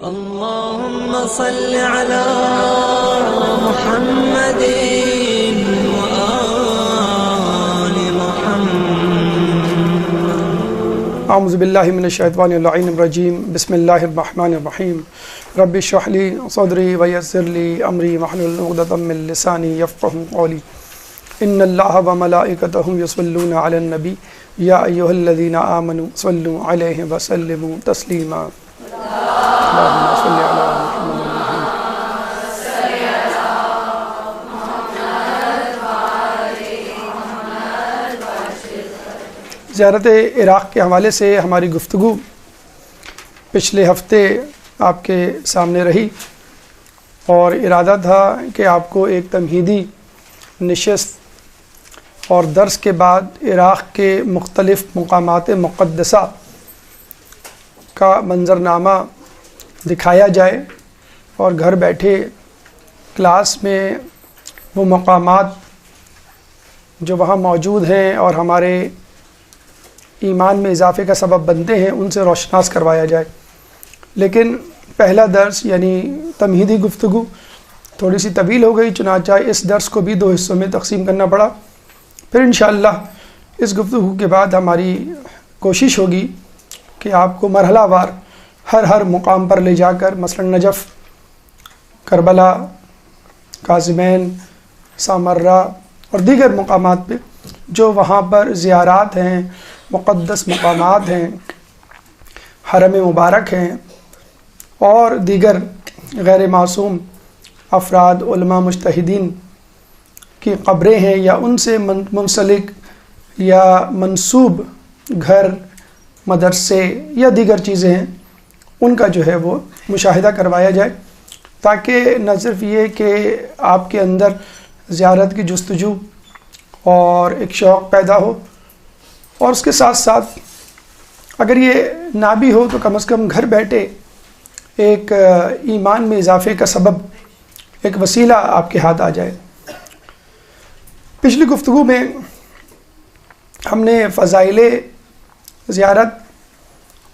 اللهم صل على محمد وآل محمد. اعوذ باللہ من الشیطان اللعین الرجیم. بسم اللہ الرحمن الرحیم. رب اشرح لی صدری ویسر لی امری واحلل عقدۃ من لسانی یفقهوا قولی. ان اللہ وملائکتہ یصلون علی النبی یا ایھا الذین آمنوا صلوا علیہ وسلموا تسلیما. اللہم صل علی محمد. زیارت عراق کے حوالے سے ہماری گفتگو پچھلے ہفتے آپ کے سامنے رہی اور ارادہ تھا کہ آپ کو ایک تمہیدی نشست اور درس کے بعد عراق کے مختلف مقامات مقدسہ کا منظرنامہ دکھایا جائے اور گھر بیٹھے کلاس میں وہ مقامات جو وہاں موجود ہیں اور ہمارے ایمان میں اضافے کا سبب بنتے ہیں ان سے روشناس کروایا جائے. لیکن پہلا درس یعنی تمہیدی گفتگو تھوڑی سی طویل ہو گئی، چنانچہ اس درس کو بھی 2 حصوں میں تقسیم کرنا پڑا. پھر انشاءاللہ اس گفتگو کے بعد ہماری کوشش ہوگی کہ آپ کو مرحلہ وار ہر مقام پر لے جا کر مثلا نجف، کربلا، کاظمین، سامرہ اور دیگر مقامات پہ جو وہاں پر زیارات ہیں، مقدس مقامات ہیں، حرم مبارک ہیں اور دیگر غیر معصوم افراد، علماء، مجتہدین کی قبریں ہیں یا ان سے منسلک یا منسوب گھر، مدرسے یا دیگر چیزیں ہیں، ان کا جو ہے وہ مشاہدہ کروایا جائے تاکہ نہ صرف یہ کہ آپ کے اندر زیارت کی جستجو اور ایک شوق پیدا ہو، اور اس کے ساتھ ساتھ اگر یہ نہ بھی ہو تو کم از کم گھر بیٹھے ایک ایمان میں اضافے کا سبب، ایک وسیلہ آپ کے ہاتھ آ جائے. پچھلی گفتگو میں ہم نے فضائل زیارت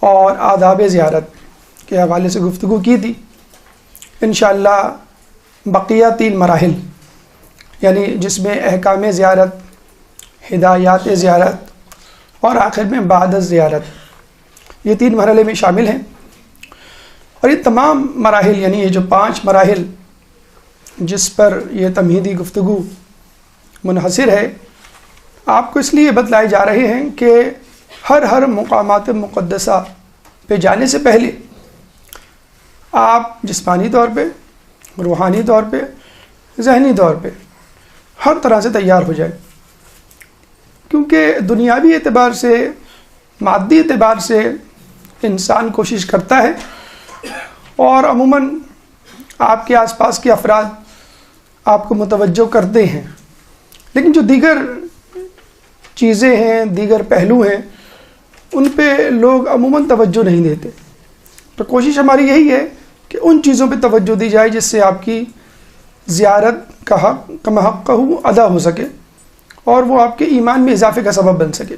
اور آداب زیارت کے حوالے سے گفتگو کی تھی. انشاءاللہ بقیہ 3 مراحل یعنی جس میں احکام زیارت، ہدایات زیارت اور آخر میں بعد زیارت، یہ 3 مرحلے میں شامل ہیں. اور یہ تمام مراحل یعنی یہ جو 5 مراحل جس پر یہ تمہیدی گفتگو منحصر ہے، آپ کو اس لیے بتلائے جا رہے ہیں کہ ہر مقامات مقدسہ پہ جانے سے پہلے آپ جسمانی طور پہ، روحانی طور پہ، ذہنی طور پہ ہر طرح سے تیار ہو جائے، کیونکہ دنیاوی اعتبار سے، مادی اعتبار سے انسان کوشش کرتا ہے اور عموماً آپ کے آس پاس کے افراد آپ کو متوجہ کرتے ہیں، لیکن جو دیگر چیزیں ہیں، دیگر پہلو ہیں، ان پہ لوگ عموماً توجہ نہیں دیتے. تو کوشش ہماری یہی ہے کہ ان چیزوں پہ توجہ دی جائے جس سے آپ کی زیارت کا حق کما حق ادا ہو سکے اور وہ آپ کے ایمان میں اضافے کا سبب بن سکے.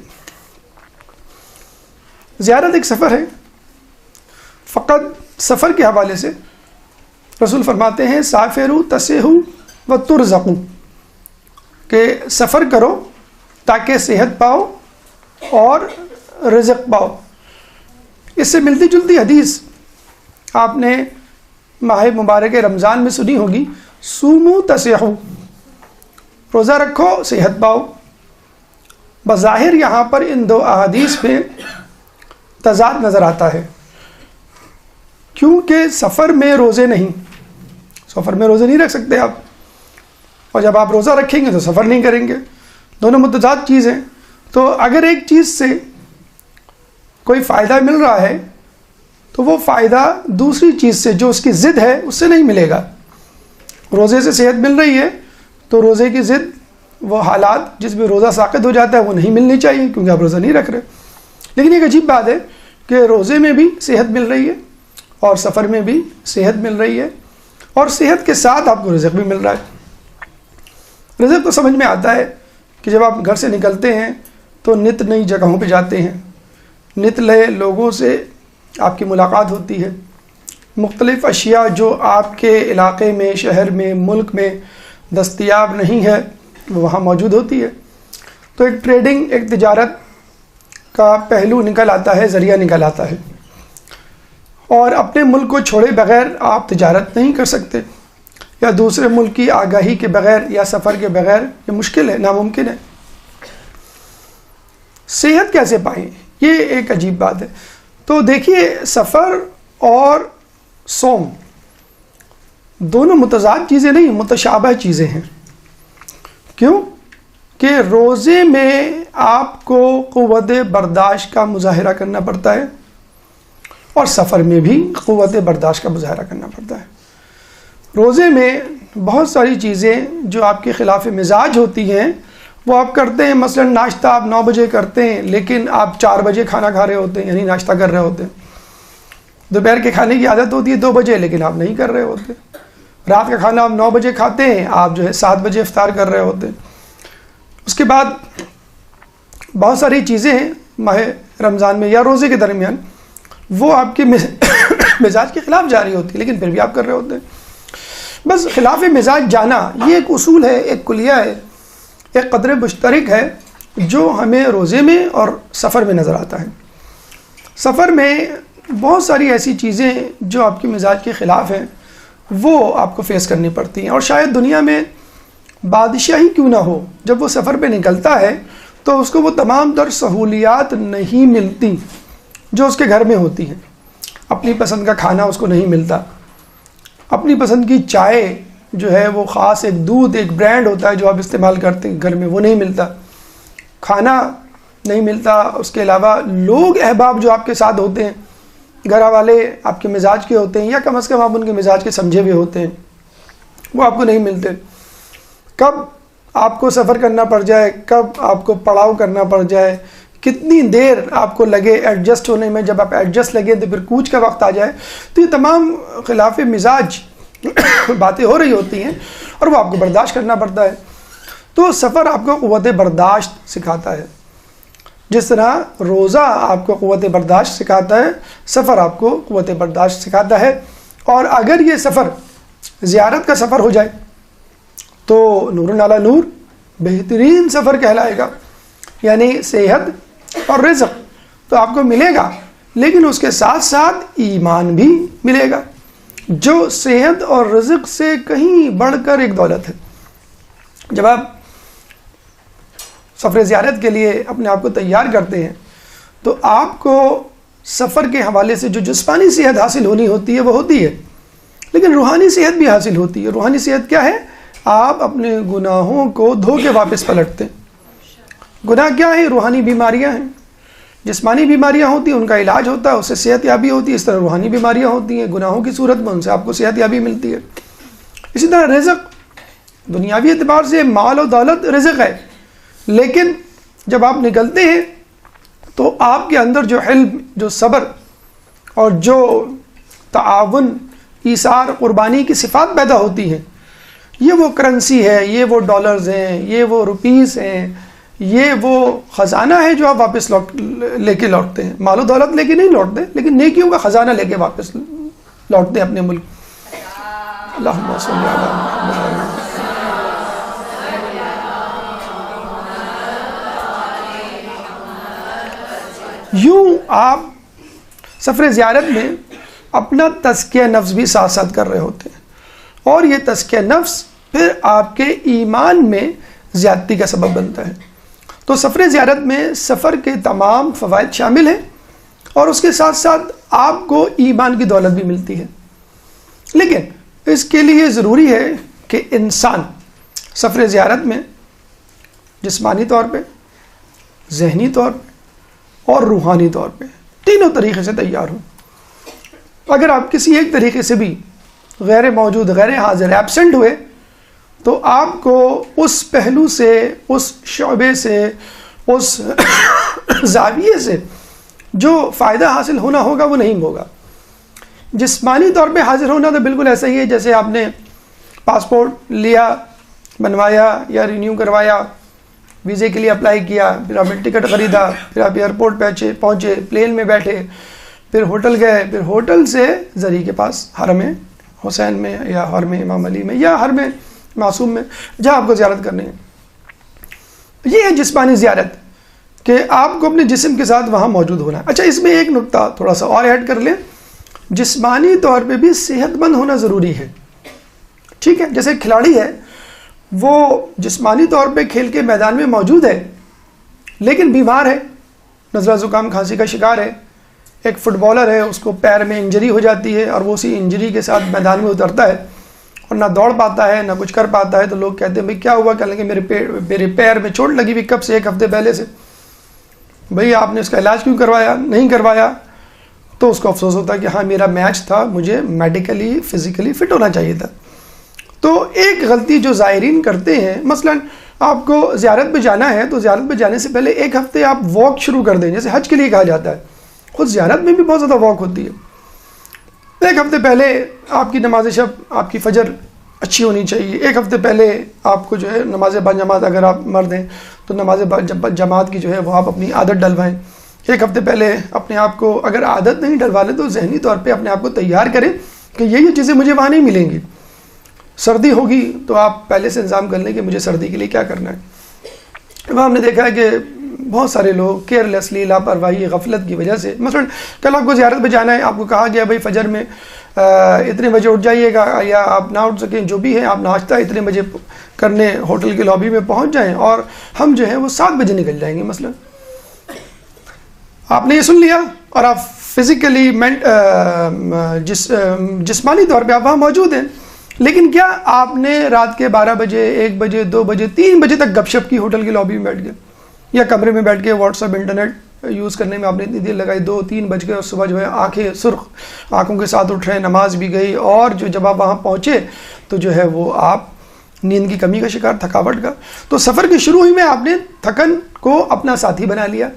زیارت ایک سفر ہے. فقط سفر کے حوالے سے رسول فرماتے ہیں سافروا تسیحوا وترزقوا، کہ سفر کرو تاکہ صحت پاؤ اور رزق پاؤ. اس سے ملتی جلتی حدیث آپ نے ماہ مبارک رمضان میں سنی ہوگی، صوموا تصیحوا، روزہ رکھو صحت پاؤ. بظاہر یہاں پر ان 2 احادیث میں تضاد نظر آتا ہے، کیونکہ سفر میں روزے نہیں رکھ سکتے آپ، اور جب آپ روزہ رکھیں گے تو سفر نہیں کریں گے، دونوں متضاد چیز ہیں. تو اگر ایک چیز سے کوئی فائدہ مل رہا ہے تو وہ فائدہ دوسری چیز سے جو اس کی ضد ہے اس سے نہیں ملے گا. روزے سے صحت مل رہی ہے تو روزے کی ضد، وہ حالات جس میں روزہ ساقط ہو جاتا ہے وہ نہیں ملنی چاہیے کیونکہ آپ روزہ نہیں رکھ رہے. لیکن ایک عجیب بات ہے کہ روزے میں بھی صحت مل رہی ہے اور سفر میں بھی صحت مل رہی ہے اور صحت کے ساتھ آپ کو رزق بھی مل رہا ہے. رزق تو سمجھ میں آتا ہے کہ جب آپ گھر سے نکلتے ہیں تو نت نئی جگہوں پہ جاتے ہیں، نت نئے لوگوں سے آپ کی ملاقات ہوتی ہے، مختلف اشیاء جو آپ کے علاقے میں، شہر میں، ملک میں دستیاب نہیں ہے وہ وہاں موجود ہوتی ہے. تو ایک ٹریڈنگ، ایک تجارت کا پہلو نکل آتا ہے، ذریعہ نکل آتا ہے. اور اپنے ملک کو چھوڑے بغیر آپ تجارت نہیں کر سکتے، یا دوسرے ملک کی آگاہی کے بغیر یا سفر کے بغیر یہ مشکل ہے، ناممکن ہے. صحت کیسے پائیں، یہ ایک عجیب بات ہے. تو دیکھیے، سفر اور صوم دونوں متضاد چیزیں نہیں، متشابہ چیزیں ہیں. کیوں کہ روزے میں آپ کو قوت برداشت کا مظاہرہ کرنا پڑتا ہے، اور سفر میں بھی قوت برداشت کا مظاہرہ کرنا پڑتا ہے. روزے میں بہت ساری چیزیں جو آپ کے خلاف مزاج ہوتی ہیں وہ آپ کرتے ہیں. مثلا ناشتہ آپ 9 بجے کرتے ہیں، لیکن آپ 4 بجے کھانا کھا رہے ہوتے ہیں، یعنی ناشتہ کر رہے ہوتے ہیں. دوپہر کے کھانے کی عادت ہوتی ہے 2 بجے، لیکن آپ نہیں کر رہے ہوتے. رات کا کھانا آپ 9 بجے کھاتے ہیں، آپ 7 بجے افطار کر رہے ہوتے ہیں. اس کے بعد بہت ساری چیزیں ہیں ماہ رمضان میں یا روزے کے درمیان، وہ آپ کے مزاج کے خلاف جاری ہوتی ہے، لیکن پھر بھی آپ کر رہے ہوتے ہیں. بس خلاف مزاج جانا یہ ایک اصول ہے، ایک کلیہ ہے، ایک قدر مشترک ہے جو ہمیں روزے میں اور سفر میں نظر آتا ہے. سفر میں بہت ساری ایسی چیزیں جو آپ کے مزاج کے خلاف ہیں وہ آپ کو فیس کرنی پڑتی ہیں. اور شاید دنیا میں بادشاہ ہی کیوں نہ ہو، جب وہ سفر پہ نکلتا ہے تو اس کو وہ تمام تر سہولیات نہیں ملتی جو اس کے گھر میں ہوتی ہیں. اپنی پسند کا کھانا اس کو نہیں ملتا، اپنی پسند کی چائے جو ہے وہ خاص ایک دودھ، ایک برانڈ ہوتا ہے جو آپ استعمال کرتے ہیں گھر میں، وہ نہیں ملتا. کھانا نہیں ملتا. اس کے علاوہ لوگ احباب جو آپ کے ساتھ ہوتے ہیں، گھر والے آپ کے مزاج کے ہوتے ہیں، یا کم از کم آپ ان کے مزاج کے سمجھے ہوئے ہوتے ہیں، وہ آپ کو نہیں ملتے. کب آپ کو سفر کرنا پڑ جائے، کب آپ کو پڑاؤ کرنا پڑ جائے، کتنی دیر آپ کو لگے ایڈجسٹ ہونے میں، جب آپ ایڈجسٹ لگے تو پھر کوچ کا وقت آ جائے، تو یہ تمام خلاف مزاج باتیں ہو رہی ہوتی ہیں اور وہ آپ کو برداشت کرنا پڑتا ہے. تو سفر آپ کو قوت برداشت سکھاتا ہے. جس طرح روزہ آپ کو قوت برداشت سکھاتا ہے، سفر آپ کو قوت برداشت سکھاتا ہے. اور اگر یہ سفر زیارت کا سفر ہو جائے تو نور علی نور بہترین سفر کہلائے گا. یعنی صحت اور رزق تو آپ کو ملے گا، لیکن اس کے ساتھ ساتھ ایمان بھی ملے گا، جو صحت اور رزق سے کہیں بڑھ کر ایک دولت ہے. جب آپ سفر زیارت کے لیے اپنے آپ کو تیار کرتے ہیں تو آپ کو سفر کے حوالے سے جو جسمانی صحت حاصل ہونی ہوتی ہے وہ ہوتی ہے، لیکن روحانی صحت بھی حاصل ہوتی ہے. روحانی صحت کیا ہے؟ آپ اپنے گناہوں کو دھو کے واپس پلٹتے ہیں. گناہ کیا ہے؟ روحانی بیماریاں ہیں. جسمانی بیماریاں ہوتی ہیں، ان کا علاج ہوتا ہے، اس سے صحت یابی ہوتی ہے. اس طرح روحانی بیماریاں ہوتی ہیں گناہوں کی صورت میں، ان سے آپ کو صحت یابی ملتی ہے. اسی طرح رزق دنیاوی اعتبار سے مال و دولت رزق ہے، لیکن جب آپ نکلتے ہیں تو آپ کے اندر جو حلم، جو صبر اور جو تعاون، ایثار، قربانی کی صفات پیدا ہوتی ہیں، یہ وہ کرنسی ہے، یہ وہ ڈالرز ہیں، یہ وہ روپیز ہیں، یہ وہ خزانہ ہے جو آپ واپس لے کے لوٹتے ہیں. مال و دولت لے کے نہیں لوٹتے، لیکن نیکیوں کا خزانہ لے کے واپس لوٹتے ہیں اپنے ملک. اللہم صلی علی محمد. یوں آپ سفر زیارت میں اپنا تزکیہ نفس بھی ساتھ ساتھ کر رہے ہوتے ہیں، اور یہ تزکیہ نفس پھر آپ کے ایمان میں زیادتی کا سبب بنتا ہے. تو سفر زیارت میں سفر کے تمام فوائد شامل ہیں، اور اس کے ساتھ ساتھ آپ کو ایمان کی دولت بھی ملتی ہے. لیکن اس کے لیے ضروری ہے کہ انسان سفر زیارت میں جسمانی طور پہ، ذہنی طور پہ اور روحانی طور پہ تینوں طریقے سے تیار ہوں. اگر آپ کسی ایک طریقے سے بھی غیر موجود، غیر حاضر، ایبسنٹ ہوئے، تو آپ کو اس پہلو سے، اس شعبے سے، اس زاویے سے جو فائدہ حاصل ہونا ہوگا وہ نہیں ہوگا. جسمانی طور پہ حاضر ہونا تو بالکل ایسا ہی ہے جیسے آپ نے پاسپورٹ لیا، بنوایا یا رینیو کروایا، ویزے کے لیے اپلائی کیا، پھر آپ نے ٹکٹ خریدا، پھر آپ ایئرپورٹ پہنچے، پلین میں بیٹھے، پھر ہوٹل گئے، پھر ہوٹل سے زری کے پاس حرم حسین میں یا حرم امام علی میں یا حرم معصوم میں جہاں آپ کو زیارت کرنی ہے. یہ ہے جسمانی زیارت کہ آپ کو اپنے جسم کے ساتھ وہاں موجود ہونا ہے. اچھا، اس میں ایک نقطہ تھوڑا سا اور ایڈ کر لیں، جسمانی طور پہ بھی صحت مند ہونا ضروری ہے. ٹھیک ہے، جیسے کھلاڑی ہے وہ جسمانی طور پہ کھیل کے میدان میں موجود ہے لیکن بیمار ہے، نزلہ زکام کھانسی کا شکار ہے. ایک فٹ بالر ہے، اس کو پیر میں انجری ہو جاتی ہے اور وہ اسی انجری کے ساتھ میدان میں اترتا ہے اور نہ دوڑ پاتا ہے نہ کچھ کر پاتا ہے. تو لوگ کہتے ہیں بھئی کیا ہوا؟ کہنے لگے میرے پیر میں چوٹ لگی ہوئی کب سے؟ 1 ہفتے پہلے سے. بھئی آپ نے اس کا علاج کیوں کروایا؟ نہیں کروایا. تو اس کو افسوس ہوتا ہے کہ ہاں میرا میچ تھا، مجھے میڈیکلی فزیکلی فٹ ہونا چاہیے تھا. تو ایک غلطی جو زائرین کرتے ہیں، مثلا آپ کو زیارت پہ جانا ہے تو زیارت پہ جانے سے پہلے 1 ہفتے آپ واک شروع کر دیں، جیسے حج کے لیے کہا جاتا ہے. خود زیارت میں بھی بہت زیادہ واک ہوتی ہے. 1 ہفتے پہلے آپ کی نماز شب، آپ کی فجر اچھی ہونی چاہیے. 1 ہفتے پہلے آپ کو جو ہے نماز باجماعت، اگر آپ مرد ہیں تو نماز جماعت کی جو ہے وہ آپ اپنی عادت ڈلوائیں. 1 ہفتے پہلے اپنے آپ کو اگر عادت نہیں ڈلوا لیں تو ذہنی طور پہ اپنے آپ کو تیار کریں کہ یہ چیزیں مجھے وہاں نہیں ملیں گی. سردی ہوگی تو آپ پہلے سے انتظام کر لیں کہ مجھے سردی کے لیے کیا کرنا ہے. وہاں ہم نے دیکھا ہے کہ بہت سارے لوگ کیئرلیسلی، لاپرواہی، غفلت کی وجہ سے، مثلا کل آپ کو زیارت پہ جانا ہے، آپ کو کہا گیا بھائی فجر میں اتنے بجے اٹھ جائیے گا، یا آپ نہ اٹھ سکیں جو بھی ہے، آپ ناشتہ اتنے بجے کرنے ہوٹل کی لابی میں پہنچ جائیں اور ہم جو ہے وہ 7 بجے نکل جائیں گے. مثلا آپ نے یہ سن لیا اور آپ فزیکلی جسمانی طور پہ آپ وہاں موجود ہیں، لیکن کیا آپ نے رات کے 12 بجے، 1 بجے، 2 بجے، 3 بجے تک گپ شپ کی ہوٹل کی لابی میں بیٹھ گئے یا کمرے میں بیٹھ کے واٹس ایپ انٹرنیٹ یوز کرنے میں آپ نے اتنی دیر لگائی، 2-3 بج گئے اور صبح جو ہے آنکھیں سرخ آنکھوں کے ساتھ اٹھ رہے ہیں، نماز بھی گئی اور جب آپ وہاں پہنچے تو جو ہے وہ آپ نیند کی کمی کا شکار، تھکاوٹ کا. تو سفر کے شروع ہی میں آپ نے تھکن کو اپنا ساتھی بنا لیا.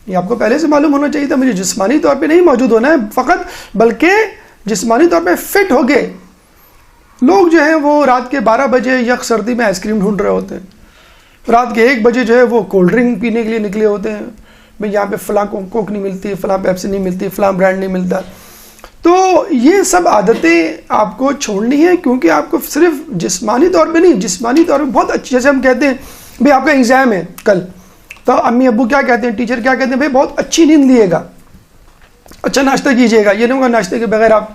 یہ آپ کو پہلے سے معلوم ہونا چاہیے تھا مجھے جسمانی طور پہ نہیں موجود ہونا ہے فقط، بلکہ جسمانی طور پہ فٹ ہو گئے. لوگ جو ہیں وہ رات کے 12 بجے یک سردی میں آئس کریم ڈھونڈ رہے ہوتے ہیں، رات کے 1 بجے جو ہے وہ کولڈ ڈرنک پینے کے لیے نکلے ہوتے ہیں. بھئی یہاں پہ فلاں کوک نہیں ملتی، فلاں پیپسی نہیں ملتی، فلاں برانڈ نہیں ملتا. تو یہ سب عادتیں آپ کو چھوڑنی ہے، کیونکہ آپ کو صرف جسمانی طور پہ نہیں، جسمانی طور پہ بہت اچھی، جیسے ہم کہتے ہیں بھئی آپ کا ایگزام ہے کل، تو امی ابو کیا کہتے ہیں، ٹیچر کیا کہتے ہیں، بھئی بہت اچھی نیند لیے گا، اچھا ناشتہ کیجیے گا، یہ نہیں ہوگا ناشتے کے بغیر آپ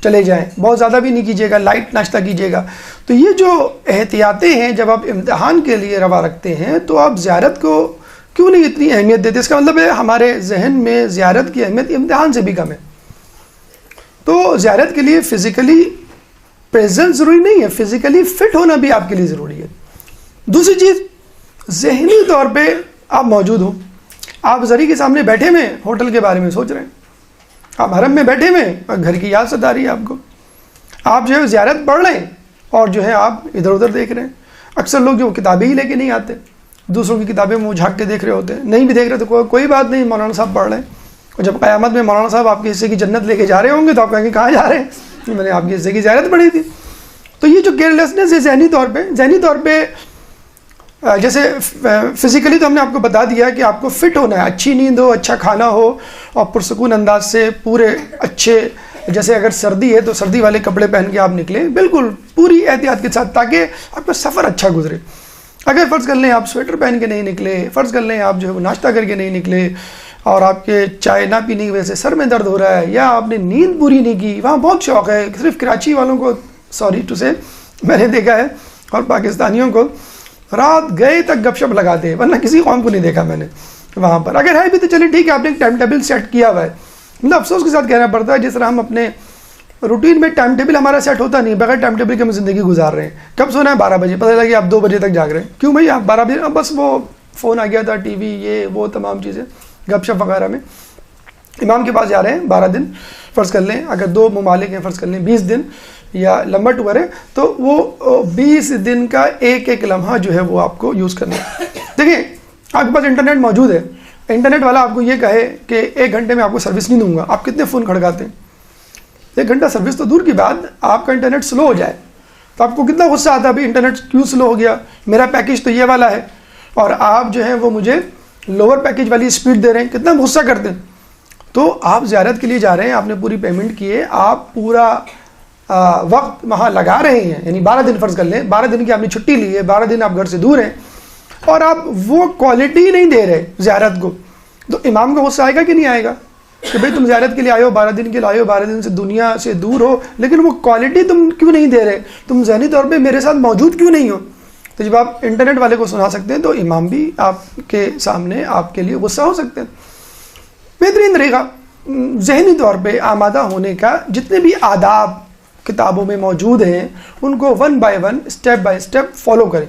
چلے جائیں، بہت زیادہ بھی نہیں کیجیے گا، لائٹ ناشتہ کیجیے گا. تو یہ جو احتیاطیں ہیں جب آپ امتحان کے لیے روا رکھتے ہیں تو آپ زیارت کو کیوں نہیں اتنی اہمیت دیتے؟ اس کا مطلب ہے ہمارے ذہن میں زیارت کی اہمیت امتحان سے بھی کم ہے. تو زیارت کے لیے فزیکلی پریزنٹ ضروری نہیں ہے، فزیکلی فٹ ہونا بھی آپ کے لیے ضروری ہے. دوسری چیز، ذہنی طور پہ آپ موجود ہوں. آپ زری کے سامنے بیٹھے ہوئے ہوٹل کے بارے میں سوچ رہے ہیں، آپ حرم میں بیٹھے ہوئے گھر کی یاد ستا رہی ہے آپ کو، آپ جو ہے زیارت پڑھ رہے ہیں اور جو ہے آپ ادھر ادھر دیکھ رہے ہیں. اکثر لوگ جو کتابیں ہی لے کے نہیں آتے، دوسروں کی کتابیں وہ جھانک کے دیکھ رہے ہوتے ہیں. نہیں بھی دیکھ رہے تو کوئی بات نہیں، مولانا صاحب پڑھ رہے ہیں. اور جب قیامت میں مولانا صاحب آپ کے حصے کی جنت لے کے جا رہے ہوں گے تو آپ کہیں گے کہاں جا رہے ہیں، میں نے آپ کے حصے کی زیارت پڑھی تھی. تو یہ جو کیئرلیسنس ہے ذہنی طور پہ جیسے فزیکلی تو ہم نے آپ کو بتا دیا کہ آپ کو فٹ ہونا ہے، اچھی نیند ہو، اچھا کھانا ہو اور پرسکون انداز سے پورے اچھے، جیسے اگر سردی ہے تو سردی والے کپڑے پہن کے آپ نکلیں بالکل پوری احتیاط کے ساتھ، تاکہ آپ کا سفر اچھا گزرے. اگر فرض کر لیں آپ سویٹر پہن کے نہیں نکلے، فرض کر لیں آپ جو ہے وہ ناشتہ کر کے نہیں نکلے اور آپ کے چائے نہ پینے کی وجہ سے سر میں درد ہو رہا ہے یا آپ نے نیند پوری نہیں کی، وہاں بہت شوق ہے. صرف کراچی والوں کو سوری ٹو سے میں نے دیکھا ہے اور پاکستانیوں کو رات گئے تک گپ شپ لگاتے ہیں، ورنہ کسی قوم کو نہیں دیکھا میں نے وہاں پر. اگر ہے بھی تو چلے ٹھیک ہے، آپ نے ایک ٹائم ٹیبل سیٹ کیا ہوا ہے. مطلب افسوس کے ساتھ کہنا پڑتا ہے جس طرح ہم اپنے روٹین میں ٹائم ٹیبل ہمارا سیٹ ہوتا نہیں، بغیر ٹائم ٹیبل کے ہم زندگی گزار رہے ہیں. کب سونا ہے؟ 12 بجے، پتہ لگا آپ 2 بجے تک جاگ رہے ہیں. کیوں بھائی؟ آپ 12 بجے بس وہ فون آ گیا تھا، ٹی وی، یہ وہ تمام چیزیں، گپ شپ وغیرہ میں. امام کے پاس جا رہے ہیں 12 دن فرض کر لیں، اگر 2 ممالک ہیں فرض کر لیں 20 دن یا لمبا ٹور ہے تو وہ 20 دن کا ایک ایک لمحہ جو ہے وہ آپ کو یوز کرنا ہے. دیکھیں آپ کے پاس انٹرنیٹ موجود ہے، انٹرنیٹ والا آپ کو یہ کہے کہ 1 گھنٹے میں آپ کو سروس نہیں دوں گا، آپ کتنے فون کھڑکاتے ہیں؟ 1 گھنٹہ سروس تو دور کی بات، آپ کا انٹرنیٹ سلو ہو جائے تو آپ کو کتنا غصہ آتا ہے بھائی انٹرنیٹ کیوں سلو ہو گیا، میرا پیکیج تو یہ والا ہے اور آپ جو ہے وہ مجھے لوور پیکیج والی اسپیڈ دے رہے ہیں، کتنا غصہ کرتے ہیں. تو آپ زیارت کے لیے جا رہے ہیں, آپ نے پوری پیمنٹ کی ہے, آپ پورا وقت وہاں لگا رہے ہیں, یعنی 12 دن فرض کر لیں, 12 دن کی آپ نے چھٹی لی ہے, 12 دن آپ گھر سے دور ہیں, اور آپ وہ کوالٹی نہیں دے رہے زیارت کو, تو امام کو غصہ آئے گا کہ نہیں آئے گا کہ بھئی تم زیارت کے لیے آئے ہو, 12 دن کے لیے آئے ہو, 12 دن سے دنیا سے دور ہو, لیکن وہ کوالٹی تم کیوں نہیں دے رہے, تم ذہنی طور پہ میرے ساتھ موجود کیوں نہیں ہو. تو جب آپ انٹرنیٹ والے کو سنا سکتے ہیں تو امام بھی آپ کے سامنے آپ کے لیے غصہ ہو سکتے ہیں. بہترین طریقہ ذہنی طور پہ آمادہ ہونے کا, جتنے بھی آداب کتابوں میں موجود ہیں ان کو 1 by 1 step by step follow کریں.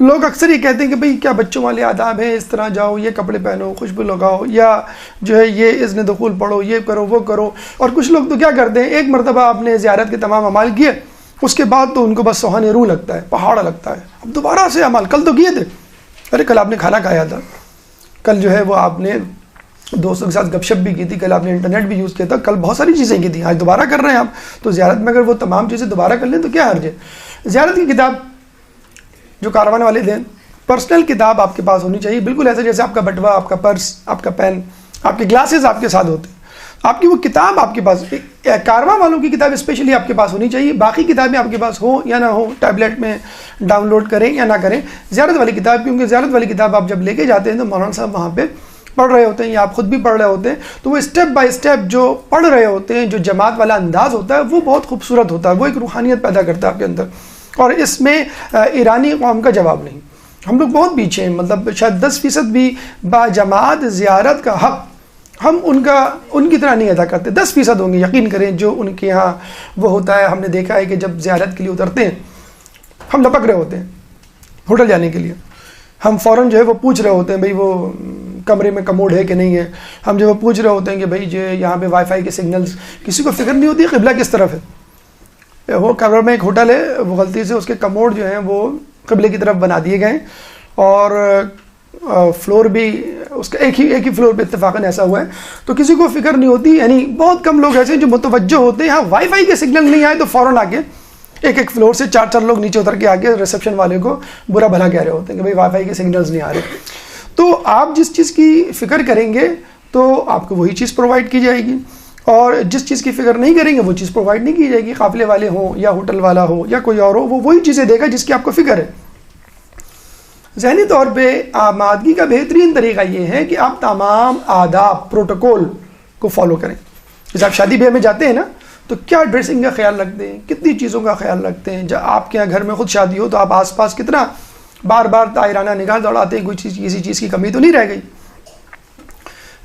لوگ اکثر یہ کہتے ہیں کہ بھئی کیا بچوں والے آداب ہیں, اس طرح جاؤ, یہ کپڑے پہنو, خوشبو لگاؤ, یا جو ہے یہ اذن دخول پڑھو, یہ کرو وہ کرو. اور کچھ لوگ تو کیا کرتے ہیں, ایک مرتبہ آپ نے زیارت کے تمام اعمال کیے, اس کے بعد تو ان کو بس سوہان روح لگتا ہے, پہاڑ لگتا ہے, اب دوبارہ سے اعمال, کل تو کیے تھے, ارے کل آپ نے کھانا کھایا تھا, کل جو ہے وہ آپ نے دوستوں کے ساتھ گپ شپ بھی کی تھی, کل آپ نے انٹرنیٹ بھی یوز کیا تھا, کل بہت ساری چیزیں کی تھیں, آج دوبارہ کر رہے ہیں آپ. تو زیارت میں اگر وہ تمام چیزیں دوبارہ کر لیں تو کیا حرج ہے. زیارت کی کتاب جو کاروان والے دیں, پرسنل کتاب آپ کے پاس ہونی چاہیے, بالکل ایسے جیسے آپ کا بٹوا, آپ کا پرس, آپ کا پین, آپ کے گلاسز آپ کے ساتھ ہوتے ہیں, آپ کی وہ کتاب آپ کے پاس, کارواں والوں کی کتاب اسپیشلی آپ کے پاس ہونی چاہیے. باقی کتابیں آپ کے پاس ہو یا نہ ہو, ٹیبلیٹ میں ڈاؤن لوڈ کریں یا نہ کریں, زیارت والی کتاب, کیونکہ زیارت والی کتاب آپ جب لے کے جاتے ہیں تو مولانا صاحب وہاں پہ پڑھ رہے ہوتے ہیں یا آپ خود بھی پڑھ رہے ہوتے ہیں, تو وہ اسٹیپ بائی اسٹیپ جو پڑھ رہے ہوتے ہیں, جو جماعت والا انداز ہوتا ہے وہ بہت خوبصورت ہوتا ہے, وہ ایک روحانیت پیدا کرتا ہے آپ کے اندر. اور اس میں ایرانی قوم کا جواب نہیں, ہم لوگ بہت پیچھے ہیں, مطلب شاید 10% بھی با جماعت زیارت کا حق ہم ان کی طرح نہیں ادا کرتے. 10% ہوں گے یقین کریں جو ان کے یہاں وہ ہوتا ہے. ہم نے دیکھا ہے کہ جب زیارت کے لیے اترتے ہیں ہم لپک رہے ہوتے ہیں ہوٹل جانے کے لیے, ہم فوراً جو ہے وہ پوچھ رہے ہوتے ہیں بھئی وہ کمرے میں کموڈ ہے کہ نہیں ہے, ہم جو وہ پوچھ رہے ہوتے ہیں کہ بھئی جو یہاں پہ وائی فائی کے سگنلز, کسی کو فکر نہیں ہوتی قبلہ کس طرف ہے. وہ کمرے میں ایک ہوٹل ہے, وہ غلطی سے اس کے کموڈ جو ہیں وہ قبلے کی طرف بنا دیے گئے, اور فلور بھی اس کا ایک ہی فلور پہ اتفاقاً ایسا ہوا ہے, تو کسی کو فکر نہیں ہوتی. یعنی بہت کم لوگ ایسے ہیں جو متوجہ ہوتے ہیں, ہاں وائی فائی کے سگنل نہیں آئے تو فوراً آ کے ایک فلور سے 4 لوگ نیچے اتر کے آگے ریسیپشن والے کو برا بھلا کہہ رہے ہوتے ہیں کہ بھئی وائی فائی کے سگنلز نہیں آ رہے. تو آپ جس چیز کی فکر کریں گے تو آپ کو وہی چیز پرووائڈ کی جائے گی, اور جس چیز کی فکر نہیں کریں گے وہ چیز پرووائڈ نہیں کی جائے گی. قافلے والے ہوں یا ہوٹل والا ہو یا کوئی اور ہو, وہ وہی چیزیں دے گا جس کی آپ کو فکر ہے. ذہنی طور پہ آمادگی کا بہترین طریقہ یہ ہے کہ آپ تمام آداب پروٹوکول کو فالو کریں. جیسے آپ شادی بیاہ میں جاتے ہیں نا, تو کیا ڈریسنگ کا خیال رکھتے ہیں, کتنی چیزوں کا خیال رکھتے ہیں. جب آپ کے یہاں گھر میں خود شادی ہو تو آپ آس پاس کتنا بار بار طاہرانہ نگاہ دوڑاتے ہیں, کوئی چیز کسی چیز کی کمی تو نہیں رہ گئی.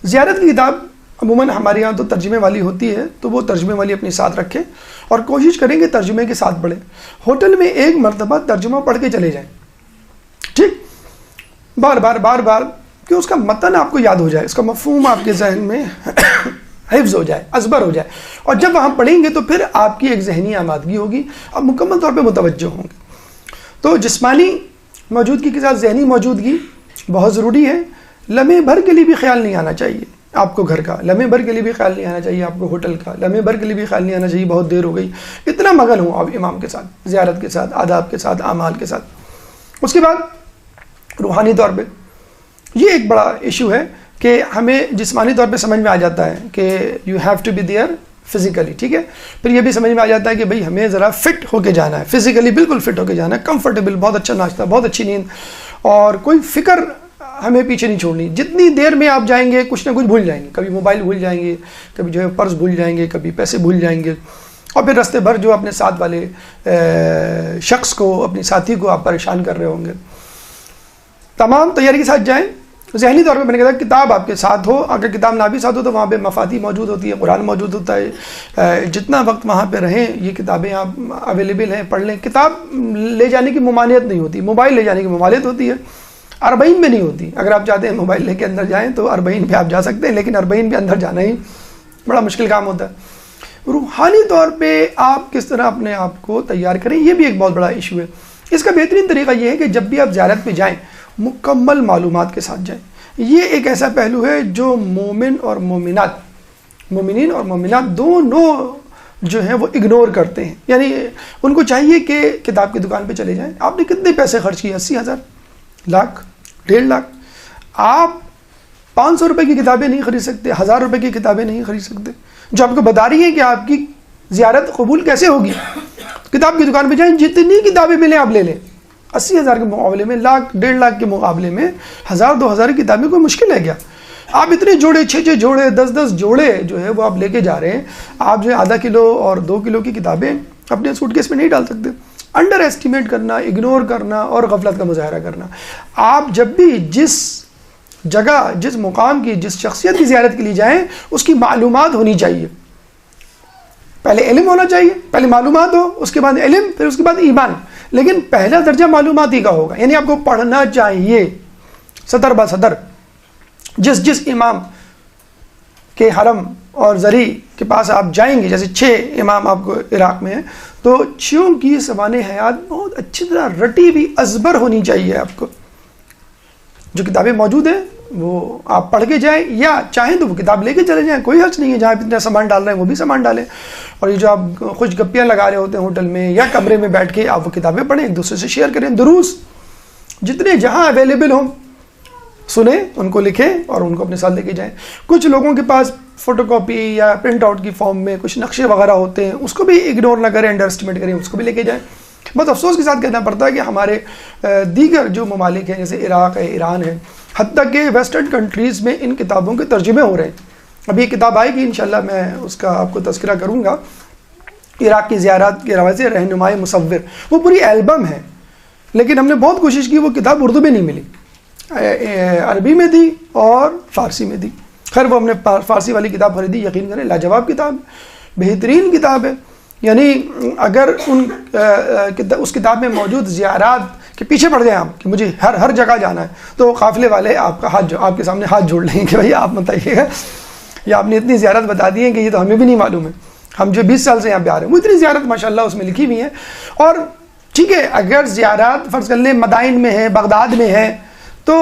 زیارت کی کتاب عموماً ہمارے یہاں تو ترجمے والی ہوتی ہے, تو وہ ترجمے والی اپنے ساتھ رکھیں اور کوشش کریں کہ ترجمے کے ساتھ پڑھیں. ہوٹل میں ایک مرتبہ ترجمہ پڑھ کے چلے جائیں, ٹھیک, بار بار کہ اس کا متن آپ کو یاد ہو جائے, اس کا مفہوم آپ کے ذہن میں حفظ ہو جائے, ازبر ہو جائے, اور جب وہاں پڑھیں گے تو پھر آپ کی ایک ذہنی آمادگی ہوگی, آپ مکمل طور پہ متوجہ ہوں گے. تو جسمانی موجودگی کے ساتھ ذہنی موجودگی بہت ضروری ہے. لمحے بھر کے لیے بھی خیال نہیں آنا چاہیے آپ کو گھر کا, لمحے بھر کے لیے بھی خیال نہیں آنا چاہیے آپ کو ہوٹل کا, لمحے بھر کے لیے بھی خیال نہیں آنا چاہیے بہت دیر ہو گئی. اتنا مگن ہوں آپ امام کے ساتھ, زیارت کے ساتھ, آداب کے ساتھ, اعمال کے ساتھ. اس کے بعد روحانی طور پہ یہ ایک بڑا ایشو ہے کہ ہمیں جسمانی طور پہ سمجھ میں آ جاتا ہے کہ you have to be there physically, ٹھیک ہے. پھر یہ بھی سمجھ میں آ جاتا ہے کہ بھئی ہمیں ذرا فٹ ہو کے جانا ہے, فزیکلی بالکل فٹ ہو کے جانا ہے, کمفرٹیبل, بہت اچھا ناشتہ, بہت اچھی نیند, اور کوئی فکر ہمیں پیچھے نہیں چھوڑنی. جتنی دیر میں آپ جائیں گے کچھ نہ کچھ بھول جائیں گے, کبھی موبائل بھول جائیں گے, کبھی جو ہے پرس بھول جائیں گے, کبھی پیسے بھول جائیں گے, اور پھر راستے بھر جو اپنے ساتھ والے شخص کو, اپنے ساتھی کو آپ پریشان کر رہے ہوں گے. تمام تیاری کے ساتھ جائیں. ذہنی طور پہ میں نے کہا کتاب آپ کے ساتھ ہو, اگر کتاب نہ بھی ساتھ ہو تو وہاں پہ مفاتی موجود ہوتی ہے, قرآن موجود ہوتا ہے, جتنا وقت وہاں پہ رہیں یہ کتابیں آپ اویلیبل ہیں, پڑھ لیں. کتاب لے جانے کی ممانعت نہیں ہوتی, موبائل لے جانے کی ممانعت ہوتی ہے, 40 میں نہیں ہوتی. اگر آپ چاہتے ہیں موبائل لے کے اندر جائیں تو 40 پہ آپ جا سکتے ہیں, لیکن 40 پہ اندر جانا ہی بڑا مشکل کام ہوتا ہے. روحانی طور پہ آپ کس طرح اپنے آپ کو تیار کریں, یہ بھی ایک بہت بڑا ایشو ہے. اس کا بہترین طریقہ یہ ہے کہ جب بھی آپ زیارت پہ جائیں مکمل معلومات کے ساتھ جائیں. یہ ایک ایسا پہلو ہے جو مومن اور مومنات, مومنین اور مومنات دونوں جو ہیں وہ اگنور کرتے ہیں. یعنی ان کو چاہیے کہ کتاب کی دکان پہ چلے جائیں. آپ نے کتنے پیسے خرچ کیے, 80,000, لاکھ, 1.5 لاکھ. آپ 500 روپے کی کتابیں نہیں خرید سکتے، 1000 روپے کی کتابیں نہیں خرید سکتے، جو آپ کو بتا رہی ہیں کہ آپ کی زیارت قبول کیسے ہوگی۔ کتاب کی دکان پہ جائیں، جتنی کتابیں ملیں آپ لے لیں، 80,000 کے مقابلے میں، 1,00,000 1,50,000 کے مقابلے میں 1000 2,000 کی کتابیں کوئی مشکل ہے کیا؟ آپ اتنے جوڑے، 6 جوڑے، 10 جوڑے جو ہے وہ آپ لے کے جا رہے ہیں، آپ جو ہے ½ کلو اور 2 کلو کی کتابیں اپنے سوٹ کیس میں نہیں ڈال سکتے۔ انڈر ایسٹیمیٹ کرنا، اگنور کرنا اور غفلت کا مظاہرہ کرنا۔ آپ جب بھی جس جگہ، جس مقام کی، جس شخصیت کی زیارت کے لیے جائیں، اس کی معلومات ہونی چاہیے۔ پہلے علم ہونا چاہیے، پہلے معلومات ہو، اس کے بعد علم، پھر اس کے بعد ایمان، لیکن پہلا درجہ معلومات ہی کا ہوگا، یعنی آپ کو پڑھنا چاہیے سطر با سطر۔ جس امام کے حرم اور زری کے پاس آپ جائیں گے، جیسے 6 امام آپ کو عراق میں ہیں، تو 6 کی زبان حیات بہت اچھی طرح رٹی ہوئی ازبر ہونی چاہیے آپ کو۔ جو کتابیں موجود ہیں وہ آپ پڑھ کے جائیں، یا چاہیں تو وہ کتاب لے کے چلے جائیں، کوئی حرج نہیں ہے، جہاں اتنا سامان ڈال رہے ہیں وہ بھی سامان ڈالیں۔ اور یہ جو آپ خوش گپیاں لگا رہے ہوتے ہیں ہوٹل میں یا کمرے میں بیٹھ کے، آپ وہ کتابیں پڑھیں، ایک دوسرے سے شیئر کریں، دروس جتنے جہاں اویلیبل ہوں سنیں، ان کو لکھیں اور ان کو اپنے ساتھ لے کے جائیں۔ کچھ لوگوں کے پاس فوٹو کاپی یا پرنٹ آؤٹ کی فارم میں کچھ نقشے وغیرہ ہوتے ہیں، اس کو بھی اگنور نہ کریں، انڈر اسٹیمیٹ کریں، اس کو بھی لے کے جائیں۔ بہت افسوس کے ساتھ کہنا پڑتا ہے کہ ہمارے دیگر جو ممالک ہیں، جیسے عراق ہے، ایران ہے، حتیٰ کہ ویسٹرن کنٹریز میں ان کتابوں کے ترجمے ہو رہے ہیں۔ ابھی یہ کتاب آئے گی انشاءاللہ، میں اس کا آپ کو تذکرہ کروں گا، عراق کی زیارات کے حوالے سے، رہنمائے مصور، وہ پوری البم ہے، لیکن ہم نے بہت کوشش کی، وہ کتاب اردو میں نہیں ملی، عربی میں تھی اور فارسی میں تھی۔ خیر وہ ہم نے فارسی والی کتاب خریدی، یقین کریں لاجواب کتاب، بہترین کتاب ہے۔ یعنی اگر اس کتاب میں موجود زیارات کے پیچھے پڑ جائیں آپ کہ مجھے ہر جگہ جانا ہے، تو قافلے والے آپ کا آپ کے سامنے ہاتھ جوڑ لیں گے کہ بھائی آپ بتائیے گا، یا آپ نے اتنی زیارت بتا دی ہے کہ یہ تو ہمیں بھی نہیں معلوم ہے، ہم جو 20 سال سے یہاں پہ آ رہے ہیں، وہ اتنی زیارت ماشاءاللہ اس میں لکھی ہوئی ہیں۔ اور ٹھیک ہے، اگر زیارات فرض کر لیں مدائن میں ہے، بغداد میں ہے، تو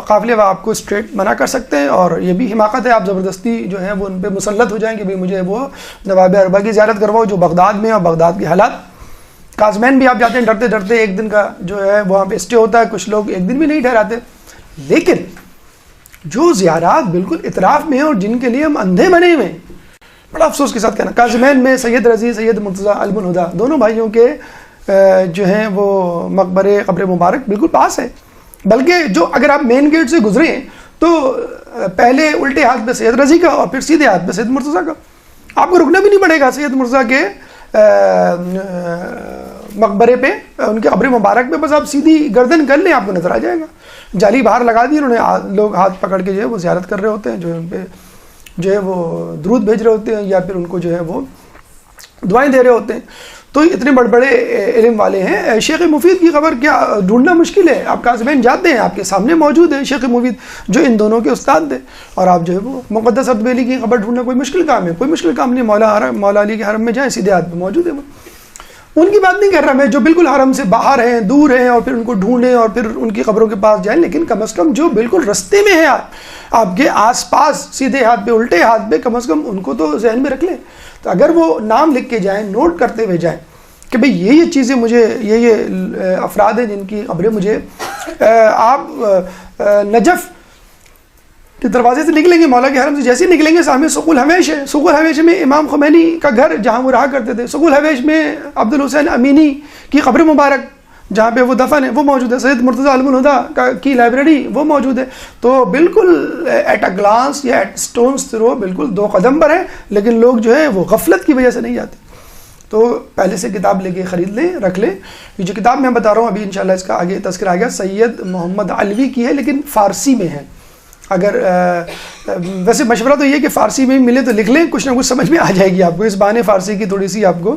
قافلے وہ آپ کو اسٹریٹ منع کر سکتے ہیں، اور یہ بھی حماقت ہے، آپ زبردستی جو ہے وہ ان پہ مسلط ہو جائیں کہ بھئی مجھے وہ نواب اربا کی زیارت کرواؤ جو بغداد میں، اور بغداد کے حالات، کازمین بھی آپ جاتے ہیں ڈرتے ڈرتے، ایک دن کا جو ہے وہاں پہ اسٹے ہوتا ہے، کچھ لوگ ایک دن بھی نہیں ٹھہراتے۔ لیکن جو زیارات بالکل اطراف میں ہیں اور جن کے لیے ہم اندھے بنے ہوئے ہیں، بڑا افسوس کے ساتھ کہنا، کازمین میں سید رضی، سید مرتضیٰ علم الہدا، دونوں بھائیوں کے جو ہیں وہ مقبرے قبر مبارک بالکل پاس ہے، بلکہ جو اگر آپ مین گیٹ سے گزرے ہیں تو پہلے الٹے ہاتھ پہ سید رضی کا اور پھر سیدھے ہاتھ پہ سید مرتضیٰ کا، آپ کو رکنا بھی نہیں پڑے گا سید مرتضیٰ کے مقبرے پہ، ان کے قبر مبارک پہ، بس آپ سیدھی گردن کر لیں، آپ کو نظر آ جائے گا۔ جالی باہر لگا دی انہوں نے، لوگ ہاتھ پکڑ کے جو ہے وہ زیارت کر رہے ہوتے ہیں، جو ان پہ جو ہے وہ درود بھیج رہے ہوتے ہیں، یا پھر ان کو جو ہے وہ دعائیں دے رہے ہوتے ہیں۔ تو اتنے بڑے بڑے علم والے ہیں۔ شیخ مفید کی خبر کیا ڈھونڈنا مشکل ہے، آپ کازمین جاتے ہیں، آپ کے سامنے موجود ہے شیخ مفید جو ان دونوں کے استاد تھے، اور آپ جو ہے وہ مقدس ارطبیلی کی خبر ڈھونڈنا کوئی مشکل کام ہے؟ کوئی مشکل کام نہیں، مولا علی کے حرم میں جائیں، سیدھے ہاتھ پہ موجود ہے وہ۔ ان کی بات نہیں کر رہا میں، جو بالکل حرم سے باہر ہیں، دور ہیں، اور پھر ان کو ڈھونڈیں اور پھر ان کی قبروں کے پاس جائیں، لیکن کم از کم جو بالکل رستے میں ہے آپ کے آس پاس، سیدھے ہاتھ پہ الٹے ہاتھ پہ، کم از کم ان کو تو ذہن میں رکھ لیں۔ تو اگر وہ نام لکھ کے جائیں، نوٹ کرتے ہوئے جائیں کہ بھئی یہ چیزیں مجھے، یہ افراد ہیں جن کی قبریں مجھے، آپ نجف کے دروازے سے نکلیں گے، مولا کے حرم سے جیسے ہی نکلیں گے، سامنے سوق الحویش ہے، سوق الحویش میں امام خمینی کا گھر جہاں وہ رہا کرتے تھے، سوق الحویش میں عبدالحسین امینی کی قبر مبارک جہاں پہ وہ دفن ہے وہ موجود ہے، سید مرتضیٰ علم الہدا کی لائبریری وہ موجود ہے۔ تو بالکل ایٹ اے گلانس یا ایٹ سٹونز تھرو بالکل 2 قدم پر ہے، لیکن لوگ جو ہے وہ غفلت کی وجہ سے نہیں جاتے۔ تو پہلے سے کتاب لے کے خرید لیں، رکھ لیں۔ یہ جو کتاب میں بتا رہا ہوں ابھی انشاءاللہ اس کا آگے تذکرہ آ گیا، سید محمد علوی کی ہے، لیکن فارسی میں ہے۔ اگر ویسے مشورہ تو یہ کہ فارسی میں ملے تو لکھ لیں، کچھ نہ کچھ سمجھ میں آ جائے گی آپ کو، اس بہانے فارسی کی تھوڑی سی آپ کو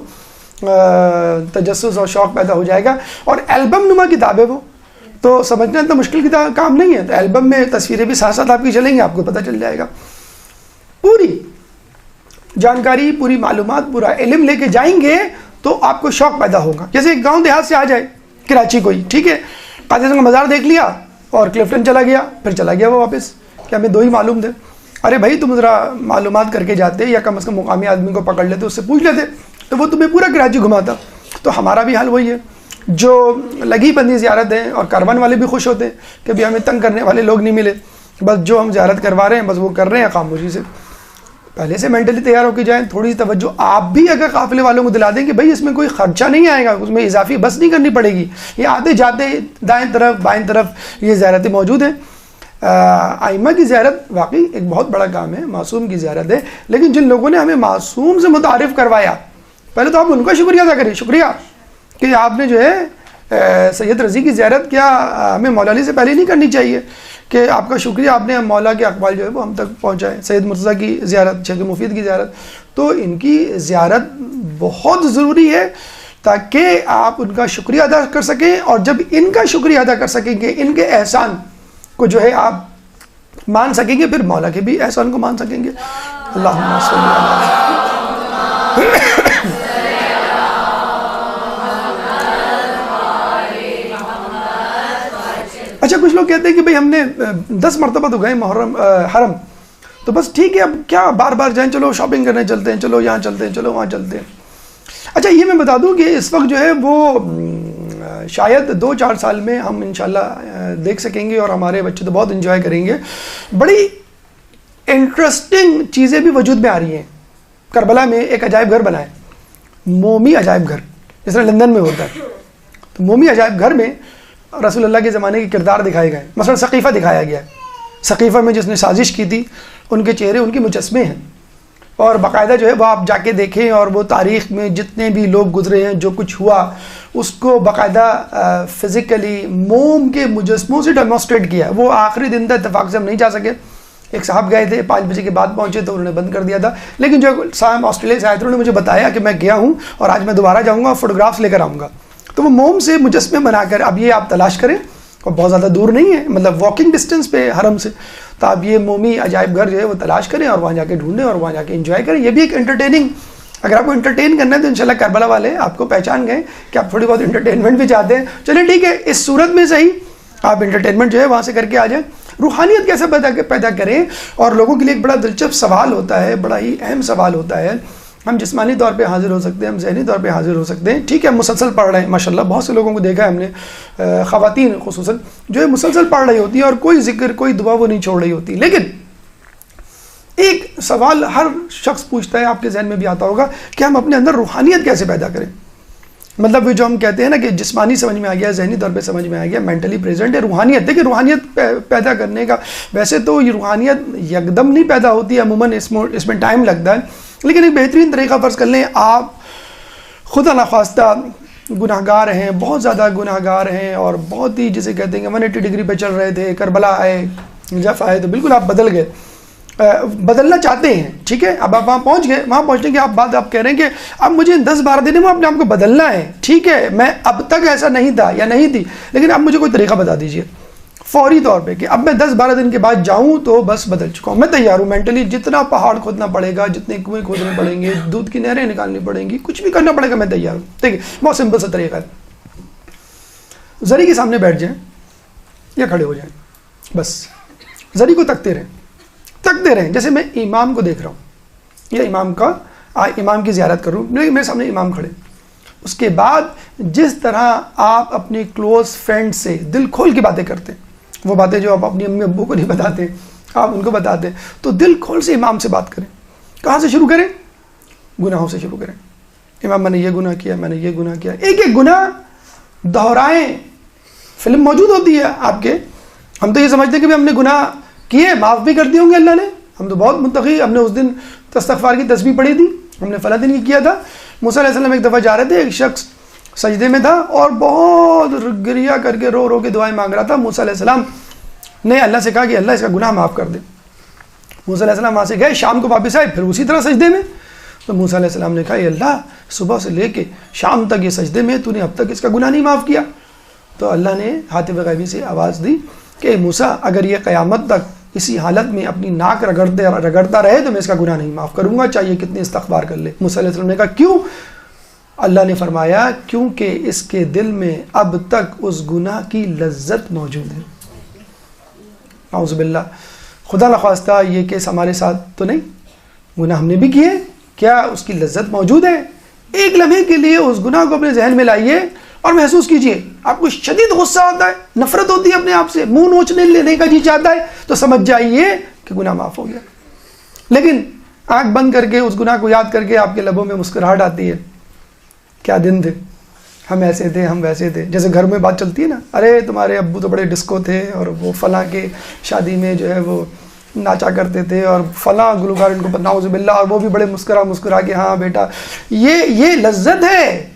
تجسس اور شوق پیدا ہو جائے گا۔ اور البم نما کتاب ہے وہ، تو سمجھنا تو مشکل کام نہیں ہے، تو البم میں تصویریں بھی ساتھ ساتھ آپ کی چلیں گی، آپ کو پتہ چل جائے گا۔ پوری جانکاری، پوری معلومات، پورا علم لے کے جائیں گے تو آپ کو شوق پیدا ہوگا۔ جیسے ایک گاؤں دیہات سے آ جائے کراچی کوئی، ٹھیک ہے، قاضی کا مزار دیکھ لیا اور کلفٹن چلا گیا، پھر چلا گیا وہ واپس، کہ ہمیں 2 ہی معلوم تھے۔ ارے بھائی تم ذرا معلومات کر کے جاتے، یا کم از کم مقامی آدمی کو پکڑ لیتے، اس سے پوچھ لیتے، تو وہ تمہیں پورا کراچی گھماتا۔ تو ہمارا بھی حال وہی ہے، جو لگی بندی زیارت ہیں، اور کاروان والے بھی خوش ہوتے ہیں کہ بھی ہمیں تنگ کرنے والے لوگ نہیں ملے، بس جو ہم زیارت کروا رہے ہیں بس وہ کر رہے ہیں خاموشی سے. پہلے سے مینٹلی تیار ہو کے جائیں. تھوڑی سی توجہ آپ بھی اگر قافلے والوں کو دلا دیں کہ بھائی اس میں کوئی خرچہ نہیں آئے گا, اس میں اضافی بس نہیں کرنی پڑے گی, یہ آتے جاتے دائیں طرف بائیں طرف یہ زیارتیں موجود ہیں. ائمہ کی زیارت واقعی ایک بہت بڑا کام ہے, معصوم کی زیارت ہے, لیکن جن لوگوں نے ہمیں معصوم سے متعارف کروایا پہلے تو آپ ان کا شکریہ ادا کریں. شکریہ کہ آپ نے جو ہے سید رضی کی زیارت کیا ہمیں مولا علی سے پہلے نہیں کرنی چاہیے, کہ آپ کا شکریہ آپ نے مولا کے اقوال جو ہے وہ ہم تک پہنچائے. سید مرتضیٰ کی زیارت, شیخ مفید کی زیارت, تو ان کی زیارت بہت ضروری ہے تاکہ آپ ان کا شکریہ ادا کر سکیں, اور جب ان کا شکریہ ادا کر سکیں گے, ان کے احسان کو جو ہے آپ مان سکیں گے, پھر مولا کے بھی احسان کو مان سکیں گے. اللہم صلی اللہ علیہ. اچھا کچھ لوگ کہتے ہیں کہ بھئی ہم نے 10 مرتبہ تو گئے محرم حرم, تو بس ٹھیک ہے اب کیا بار بار جائیں, چلو شاپنگ کرنے چلتے ہیں, چلو یہاں چلتے ہیں, چلو وہاں چلتے ہیں. اچھا یہ میں بتا دوں کہ اس وقت جو ہے وہ شاید 2-4 سال میں ہم انشاءاللہ دیکھ سکیں گے, اور ہمارے بچے تو بہت انجوائے کریں گے. بڑی انٹرسٹنگ چیزیں بھی وجود میں آ رہی ہیں. کربلا میں ایک عجائب گھر بنا ہے, مومی عجائب گھر, جس طرح لندن میں ہوتا ہے. تو مومی عجائب گھر میں رسول اللہ کے زمانے کے کردار دکھائے گئے. مثلا ثقیفہ دکھایا گیا ہے. ثقیفہ میں جس نے سازش کی تھی ان کے چہرے ان کے مجسمے ہیں, اور باقاعدہ جو ہے وہ آپ جا کے دیکھیں, اور وہ تاریخ میں جتنے بھی لوگ گزرے ہیں, جو کچھ ہوا اس کو باقاعدہ فزیکلی موم کے مجسموں سے ڈیمونسٹریٹ کیا. وہ آخری دن تھا, اتفاق سے ہم نہیں جا سکے. ایک صاحب گئے تھے, 5 بجے کے بعد پہنچے تو انہوں نے بند کر دیا تھا, لیکن جو صاحب آسٹریلیا سے آئے تھے انہوں نے مجھے بتایا کہ میں گیا ہوں اور آج میں دوبارہ جاؤں گا, فوٹوگرافس لے کر آؤں گا. تو وہ موم سے مجسمے بنا کر, اب یہ آپ تلاش کریں, اور بہت زیادہ دور نہیں ہے, مطلب واکنگ ڈسٹینس پہ حرم سے, تو آپ یہ مومی عجائب گھر جو ہے وہ تلاش کریں اور وہاں جا کے ڈھونڈیں اور وہاں جا کے انجوائے کریں. یہ بھی ایک انٹرٹیننگ, اگر آپ کو انٹرٹین کرنا ہے تو انشاءاللہ کربلا والے آپ کو پہچان گئے کہ آپ تھوڑی بہت انٹرٹینمنٹ بھی چاہتے ہیں. چلیں ٹھیک ہے, اس صورت میں صحیح آپ انٹرٹینمنٹ جو ہے وہاں سے کر کے آ جائیں. روحانیت کیسے پیدا کریں, اور لوگوں کے لیے ایک بڑا دلچسپ سوال ہوتا ہے, بڑا ہی اہم سوال ہوتا ہے. ہم جسمانی طور پہ حاضر ہو سکتے ہیں, ہم ذہنی طور پہ حاضر ہو سکتے ہیں, ٹھیک ہے, ہم مسلسل پڑھ رہے ہیں ماشاءاللہ. بہت سے لوگوں کو دیکھا ہے ہم نے, خواتین خصوصاً جو ہے مسلسل پڑھ رہی ہوتی ہیں, اور کوئی ذکر کوئی دعا وہ نہیں چھوڑ رہی ہوتی. لیکن ایک سوال ہر شخص پوچھتا ہے, آپ کے ذہن میں بھی آتا ہوگا, کہ ہم اپنے اندر روحانیت کیسے پیدا کریں. مطلب جو ہم کہتے ہیں نا کہ جسمانی سمجھ میں آ گیا, ذہنی طور پہ سمجھ میں آ گیا, مینٹلی پریزنٹ ہے. روحانیت, دیکھیں روحانیت پیدا کرنے کا, ویسے تو یہ روحانیت یکدم نہیں پیدا ہوتی ہے, عموماً اس میں ٹائم لگتا ہے, لیکن ایک بہترین طریقہ فرض کر لیں, آپ خدا نخواستہ گناہ گار ہیں, بہت زیادہ گناہ گار ہیں, اور بہت ہی جسے کہتے ہیں کہ 180 ڈگری پہ چل رہے تھے, کربلا آئے, جف آئے, تو بالکل آپ بدل گئے, بدلنا چاہتے ہیں, ٹھیک ہے. اب آپ وہاں پہنچ گئے, وہاں پہنچنے کے آپ کہہ رہے ہیں کہ اب مجھے 10-12 دن میں اپنے آپ کو بدلنا ہے, ٹھیک ہے, میں اب تک ایسا نہیں تھا یا نہیں تھی, لیکن اب مجھے کوئی طریقہ بتا دیجئے فوری طور پہ کہ اب میں 10-12 دن کے بعد جاؤں تو بس بدل چکا ہوں, میں تیار ہوں مینٹلی. جتنا پہاڑ کھودنا پڑے گا, جتنے کنویں کھودنے پڑیں گے, دودھ کی نہریں نکالنی پڑیں گی, کچھ بھی کرنا پڑے گا, میں تیار ہوں. ٹھیک ہے, بہت سمپل سا طریقہ ہے. زری کے سامنے بیٹھ جائیں یا کھڑے ہو جائیں, بس زری کو تکتے رہیں, جیسے میں امام کو دیکھ رہا ہوں, یا امام کی زیارت کر رہا ہوں, میرے سامنے امام کھڑے. اس کے بعد جس طرح آپ اپنے کلوز فرینڈ سے دل کھول کے باتیں کرتے ہیں, وہ باتیں جو آپ اپنی امی ابو کو نہیں بتاتے, آپ ان کو بتاتے, تو دل کھول سے امام سے بات کریں. کہاں سے شروع کریں؟ گناہوں سے شروع کریں. امام میں نے یہ گناہ کیا, میں نے یہ گناہ کیا, ایک ایک گناہ دہرائیں. فلم موجود ہوتی ہے آپ کے, ہم تو یہ سمجھتے ہیں کہ ہم نے گناہ کیے, معاف بھی کر دیے ہوں گے اللہ نے, ہم تو بہت متقی, ہم نے اس دن استغفار کی تسبیح پڑھی تھی, ہم نے فلاں دن یہ کیا تھا. موسیٰ علیہ السلام ایک دفعہ جا رہے تھے, ایک شخص سجدے میں تھا اور بہت گریا کر کے رو کے دعائیں مانگ رہا تھا. موسیٰ علیہ السلام نے اللہ سے کہا کہ اللہ اس کا گناہ معاف کر دے. موسیٰ علیہ السلام وہاں سے گئے, شام کو واپس آئے, پھر اسی طرح سجدے میں. تو موسیٰ علیہ السلام نے کہا, اے اللہ, صبح سے لے کے شام تک یہ سجدے میں, تو نے اب تک اس کا گناہ نہیں معاف کیا. تو اللہ نے ہاتف غیبی سے آواز دی کہ موسیٰ, اگر یہ قیامت تک اسی حالت میں اپنی ناک رگڑتا رہے تو میں اس کا گناہ نہیں معاف کروں گا, چاہیے کتنے استغفار کر لے. موسیٰ علیہ السلام نے کہا کیوں؟ اللہ نے فرمایا کیونکہ اس کے دل میں اب تک اس گناہ کی لذت موجود ہے. اعوذ باللہ, خدا نخواستہ یہ کیس ہمارے ساتھ تو نہیں, گناہ ہم نے بھی کیے, کیا اس کی لذت موجود ہے؟ ایک لمحے کے لیے اس گناہ کو اپنے ذہن میں لائیے اور محسوس کیجئے آپ کو شدید غصہ آتا ہے, نفرت ہوتی ہے اپنے آپ سے, منہ نوچنے لینے کا جی چاہتا ہے, تو سمجھ جائیے کہ گناہ معاف ہو گیا. لیکن آنکھ بند کر کے اس گناہ کو یاد کر کے آپ کے لبوں میں مسکراہٹ آتی ہے, کیا دن تھے, ہم ایسے تھے, ہم ویسے تھے. جیسے گھر میں بات چلتی ہے نا, ارے تمہارے ابو تو بڑے ڈسکو تھے اور وہ فلاں کے شادی میں جو ہے وہ ناچا کرتے تھے اور فلاں گلوکار ان کو نعوذ باللہ, اور وہ بھی بڑے مسکرا کے ہاں بیٹا. یہ لذت ہے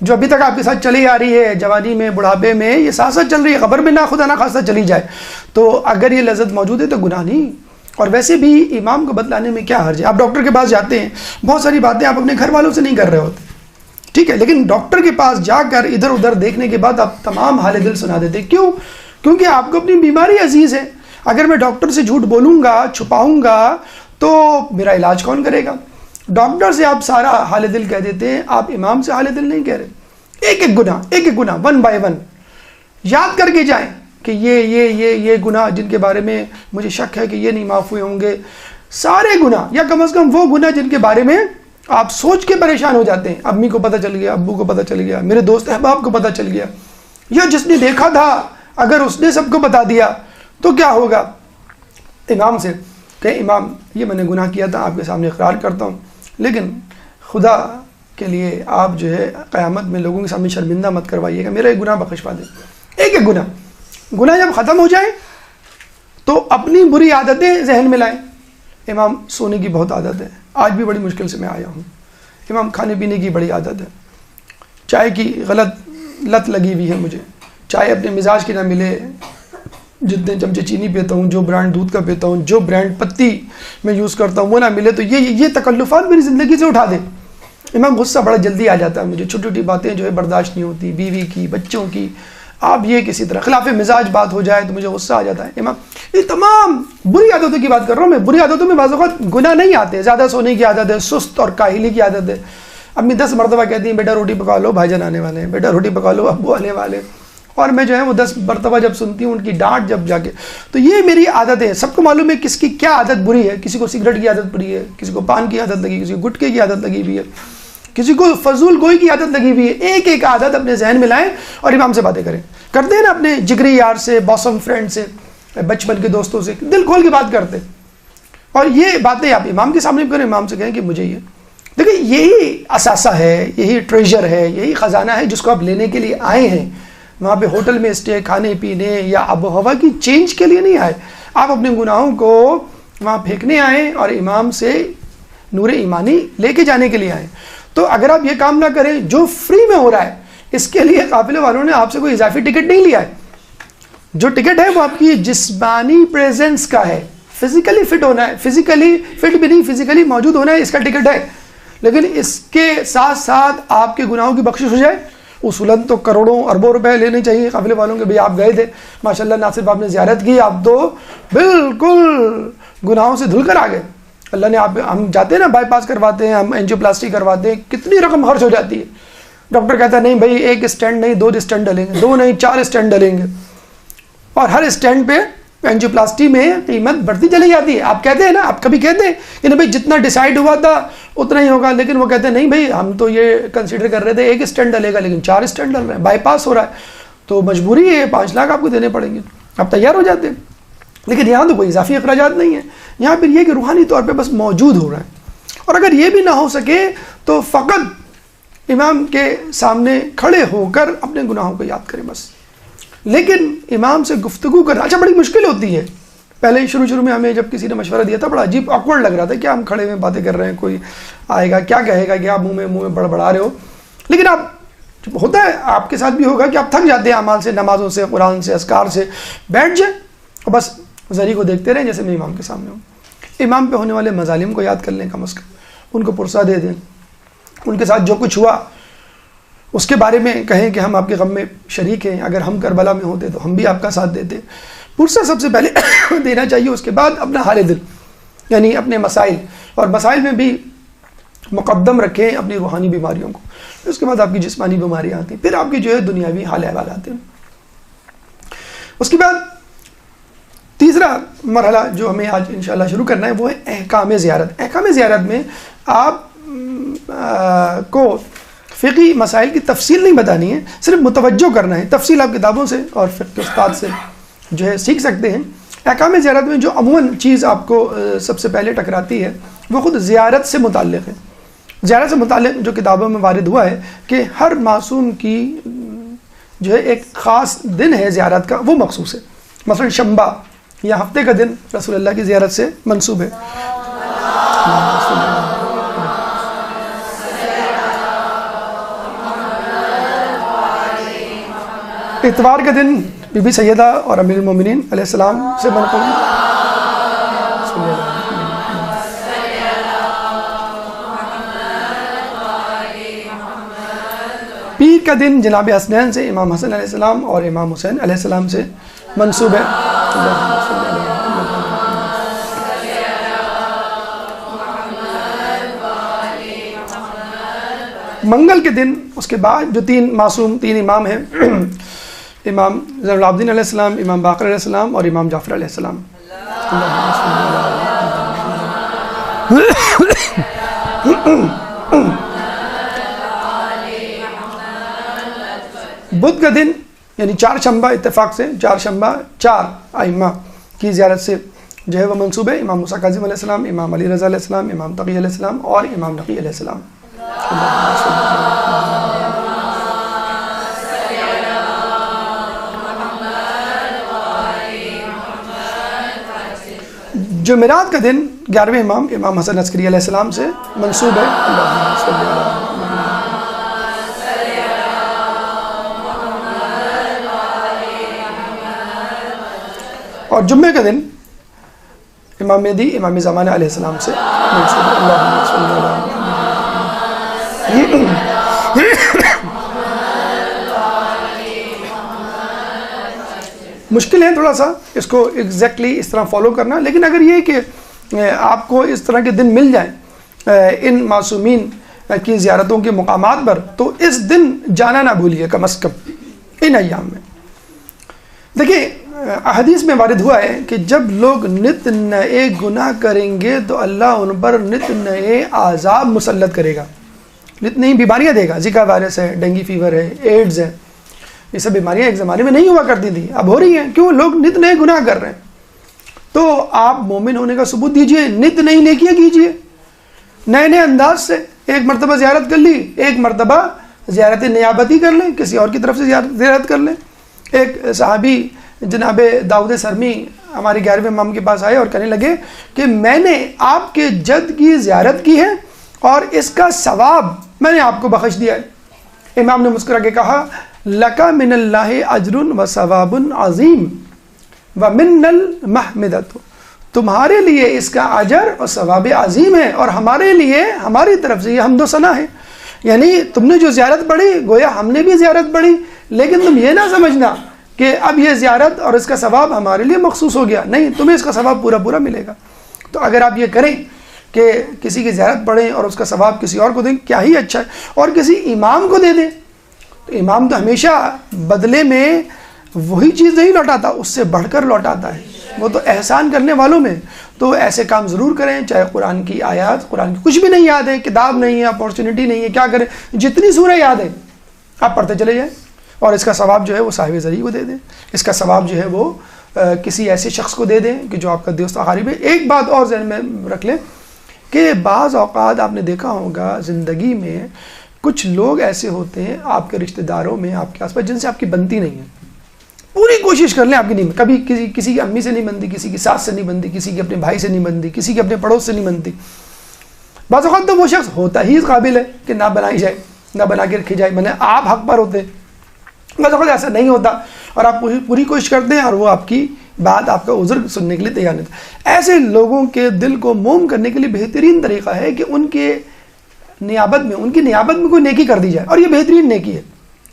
جو ابھی تک آپ کے ساتھ چلی آ رہی ہے, جوانی میں, بڑھاپے میں, یہ ساتھ ساتھ چل رہی ہے. قبر میں نہ خدا نہ خواستہ چلی جائے تو اگر یہ لذت موجود ہے تو گناہ نہیں. اور ویسے بھی امام کو بتلانے میں کیا حرج ہے. آپ ڈاکٹر کے پاس جاتے ہیں, بہت ساری باتیں آپ اپنے گھر والوں سے نہیں کر رہے ہوتے, ٹھیک ہے, لیکن ڈاکٹر کے پاس جا کر ادھر ادھر دیکھنے کے بعد آپ تمام حال دل سنا دیتے. کیوں؟ کیونکہ آپ کو اپنی بیماری عزیز ہے. اگر میں ڈاکٹر سے جھوٹ بولوں گا, چھپاؤں گا, تو میرا علاج کون کرے گا؟ ڈاکٹر سے آپ سارا حال دل کہہ دیتے ہیں, آپ امام سے حال دل نہیں کہہ رہے. ایک ایک گناہ ون بائی ون یاد کر کے جائیں کہ یہ گناہ جن کے بارے میں مجھے شک ہے کہ یہ نہیں معاف ہوئے ہوں گے. سارے گناہ, یا کم از کم وہ گناہ جن کے بارے میں آپ سوچ کے پریشان ہو جاتے ہیں, امی کو پتہ چل گیا, ابو کو پتہ چل گیا, میرے دوست احباب کو پتہ چل گیا, یا جس نے دیکھا تھا اگر اس نے سب کو بتا دیا تو کیا ہوگا؟ امام سے کہ امام یہ میں نے گناہ کیا تھا, آپ کے سامنے اقرار کرتا ہوں, لیکن خدا کے لیے آپ جو ہے قیامت میں لوگوں کے سامنے شرمندہ مت کروائیے گا, میرا ایک گناہ بخشوا دیں. ایک گناہ جب ختم ہو جائے تو اپنی بری عادتیں ذہن میں لائیں. امام سونے کی بہت عادت ہے, آج بھی بڑی مشکل سے میں آیا ہوں. امام کھانے پینے کی بڑی عادت ہے, چائے کی غلط لت لگی ہوئی ہے مجھے, چائے اپنے مزاج کی نہ ملے, جتنے چمچے چینی پیتا ہوں, جو برانڈ دودھ کا پیتا ہوں, جو برانڈ پتی میں یوز کرتا ہوں وہ نہ ملے, تو یہ تکلفات میری زندگی سے اٹھا دے. امام غصہ بڑا جلدی آ جاتا ہے مجھے, چھوٹی چھوٹی باتیں جو ہے برداشت نہیں ہوتی, بیوی کی, بچوں کی, آپ یہ کسی طرح خلاف مزاج بات ہو جائے تو مجھے غصہ آ جاتا ہے. امام یہ تمام بری عادتوں کی بات کر رہا ہوں میں. بری عادتوں میں بعض اوقات گناہ نہیں آتے, زیادہ سونے کی عادت ہے, سست اور کاہلی کی عادت ہے. امی 10 مرتبہ کہتی ہیں بیٹا روٹی پکا لو, بھائی جان آنے والے ہیں, بیٹا روٹی پکا لو, ابو آنے والے ہیں, اور میں جو ہے وہ 10 مرتبہ جب سنتی ہوں ان کی ڈانٹ جب جا کے, تو یہ میری عادت ہے. سب کو معلوم ہے کس کی کیا عادت بری ہے. کسی کو سگریٹ کی عادت بری ہے, کسی کو پان کی عادت لگی, کسی کو گٹکے کی عادت لگی ہوئی ہے, کسی کو فضول گوئی کی عادت لگی ہوئی ہے. ایک عادت اپنے ذہن میں لائیں اور امام سے باتیں کریں. کرتے ہیں نا اپنے جگری یار سے, باسم فرینڈ سے, بچپن کے دوستوں سے دل کھول کے بات کرتے, اور یہ باتیں آپ امام کے سامنے کریں. امام سے کہیں کہ مجھے یہ دیکھیں, یہی اثاثہ ہے, یہی ٹریجر ہے, یہی خزانہ ہے جس کو آپ لینے کے لیے آئے ہیں. وہاں پہ ہوٹل میں اسٹے, کھانے پینے یا آب و ہوا کی چینج کے لیے نہیں آئے. آپ اپنے گناہوں کو وہاں پھینکنے آئے اور امام سے نور ایمانی لے کے جانے کے لیے آئے. تو اگر آپ یہ کام نہ کریں جو فری میں ہو رہا ہے, اس کے لیے قافلے والوں نے آپ سے کوئی اضافی ٹکٹ نہیں لیا ہے. جو ٹکٹ ہے وہ آپ کی جسمانی پریزنس کا ہے, فزیکلی فٹ ہونا ہے, فزیکلی فٹ بھی نہیں, فزیکلی موجود ہونا ہے, اس کا ٹکٹ ہے. لیکن اس کے ساتھ ساتھ آپ کے گناہوں کی بخشش ہو جائے. اصولاً تو کروڑوں اربوں روپے لینے چاہیے قافلے والوں کے. بھئی آپ گئے تھے ماشاءاللہ, نہ صرف آپ نے زیارت کی, آپ تو بالکل گناہوں سے دھل کر آ گئے. اللہ نے آپ, ہم جاتے ہیں نا بائی پاس کرواتے ہیں, ہم اینجیو پلاسٹی کرواتے ہیں, کتنی رقم خرچ ہو جاتی ہے. ڈاکٹر کہتا ہے نہیں بھائی ایک اسٹینڈ نہیں 2 اسٹینڈ ڈلیں گے, 2 نہیں 4 اسٹینڈ ڈلیں گے, اور ہر اسٹینڈ پہ اینجیو پلاسٹی میں قیمت بڑھتی چلی جاتی ہے. آپ کہتے ہیں نا, آپ کبھی کہتے ہیں کہ نہیں بھائی جتنا ڈیسائیڈ ہوا تھا اتنا ہی ہوگا, لیکن وہ کہتے ہیں نہیں بھائی ہم تو یہ کنسیڈر کر رہے تھے 1 اسٹینڈ ڈلے گا, لیکن 4 اسٹینڈ ڈل رہے ہیں, بائی پاس ہو رہا ہے, تو مجبوری ہے 5 لاکھ آپ کو دینے پڑیں گے. آپ تیار ہو جاتے ہیں. لیکن یہاں تو کوئی اضافی اخراجات نہیں ہے. یہاں پھر یہ کہ روحانی طور پہ بس موجود ہو رہا ہے. اور اگر یہ بھی نہ ہو سکے تو فقط امام کے سامنے کھڑے ہو کر اپنے گناہوں کو یاد کریں بس. لیکن امام سے گفتگو کرنا اچھا بڑی مشکل ہوتی ہے. پہلے شروع میں ہمیں جب کسی نے مشورہ دیا تھا بڑا عجیب آکورڈ لگ رہا تھا کہ ہم کھڑے ہوئے باتیں کر رہے ہیں, کوئی آئے گا کیا کہے گا کہ آپ منہ میں بڑبڑا رہے ہو. لیکن آپ ہوتا ہے آپ کے ساتھ بھی ہوگا کہ آپ تھک جاتے ہیں اعمال سے, نمازوں سے, قرآن سے, اذکار سے, بیٹھ جائیں اور بس ذری کو دیکھتے رہیں جیسے میں امام کے سامنے ہوں. امام پہ ہونے والے مظالم کو یاد کر لیں کم از کم, ان کو پرسہ دے دیں, ان کے ساتھ جو کچھ ہوا اس کے بارے میں کہیں کہ ہم آپ کے غم میں شریک ہیں, اگر ہم کربلا میں ہوتے تو ہم بھی آپ کا ساتھ دیتے. پرسہ سب سے پہلے دینا چاہیے. اس کے بعد اپنا حال دل یعنی اپنے مسائل, اور مسائل میں بھی مقدم رکھیں اپنی روحانی بیماریوں کو. اس کے بعد آپ کی جسمانی بیماریاں آتی ہیں, پھر آپ کی جو ہے دنیاوی حال احوال آتے ہیں. اس کے بعد تیسرا مرحلہ جو ہمیں آج انشاءاللہ شروع کرنا ہے وہ ہے احکام زیارت. احکام زیارت میں آپ کو فقہی مسائل کی تفصیل نہیں بتانی ہے، صرف متوجہ کرنا ہے. تفصیل آپ کتابوں سے اور فقہ کے استاد سے جو ہے سیکھ سکتے ہیں. احکام زیارت میں جو عموماً چیز آپ کو سب سے پہلے ٹکراتی ہے وہ خود زیارت سے متعلق ہے. زیارت سے متعلق جو کتابوں میں وارد ہوا ہے کہ ہر معصوم کی جو ہے ایک خاص دن ہے زیارت کا، وہ مخصوص ہے. مثلا شنبہ یا ہفتے کا دن رسول اللہ کی زیارت سے منسوب ہے. اتوار کا دن بی بی سیدہ اور امیر المومنین علیہ السلام سے منقول ہے. پیر کا دن جناب حسنین سے امام حسن علیہ السلام اور امام حسین علیہ السلام سے منسوب ہے. منگل کے دن اس کے بعد جو تین امام ہیں امام زین العابدین علیہ السلام، امام باقر علیہ السلام اور امام جعفر علیہ السلام. بدھ کا دن یعنی چہارشنبہ، اتفاق سے چہارشنبہ 4 ائمہ کی زیارت سے جو ہے وہ منسوب ہے. امام موسیٰ کاظم علیہ السلام، امام علی رضا علیہ السلام، امام تقی علیہ السلام اور امام نقی علیہ السلام. جمعرات کا دن 11ویں امام امام حسن عسکری علیہ السلام سے منسوب ہے. اور جمعے کا دن امام مہدی امام زمانہ علیہ السلام سے منسوب ہے. مشکل ہے تھوڑا سا اس کو ایگزیکٹلی اس طرح فالو کرنا، لیکن اگر یہ کہ آپ کو اس طرح کے دن مل جائیں ان معصومین کی زیارتوں کے مقامات پر، تو اس دن جانا نہ بھولیے کم از کم ان ایام میں. دیکھیں احادیث میں وارد ہوا ہے کہ جب لوگ نت نئے گناہ کریں گے تو اللہ ان پر نت نئے عذاب مسلط کرے گا، نت نئی بیماریاں دے گا. زکا وائرس ہے، ڈینگی فیور ہے، ایڈز ہے، یہ سب بیماریاں ایک زمانے میں نہیں ہوا کرتی تھی، اب ہو رہی ہیں. کیوں؟ لوگ نت نئے گناہ کر رہے ہیں. تو آپ مومن ہونے کا ثبوت دیجئے، نت نئی نیکیاں کیجئے، نئے نئے انداز سے. ایک مرتبہ زیارت کر لی، ایک مرتبہ زیارت نیابتی کر لیں، کسی اور کی طرف سے زیارت کر لیں. ایک صحابی جناب داؤد سرمی ہمارے 11ویں امام کے پاس آئے اور کہنے لگے کہ میں نے آپ کے جد کی زیارت کی ہے اور اس کا ثواب میں نے آپ کو بخش دیا ہے. امام نے مسکرا کے کہا لَكَ مِنَ اللَّهِ أَجْرٌ وَثَوَابٌ عَظِيمٌ وَمِنَّ الْمَحْمِدَةُ، تمہارے لیے اس کا اجر اور ثواب عظیم ہے اور ہمارے لیے ہماری طرف سے یہ حمد و ثنا ہے. یعنی تم نے جو زیارت پڑھی گویا ہم نے بھی زیارت پڑھی، لیکن تم یہ نہ سمجھنا کہ اب یہ زیارت اور اس کا ثواب ہمارے لیے مخصوص ہو گیا، نہیں، تمہیں اس کا ثواب پورا پورا ملے گا. تو اگر آپ یہ کریں کہ کسی کی زیارت پڑھیں اور اس کا ثواب کسی اور کو دیں، کیا ہی اچھا ہے. اور کسی امام کو دے دیں، تو امام تو ہمیشہ بدلے میں وہی چیز نہیں لوٹاتا، اس سے بڑھ کر لوٹاتا ہے، وہ تو احسان کرنے والوں میں. تو ایسے کام ضرور کریں، چاہے قرآن کی آیات، قرآن کی کچھ بھی نہیں یاد ہے، کتاب نہیں ہے، اپارچونٹی نہیں ہے، کیا کریں، جتنی سورہ یاد ہے آپ پڑھتے چلے جائیں اور اس کا ثواب جو ہے وہ صاحب ذریعہ کو دے دیں. اس کا ثواب جو ہے وہ کسی ایسے شخص کو دے دیں کہ جو آپ کا دوست قریب ہے. ایک بات اور ذہن میں رکھ لیں کہ بعض اوقات آپ نے دیکھا ہوگا زندگی میں کچھ لوگ ایسے ہوتے ہیں آپ کے رشتہ داروں میں، آپ کے آس پاس، جن سے آپ کی بنتی نہیں ہے. پوری کوشش کر لیں آپ کی نہیں، کبھی کسی کی امی سے نہیں بنتی، کسی کی ساس سے نہیں بنتی، کسی کے اپنے بھائی سے نہیں بنتی، کسی کے اپنے پڑوس سے نہیں بنتی. بعض اوقات تو وہ شخص ہوتا ہی اس قابل ہے کہ نہ بنائی جائے، نہ بنا کے رکھی جائے، میں آپ حق پر ہوتے ہیں. بعض اوقات ایسا نہیں ہوتا اور آپ پوری کوشش کرتے ہیں اور وہ آپ کی بات، آپ کا عذر سننے کے لیے تیار نہیں تھا. ایسے لوگوں کے دل کو موم کرنے کے لیے بہترین طریقہ ہے کہ ان کی نیابت میں کوئی نیکی کر دی جائے، اور یہ بہترین نیکی ہے،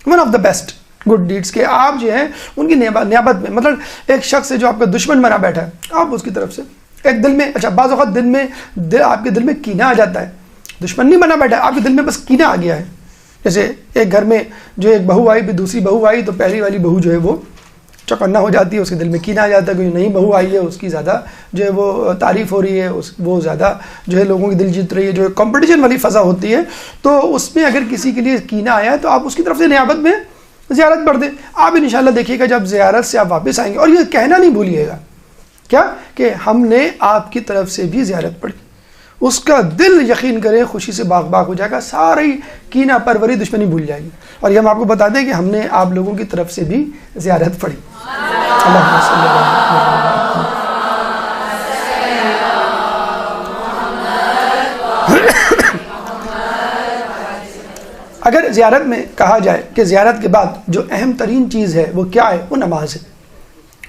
one of the best good deeds, کہ آپ جو ہیں ان کی نیابت میں، مطلب ایک شخص ہے جو آپ کا دشمن بنا بیٹھا ہے، آپ اس کی طرف سے ایک دل میں، اچھا بعض اوقات دل میں آپ کے دل میں کینہ آ جاتا ہے، دشمن نہیں بنا بیٹھا ہے، آپ کے دل میں بس کینہ آ گیا ہے. جیسے ایک گھر میں جو ایک بہو آئی، بھی دوسری بہو آئی، تو پہلی والی بہو جو ہے وہ چوکنا ہو جاتی ہے، اس کے دل میں کینہ آ جاتا ہے، کوئی نئی بہو آئی ہے اس کی زیادہ جو ہے وہ تعریف ہو رہی ہے، وہ زیادہ جو ہے لوگوں کی دل جیت رہی ہے، جو ہے کمپٹیشن والی فضا ہوتی ہے، تو اس میں اگر کسی کے لیے کینہ آیا ہے تو آپ اس کی طرف سے نیابت میں زیارت پڑھ دیں. آپ انشاءاللہ دیکھیے گا جب زیارت سے آپ واپس آئیں گے، اور یہ کہنا نہیں بھولیے گا کیا کہ ہم نے آپ کی طرف سے بھی زیارت پڑھی، اس کا دل یقین کریں خوشی سے باغ باغ ہو جائے گا، ساری کینہ پروری دشمنی بھول جائے گی. اور یہ ہم آپ کو بتا دیں کہ ہم نے آپ لوگوں کی طرف سے بھی زیارت پڑھی. اللہم صلی اللہ علیہ وسلم. اگر زیارت میں کہا جائے کہ زیارت کے بعد جو اہم ترین چیز ہے وہ کیا ہے، وہ نماز ہے.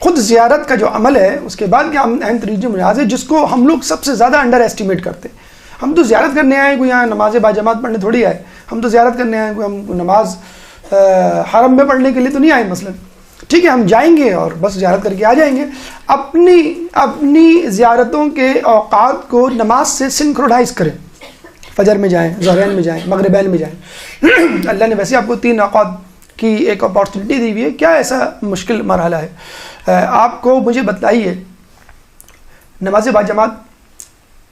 خود زیارت کا جو عمل ہے اس کے بعد کیا اہم ترین جو نماز ہے، جس کو ہم لوگ سب سے زیادہ انڈر ایسٹیمیٹ کرتے ہیں. ہم تو زیارت کرنے آئے، کوئی یہاں نماز باجماعت پڑھنے تھوڑی آئے، ہم تو زیارت کرنے آئے، کوئی ہم نماز حرم میں پڑھنے کے لیے تو نہیں آئے مثلا. ٹھیک ہے، ہم جائیں گے اور بس زیارت کر کے آ جائیں گے. اپنی زیارتوں کے اوقات کو نماز سے سنکروڈائز کریں. فجر میں جائیں، ظہرین میں جائیں، مغربین میں جائیں. اللہ نے ویسے آپ کو 3 اوقات کی ایک اپارچونیٹی دی ہوئی ہے، کیا ایسا مشکل مرحلہ ہے؟ آپ کو مجھے بتائیے، نماز باجماعت،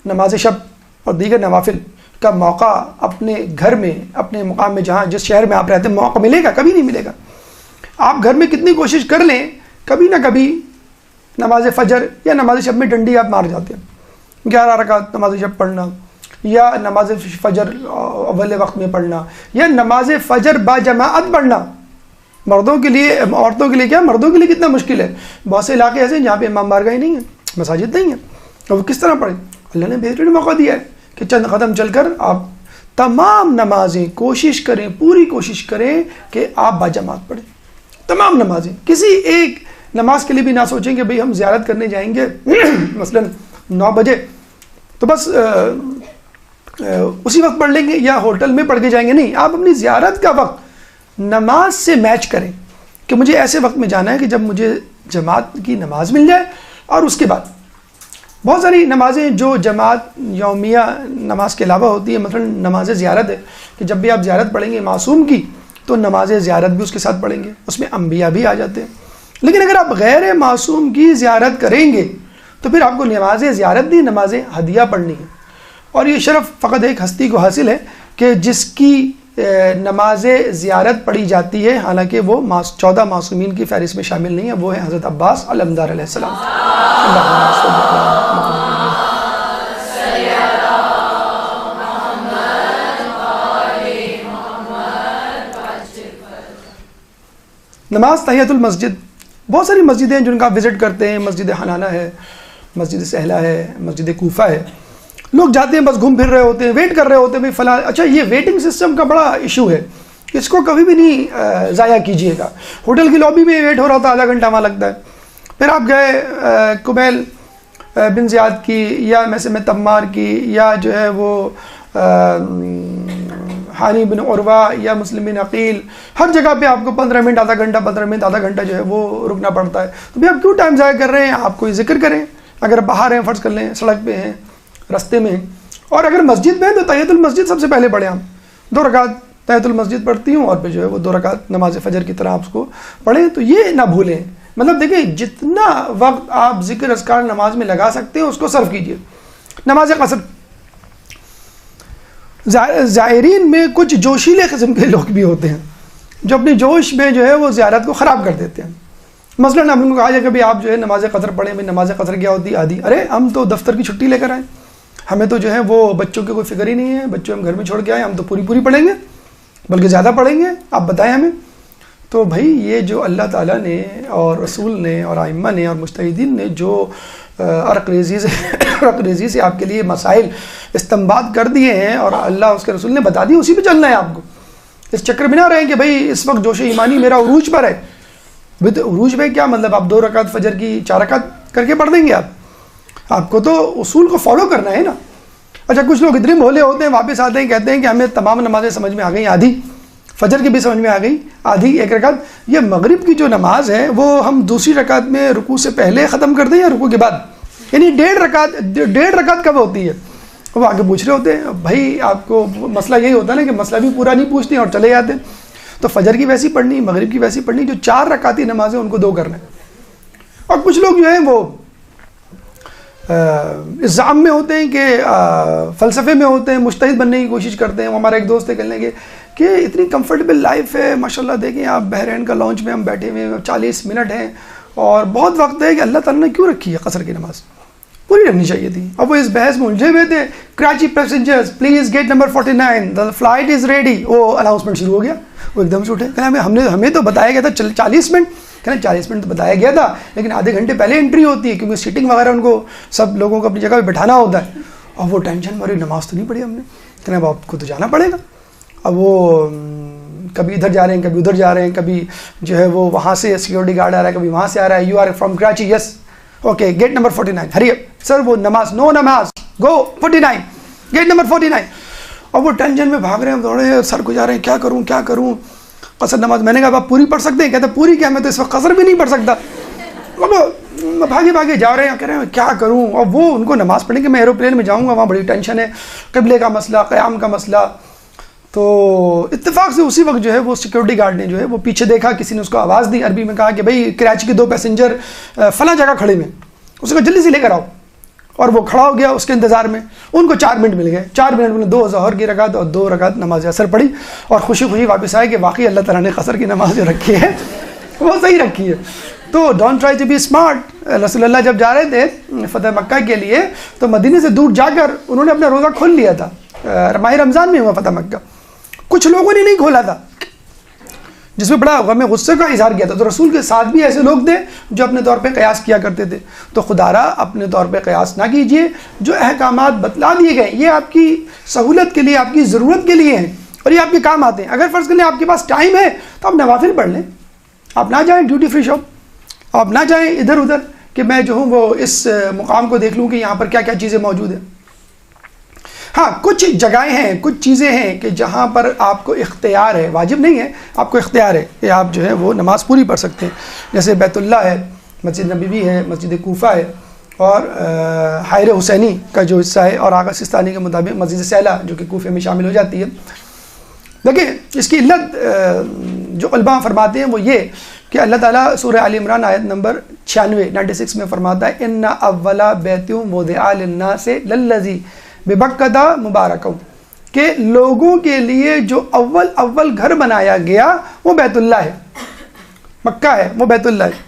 نماز شب اور دیگر نوافل کا موقع اپنے گھر میں، اپنے مقام میں، جہاں جس شہر میں آپ رہتے ہیں، موقع ملے گا؟ کبھی نہیں ملے گا. آپ گھر میں کتنی کوشش کر لیں، کبھی نہ کبھی نماز فجر یا نماز شب میں ڈنڈی آپ مار جاتے ہیں. 11 رکعت نماز شب پڑھنا، یا نماز فجر اول وقت میں پڑھنا، یا نماز فجر باجماعت پڑھنا. مردوں کے لیے، عورتوں کے لیے کیا، مردوں کے لیے کتنا مشکل ہے. بہت سے علاقے ایسے ہیں جہاں پہ امام بارگاہیں نہیں ہیں، مساجد نہیں ہیں، اور وہ کس طرح پڑھیں؟ اللہ نے بہترین موقع دیا ہے کہ چند قدم چل کر آپ تمام نمازیں کوشش کریں، پوری کوشش کریں کہ آپ باجماعت پڑھیں. تمام نمازیں، کسی ایک نماز کے لیے بھی نہ سوچیں کہ بھئی ہم زیارت کرنے جائیں گے مثلا 9 بجے تو بس اسی وقت پڑھ لیں گے یا ہوٹل میں پڑھ کے جائیں گے. نہیں، آپ اپنی زیارت کا وقت نماز سے میچ کریں کہ مجھے ایسے وقت میں جانا ہے کہ جب مجھے جماعت کی نماز مل جائے. اور اس کے بعد بہت ساری نمازیں جو جماعت یومیہ نماز کے علاوہ ہوتی ہے، مثلا نماز زیارت ہے کہ جب بھی آپ زیارت پڑھیں گے معصوم کی تو نماز زیارت بھی اس کے ساتھ پڑھیں گے، اس میں انبیاء بھی آ جاتے ہیں. لیکن اگر آپ غیر معصوم کی زیارت کریں گے تو پھر آپ کو نماز زیارت بھی نماز ہدیہ پڑھنی ہے. اور یہ شرف فقط ایک ہستی کو حاصل ہے کہ جس کی نماز زیارت پڑھی جاتی ہے، حالانکہ وہ 14 معصومین کی فہرست میں شامل نہیں ہے. وہ ہے حضرت عباس علمدار علیہ السلام. نماز تحیۃ المسجد، بہت ساری مسجدیں ہیں جن کا آپ وزٹ کرتے ہیں. مسجد حنانہ ہے، مسجد سہلہ ہے، مسجد کوفہ ہے. لوگ جاتے ہیں بس گھوم پھر رہے ہوتے ہیں، ویٹ کر رہے ہوتے ہیں بھائی فلاں. اچھا، یہ ویٹنگ سسٹم کا بڑا ایشو ہے، اس کو کبھی بھی نہیں ضائع کیجیے گا. ہوٹل کی لابی میں ویٹ ہو رہا ہوتا ہے، آدھا گھنٹہ وہاں لگتا ہے. پھر آپ گئے کمیل بن زیاد کی یا میں تمار کی یا جو ہے وہ حانی بن عروہ یا مسلم بن عقیل، ہر جگہ پہ آپ کو 15 منٹ آدھا گھنٹہ 15 منٹ آدھا گھنٹہ جو ہے وہ رکنا پڑتا ہے. تو بھائی آپ کیوں ٹائم ضائع کر رہے ہیں؟ آپ کوئی ذکر کریں. اگر باہر ہیں، فرض کر لیں سڑک پہ ہیں، رستے میں ہیں، اور اگر مسجد میں ہیں تو تحیۃ المسجد سب سے پہلے پڑھیں. آپ 2 رکعت تحیۃ المسجد پڑھتی ہوں اور پھر جو ہے وہ 2 رکعت نماز فجر کی طرح آپ اس کو پڑھیں. تو یہ نہ بھولیں، مطلب دیکھیں جتنا وقت آپ ذکر اذکار نماز میں لگا سکتے ہیں اس کو صرف کیجیے. نماز قصر، زائرین میں کچھ جوشیلے قسم کے لوگ بھی ہوتے ہیں جو اپنی جوش میں جو ہے وہ زیارت کو خراب کر دیتے ہیں. مثلا ہم لوگوں کو کہا جائے کہ آپ جو ہے نماز قصر پڑھیں. بھائی نماز قصر کیا ہوتی ہے؟ آدھی. ارے ہم تو دفتر کی چھٹی لے کر آئیں، ہمیں تو جو ہے وہ بچوں کی کوئی فکر ہی نہیں ہے، بچوں ہم گھر میں چھوڑ کے آئے، ہم تو پوری پڑھیں گے، بلکہ زیادہ پڑھیں گے، آپ بتائیں ہمیں. تو بھائی یہ جو اللہ تعالیٰ نے اور رسول نے اور ائمہ نے اور مجتہدین نے جو عرق ریزی سے آپ کے لیے مسائل استنباط کر دیے ہیں اور اللہ اس کے رسول نے بتا دی، اسی پہ چلنا ہے آپ کو. اس چکر میں نہ رہیں کہ بھائی اس وقت جوش ایمانی میرا عروج پر ہے. عروج پہ کیا مطلب؟ آپ 2 رکعت فجر کی 4 رکعت کر کے پڑھ دیں گے. آپ کو تو اصول کو فالو کرنا ہے نا. اچھا، کچھ لوگ اتنے بھولے ہوتے ہیں، واپس آتے ہیں کہتے ہیں کہ ہمیں تمام نمازیں سمجھ میں آ گئی، آدھی فجر کی بھی سمجھ میں آ گئی، آدھی 1 رکعت. یہ مغرب کی جو نماز ہے وہ ہم دوسری رکعت میں رکوع سے پہلے ختم کر دیں یا رکوع کے بعد؟ یعنی 1.5 رکعت کب ہوتی ہے؟ وہ آگے پوچھ رہے ہوتے ہیں. بھائی آپ کو مسئلہ یہی ہوتا ہے نا کہ مسئلہ بھی پورا نہیں پوچھتے اور چلے جاتے ہیں. تو فجر کی ویسی پڑھنی، مغرب کی ویسی پڑھنی، جو 4 رکعتی نمازیں ان کو 2 کرنا ہے. اور کچھ لوگ جو ہیں وہ الزام میں ہوتے ہیں کہ فلسفے میں ہوتے ہیں، مجتہد بننے کی کوشش کرتے ہیں. وہ ہمارا ایک دوست ہے کہنے لگے کہ اتنی کمفرٹیبل لائف ہے ماشاءاللہ، دیکھیں آپ بحرین کا لانچ میں ہم بیٹھے ہوئے ہیں، 40 منٹ ہیں اور بہت وقت ہے کہ اللہ تعالیٰ نے کیوں رکھی ہے قصر کی نماز؟ پوری رکھنی چاہیے تھی. اب وہ اس بحث میں الجھے ہوئے تھے. Karachi passengers please gate number 49 the flight is ready. وہ اناؤنسمنٹ شروع ہو گیا. وہ ایک دم سے اٹھے، کہنا ہمیں تو بتایا گیا تھا 40 منٹ. کہنا 40 منٹ تو بتایا گیا تھا لیکن آدھے گھنٹے پہلے انٹری ہوتی ہے کیونکہ سیٹنگ وغیرہ ان کو سب لوگوں کو اپنی جگہ پہ بٹھانا ہوتا ہے. اور وہ ٹینشن ماری، نماز تو نہیں پڑھی ہم نے. کہنا اب آپ کو تو جانا پڑے گا. اب وہ کبھی ادھر جا رہے ہیں کبھی ادھر جا رہے ہیں، کبھی جو ہے وہ وہاں سے سیکورٹی گارڈ آ رہا ہے کبھی وہاں سے آ رہا ہے. You are from Karachi? Yes. Okay gate number 49. Hurry sir وہ نماز، نو نماز، گو 49 گیٹ نمبر 49. اور وہ ٹینشن میں بھاگ رہے ہیں، دوڑے سر کو جا رہے ہیں کیا کروں قصر نماز. میں نے کہا آپ پوری پڑھ سکتے ہیں؟ کہتے پوری کیا، میں تو اس وقت قصر بھی نہیں پڑھ سکتا. وہ بھاگے جا رہے ہیں، کہہ رہے ہیں کیا کروں. اور وہ ان کو نماز پڑھنے کے میں ایروپلین میں جاؤں گا وہاں بڑی ٹینشن ہے، قبلے کا مسئلہ، قیام کا مسئلہ. تو اتفاق سے اسی وقت جو ہے وہ سیکورٹی گارڈ نے جو ہے وہ پیچھے دیکھا، کسی نے اس کو آواز دی عربی میں، کہا کہ بھائی کراچی کے 2 پیسنجر فلاں جگہ کھڑے ہوئے. اس کو جلدی سے لے کر آؤ. اور وہ کھڑا ہو گیا اس کے انتظار میں. ان کو 4 منٹ مل گئے. 4 منٹ میں 2 ظہر کی رکعت اور 2 رکعت نماز عصر پڑھی اور خوشی واپس آئے کہ واقعی اللہ تعالیٰ نے قصر کی نماز جو رکھی ہے وہ صحیح رکھی ہے. تو don't try to be smart. رسول اللہ جب جا رہے تھے فتح مکہ کے لیے تو مدینے سے دور جا کر انہوں نے اپنا روزہ کھول لیا تھا. ماہ رمضان میں ہوا فتح مکہ. کچھ لوگوں نے نہیں کھولا تھا جس میں بڑا غم غصے کا اظہار کیا تھا. تو رسول کے ساتھ بھی ایسے لوگ تھے جو اپنے طور پہ قیاس کیا کرتے تھے. تو خدا را اپنے طور پہ قیاس نہ کیجئے. جو احکامات بتلا دیے گئے یہ آپ کی سہولت کے لیے، آپ کی ضرورت کے لیے ہیں اور یہ آپ کے کام آتے ہیں. اگر فرض کر لیں آپ کے پاس ٹائم ہے تو آپ نوافل پڑھ لیں. آپ نہ جائیں ڈیوٹی فری شاپ، آپ نہ جائیں ادھر ادھر کہ میں جو ہوں وہ اس مقام کو دیکھ لوں کہ یہاں پر کیا کیا چیزیں موجود ہیں. ہاں کچھ جگہیں ہیں، کچھ چیزیں ہیں کہ جہاں پر آپ کو اختیار ہے، واجب نہیں ہے، آپ کو اختیار ہے کہ آپ جو ہے وہ نماز پوری پڑھ سکتے ہیں. جیسے بیت اللہ ہے، مسجد نبوی ہے، مسجد کوفہ ہے اور حائر حسینی کا جو حصہ ہے، اور آغا سستانی کے مطابق مسجد سیلا جو کہ کوفے میں شامل ہو جاتی ہے. دیکھیں اس کی علت جو علماء فرماتے ہیں وہ یہ کہ اللہ تعالیٰ سورہ آل عمران آیت نمبر 96 میں فرماتا ہے ان اول بیت وضع للناس للذی ببکۃ مبارک، کہ لوگوں کے لیے جو اول گھر بنایا گیا وہ بیت اللہ ہے، مکہ ہے، وہ بیت اللہ ہے.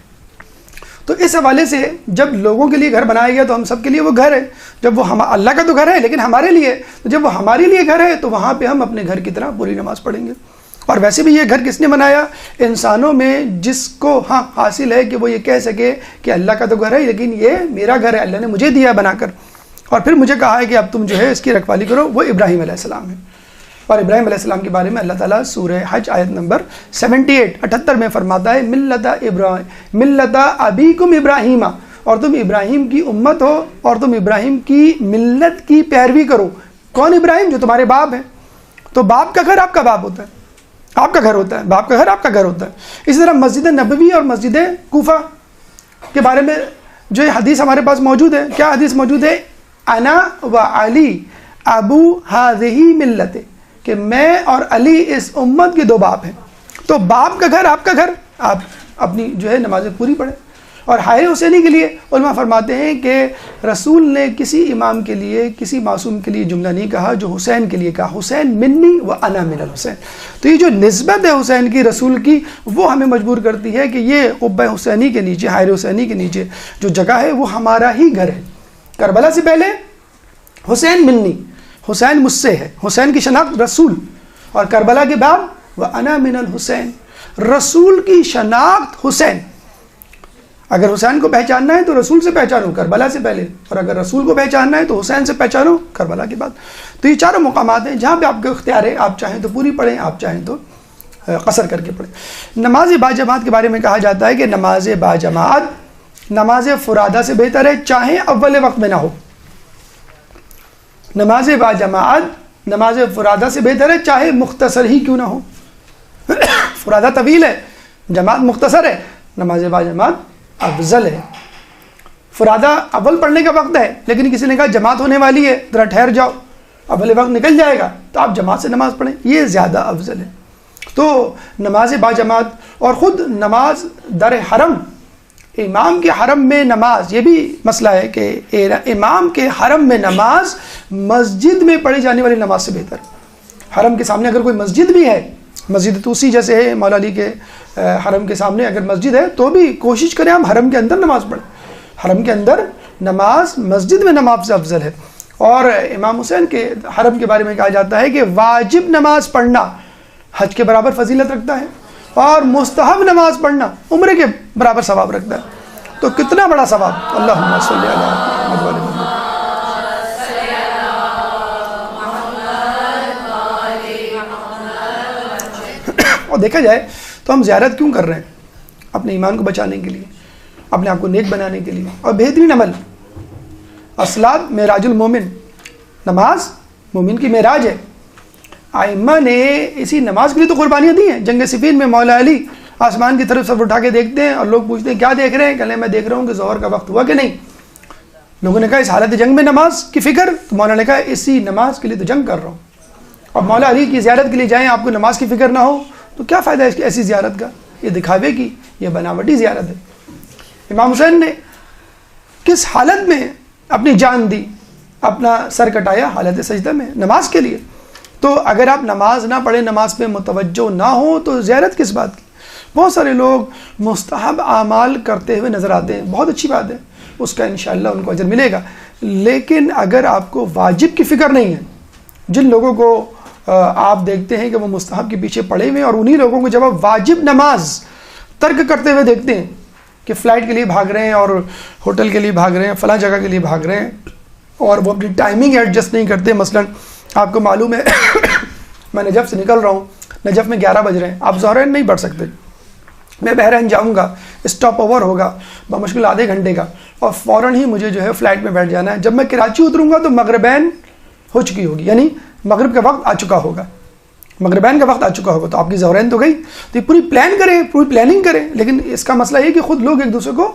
تو اس حوالے سے جب لوگوں کے لیے گھر بنایا گیا تو ہم سب کے لیے وہ گھر ہے. جب وہ اللہ کا تو گھر ہے لیکن ہمارے لیے، تو جب وہ ہمارے لیے گھر ہے تو وہاں پہ ہم اپنے گھر کی طرح پوری نماز پڑھیں گے. اور ویسے بھی یہ گھر کس نے بنایا؟ انسانوں میں جس کو حاصل ہے کہ وہ یہ کہہ سکے کہ اللہ کا تو گھر ہے لیکن یہ میرا گھر ہے، اللہ نے مجھے دیا بنا کر اور پھر مجھے کہا ہے کہ اب تم جو ہے اس کی رکھوالی کرو. وہ ابراہیم علیہ السلام ہے. اور ابراہیم علیہ السلام کے بارے میں اللہ تعالیٰ سورہ حج آیت نمبر 78 میں فرماتا ہے ملت ابیکم ابراہیم، اور تم ابراہیم کی امت ہو اور تم ابراہیم کی ملت کی پیروی کرو. کون ابراہیم؟ جو تمہارے باپ ہیں. تو باپ کا گھر آپ کا باپ ہوتا ہے، آپ کا گھر ہوتا ہے، باپ کا گھر آپ کا گھر ہوتا ہے. اسی طرح مسجد نبوی اور مسجد کوفہ کے بارے میں جو یہ حدیث ہمارے پاس موجود ہے، کیا حدیث موجود ہے؟ انا و علی ابو ہذہ ملت، کہ میں اور علی اس امت کے 2 باپ ہیں. تو باپ کا گھر آپ کا گھر، آپ اپنی جو ہے نمازیں پوری پڑھیں. اور حائر حسینی کے لیے علماء فرماتے ہیں کہ رسول نے کسی امام کے لیے، کسی معصوم کے لیے جملہ نہیں کہا جو حسین کے لیے کہا، حسین منی و انا من الحسین. تو یہ جو نسبت ہے حسین کی رسول کی وہ ہمیں مجبور کرتی ہے کہ یہ قبہ حسینی کے نیچے، حائر حسینی کے نیچے جو جگہ ہے وہ ہمارا ہی گھر ہے. کربلا سے پہلے حسین منی، حسین مجھ سے ہے، حسین کی شناخت رسول. اور کربلا کے بعد وَأَنَا مِنَ الْحُسَيْن، رسول کی شناخت حسین. اگر حسین کو پہچاننا ہے تو رسول سے پہچانو کربلا سے پہلے، اور اگر رسول کو پہچاننا ہے تو حسین سے پہچانو کربلا کے بعد. تو یہ 4 مقامات ہیں جہاں پہ آپ کا اختیار ہے. آپ چاہیں تو پوری پڑھیں، آپ چاہیں تو قصر کر کے پڑھیں. نماز باجماعت کے بارے میں کہا جاتا ہے کہ نماز باجماعت نماز فرادہ سے بہتر ہے، چاہے اول وقت میں نہ ہو. نماز باجماعت نماز فرادہ سے بہتر ہے، چاہے مختصر ہی کیوں نہ ہو. فرادہ طویل ہے، جماعت مختصر ہے، نماز باجماعت افضل ہے. فرادہ اول پڑھنے کا وقت ہے لیکن کسی نے کہا جماعت ہونے والی ہے، ذرا ٹھہر جاؤ، اول وقت نکل جائے گا، تو آپ جماعت سے نماز پڑھیں، یہ زیادہ افضل ہے. تو نماز باجماعت اور خود نماز در حرم امام کے حرم میں نماز، یہ بھی مسئلہ ہے کہ امام کے حرم میں نماز مسجد میں پڑھی جانے والی نماز سے بہتر. حرم کے سامنے اگر کوئی مسجد بھی ہے، مسجد توسی جیسے ہے مولا علی کے حرم کے سامنے اگر مسجد ہے، تو بھی کوشش کریں ہم حرم کے اندر نماز پڑھیں. حرم کے اندر نماز مسجد میں نماز سے افضل ہے. اور امام حسین کے حرم کے بارے میں کہا جاتا ہے کہ واجب نماز پڑھنا حج کے برابر فضیلت رکھتا ہے، اور مستحب نماز پڑھنا عمرے کے برابر ثواب رکھتا ہے. تو کتنا بڑا ثواب. اللہم صلی علی محمد و آل محمد. اور دیکھا جائے تو ہم زیارت کیوں کر رہے ہیں؟ اپنے ایمان کو بچانے کے لیے، اپنے آپ کو نیک بنانے کے لیے. اور بہترین عمل الصلاۃ معراج المومن، نماز مومن کی معراج ہے. ائمہ نے اسی نماز کے لیے تو قربانیاں دی ہیں. جنگ صفین میں مولا علی آسمان کی طرف سر اٹھا کے دیکھتے ہیں اور لوگ پوچھتے ہیں کیا دیکھ رہے ہیں؟ کہنے میں دیکھ رہا ہوں کہ ظہر کا وقت ہوا کہ نہیں. لوگوں نے کہا اس حالت جنگ میں نماز کی فکر؟ تو مولا نے کہا اسی نماز کے لیے تو جنگ کر رہا ہوں. اور مولا علی کی زیارت کے لیے جائیں، آپ کو نماز کی فکر نہ ہو تو کیا فائدہ ہے ایسی زیارت کا؟ یہ دکھاوے کی، یہ بناوٹی زیارت ہے. امام حسین نے کس حالت میں اپنی جان دی، اپنا سر کٹایا حالت سجدہ میں نماز کے لیے. تو اگر آپ نماز نہ پڑھیں، نماز پہ متوجہ نہ ہو تو زیارت کس بات کی؟ بہت سارے لوگ مستحب اعمال کرتے ہوئے نظر آتے ہیں، بہت اچھی بات ہے، اس کا انشاءاللہ ان کو اجر ملے گا. لیکن اگر آپ کو واجب کی فکر نہیں ہے، جن لوگوں کو آپ دیکھتے ہیں کہ وہ مستحب کے پیچھے پڑے ہوئے ہیں، اور انہی لوگوں کو جب آپ واجب نماز ترک کرتے ہوئے دیکھتے ہیں کہ فلائٹ کے لیے بھاگ رہے ہیں اور ہوٹل کے لیے بھاگ رہے ہیں، فلاں جگہ کے لیے بھاگ رہے ہیں، اور وہ اپنی ٹائمنگ ایڈجسٹ نہیں کرتے. مثلا آپ کو معلوم ہے میں نجف سے نکل رہا ہوں، نجف میں 11 بج رہے ہیں، آپ ظہرین نہیں پڑھ سکتے، میں بحرین جاؤں گا، اسٹاپ اوور ہوگا بمشکل آدھے گھنٹے کا، اور فوراً ہی مجھے جو ہے فلائٹ میں بیٹھ جانا ہے. جب میں کراچی اتروں گا تو مغربین ہو چکی ہوگی، یعنی مغرب کا وقت آ چکا ہوگا، مغربین کا وقت آ چکا ہوگا، تو آپ کی ظہرین تو گئی. تو یہ پوری پلان کریں، پوری پلاننگ کریں. لیکن اس کا مسئلہ یہ کہ خود لوگ ایک دوسرے کو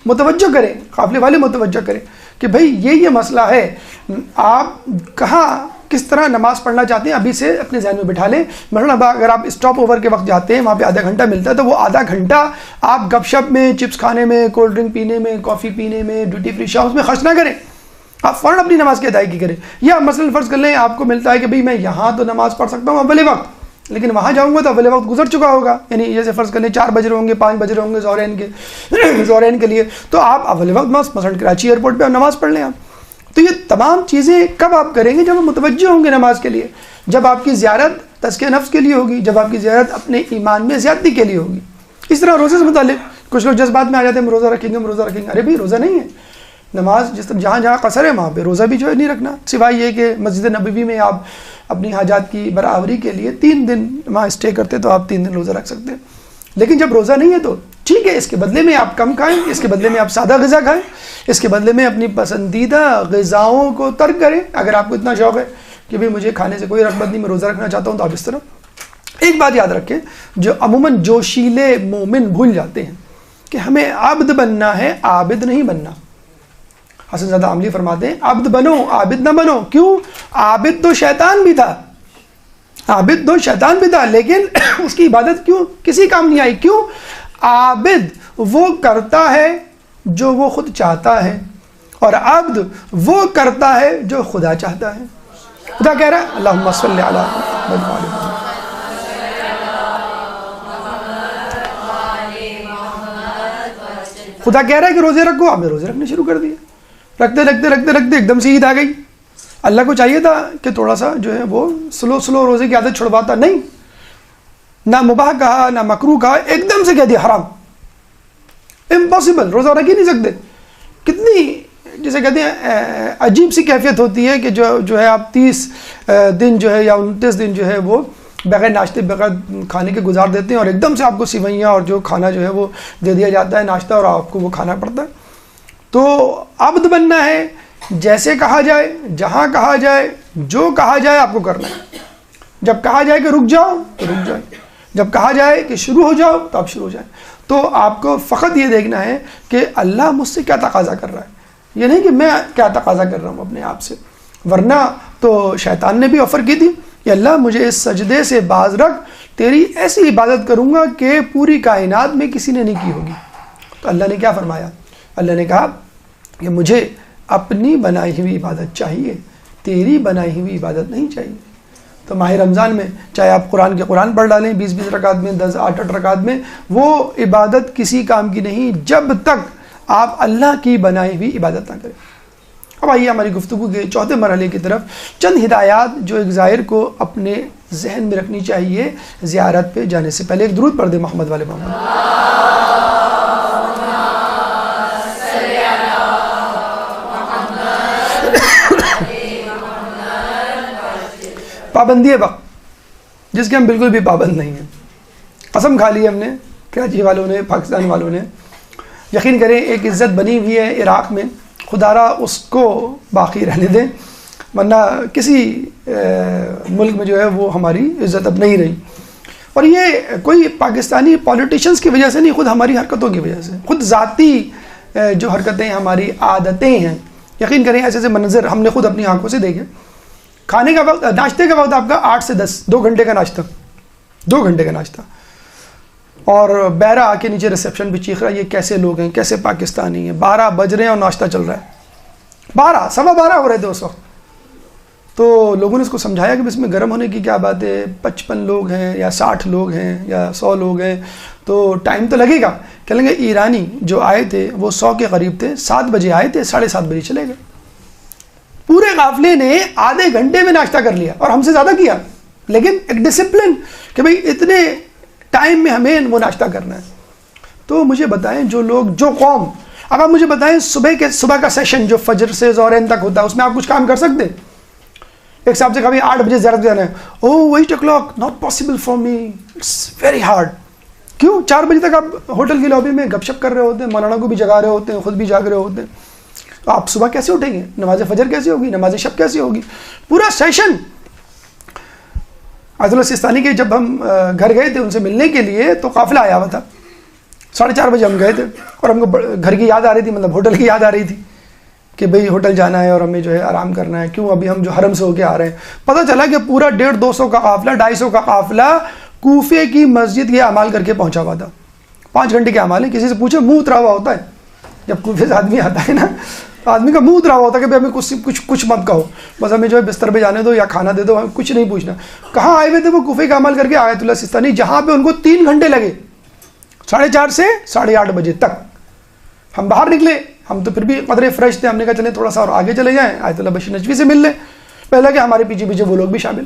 متوجہ کریں، قافلے والے متوجہ کریں کہ بھائی یہ مسئلہ ہے، آپ کہاں کس طرح نماز پڑھنا چاہتے ہیں ابھی سے اپنے ذہن میں بٹھا لیں. مثلا اگر آپ اسٹاپ اوور کے وقت جاتے ہیں، وہاں پہ آدھا گھنٹہ ملتا ہے، تو وہ آدھا گھنٹہ آپ گپ شپ میں، چپس کھانے میں، کولڈ ڈرنک پینے میں، کافی پینے میں، ڈیوٹی فری شاپس میں خرچ نہ کریں، آپ فوراً اپنی نماز کی ادائیگی کریں. یا مثلا فرض کر لیں آپ کو ملتا ہے کہ بھئی میں یہاں تو نماز پڑھ سکتا ہوں اول وقت، لیکن وہاں جاؤں گا تو اول وقت گزر چکا ہوگا، یعنی جیسے فرض کر لیں 4 بج رہے ہوں گے، 5 بج رہے ہوں گے ظہرین کے لیے، تو آپ اول وقت مثلا کراچی ایئرپورٹ پہ نماز پڑھ لیں آپ. تو یہ تمام چیزیں کب آپ کریں گے؟ جب آپ متوجہ ہوں گے نماز کے لیے، جب آپ کی زیارت تزکیہ نفس کے لیے ہوگی، جب آپ کی زیارت اپنے ایمان میں زیادتی کے لیے ہوگی. اس طرح روزے سے متعلق کچھ لوگ جذبات میں آ جاتے ہیں، ہم روزہ رکھیں گے، ہم روزہ رکھیں گے. ارے بھائی روزہ نہیں ہے، نماز جس طرح جہاں جہاں قصر ہے وہاں پہ روزہ بھی جو ہے نہیں رکھنا، سوائے یہ کہ مسجد نبوی میں آپ اپنی حاجات کی برآوری کے لیے 3 دن وہاں اسٹے کرتے تو آپ 3 دن روزہ رکھ سکتے ہیں. لیکن جب روزہ نہیں ہے تو ٹھیک ہے، اس کے بدلے میں آپ کم کھائیں، اس کے بدلے میں آپ سادہ غذا کھائیں، اس کے بدلے میں اپنی پسندیدہ غذاؤں کو ترک کریں. اگر آپ کو اتنا شوق ہے کہ بھئی مجھے کھانے سے کوئی رغبت نہیں، میں روزہ رکھنا چاہتا ہوں، تو آپ اس طرح. ایک بات یاد رکھیں جو عموماً جوشیلے مومن بھول جاتے ہیں کہ ہمیں عبد بننا ہے، عابد نہیں بننا. حسن زادہ عاملی فرماتے ہیں عبد بنو، عابد نہ بنو. کیوں؟ عابد تو شیطان بھی تھا، عابد تو شیطان بھی تھا، لیکن اس کی عبادت کیوں کسی کام نہیں آئی؟ کیوں؟ عابد وہ کرتا ہے جو وہ خود چاہتا ہے، اور عبد وہ کرتا ہے جو خدا چاہتا ہے. خدا کہہ رہا ہے اللہم صلی علی محمد. خدا کہہ رہا ہے کہ روزے رکھو، آپ نے روزے رکھنے شروع کر دیے، رکھتے رکھتے رکھتے رکھتے ایک دم سے عید آ گئی. اللہ کو چاہیے تھا کہ تھوڑا سا جو ہے وہ سلو روزے کی عادت چھڑواتا، نہیں، نہ مباح کہا نہ مکروہ کہا، ایک دم سے کہہ دیا حرام، امپاسبل، روزہ رکھ ہی نہیں سکتے. کتنی جسے کہتے ہیں عجیب سی کیفیت ہوتی ہے کہ جو ہے آپ 30 دن جو ہے یا 29 دن جو ہے وہ بغیر ناشتے بغیر کھانے کے گزار دیتے ہیں، اور ایک دم سے آپ کو سیوئیاں اور جو کھانا جو ہے وہ دے دیا جاتا ہے ناشتہ، اور آپ کو وہ کھانا پڑتا ہے. تو عبد بننا ہے، جیسے کہا جائے، جہاں کہا جائے، جو کہا جائے آپ کو کرنا ہے. جب کہا جائے کہ رک جاؤ تو رک جائیں، جب کہا جائے کہ شروع ہو جاؤ تو آپ شروع ہو جائیں. تو آپ کو فقط یہ دیکھنا ہے کہ اللہ مجھ سے کیا تقاضا کر رہا ہے، یہ نہیں کہ میں کیا تقاضا کر رہا ہوں اپنے آپ سے. ورنہ تو شیطان نے بھی آفر کی تھی کہ اللہ مجھے اس سجدے سے باز رکھ، تیری ایسی عبادت کروں گا کہ پوری کائنات میں کسی نے نہیں کی ہوگی. تو اللہ نے کیا فرمایا؟ اللہ نے کہا کہ مجھے اپنی بنائی ہوئی عبادت چاہیے، تیری بنائی ہوئی عبادت نہیں چاہیے۔ تو ماہ رمضان میں چاہے آپ قرآن پڑھ ڈالیں 20 رکعت میں، 10 8 رکعت میں، وہ عبادت کسی کام کی نہیں جب تک آپ اللہ کی بنائی ہوئی عبادت نہ کریں۔ اب آئیے ہماری گفتگو کے چوتھے مرحلے کی طرف، چند ہدایات جو ایک زائر کو اپنے ذہن میں رکھنی چاہیے زیارت پہ جانے سے پہلے۔ ایک درود پڑھ دیں محمد والے محمد۔ پابندی وقت جس کے ہم بالکل بھی پابند نہیں ہیں، قسم کھا لی ہم نے، کراچی والوں نے، پاکستان والوں نے۔ یقین کریں ایک عزت بنی ہوئی ہے عراق میں، خدا را اس کو باقی رہنے دیں، ورنہ کسی ملک میں جو ہے وہ ہماری عزت اب نہیں رہی۔ اور یہ کوئی پاکستانی پولیٹیشنز کی وجہ سے نہیں، خود ہماری حرکتوں کی وجہ سے، خود ذاتی جو حرکتیں ہماری عادتیں ہیں۔ یقین کریں ایسے ایسے منظر ہم نے خود اپنی آنکھوں سے دیکھے۔ کھانے کا وقت، ناشتے کا وقت آپ کا 8 سے 10، 2 گھنٹے کا ناشتہ، 2 گھنٹے کا ناشتہ، اور بیرا آ کے نیچے ریسیپشن پہ چیخ رہا ہے یہ کیسے لوگ ہیں، کیسے پاکستانی ہیں، 12 بج رہے ہیں اور ناشتہ چل رہا ہے، 12 سوا 12 ہو رہے تھے اس وقت۔ تو لوگوں نے اس کو سمجھایا کہ اس میں گرم ہونے کی کیا بات ہے، 55 لوگ ہیں یا 60 لوگ ہیں یا 100 لوگ ہیں تو ٹائم تو لگے گا۔ کہہ لیں گے ایرانی جو آئے تھے وہ 100 کے قریب تھے، 7 بجے آئے تھے، 7:30 بجے چلے گئے۔ پورے قافلے نے آدھے گھنٹے میں ناشتہ کر لیا اور ہم سے زیادہ کیا، لیکن ایک ڈسپلن کہ بھئی اتنے ٹائم میں ہمیں وہ ناشتہ کرنا ہے۔ تو مجھے بتائیں جو لوگ، جو قوم، اب آپ مجھے بتائیں صبح کا سیشن جو فجر سے ظہرین تک ہوتا ہے اس میں آپ کچھ کام کر سکتے؟ ایک صاحب سے کبھی 8 بجے زیارت جانا ہے، oh 8 o'clock not possible for me, it's very hard. کیوں؟ 4 بجے تک آپ ہوٹل کی لابی میں گپ شپ کر رہے ہوتے ہیں، مولانا کو بھی جگا رہے ہوتے ہیں، خود بھی جاگ رہے ہوتے ہیں، تو آپ صبح کیسے اٹھیں گے؟ نماز فجر کیسے ہوگی؟ نماز شب کیسے ہوگی؟ پورا سیشن۔ آیت اللہ سیستانی کے جب ہم گھر گئے تھے ان سے ملنے کے لیے تو قافلہ آیا ہوا تھا، 4:30 بجے ہم گئے تھے اور ہم کو گھر کی یاد آ رہی تھی، مطلب ہوٹل کی یاد آ رہی تھی کہ بھئی ہوٹل جانا ہے اور ہمیں جو ہے آرام کرنا ہے، کیوں ابھی ہم جو حرم سے ہو کے آ رہے ہیں۔ پتہ چلا کہ پورا 150-200 کا قافلہ، 250 کا قافلہ کوفے کی مسجد یہ اعمال کر کے پہنچا ہوا تھا۔ 5 گھنٹے کے اعمال ہیں، کسی سے پوچھے منہ اترا ہوا ہوتا ہے جب کوفے سے آدمی آتا ہے نا، تو آدمی کا منہ اترا ہوا ہوتا ہے کہ ہمیں کچھ مت کہو، بس ہمیں جو ہے بستر پہ جانے دو یا کھانا دے دو، ہمیں کچھ نہیں پوچھنا۔ کہاں آئے ہوئے تھے وہ؟ کوفے کا عمل کر کے آیت اللہ سیستانی، جہاں پہ ان کو 3 گھنٹے لگے، 4:30 سے 8:30 بجے تک۔ ہم باہر نکلے، ہم تو پھر بھی قدرے فریش تھے، ہم نے کہا چلیں تھوڑا سا اور آگے چلے جائیں، آیت اللہ بشیر نجوی سے مل لیں، پہلے کہ ہمارے پیچھے پیچھے وہ لوگ بھی شامل۔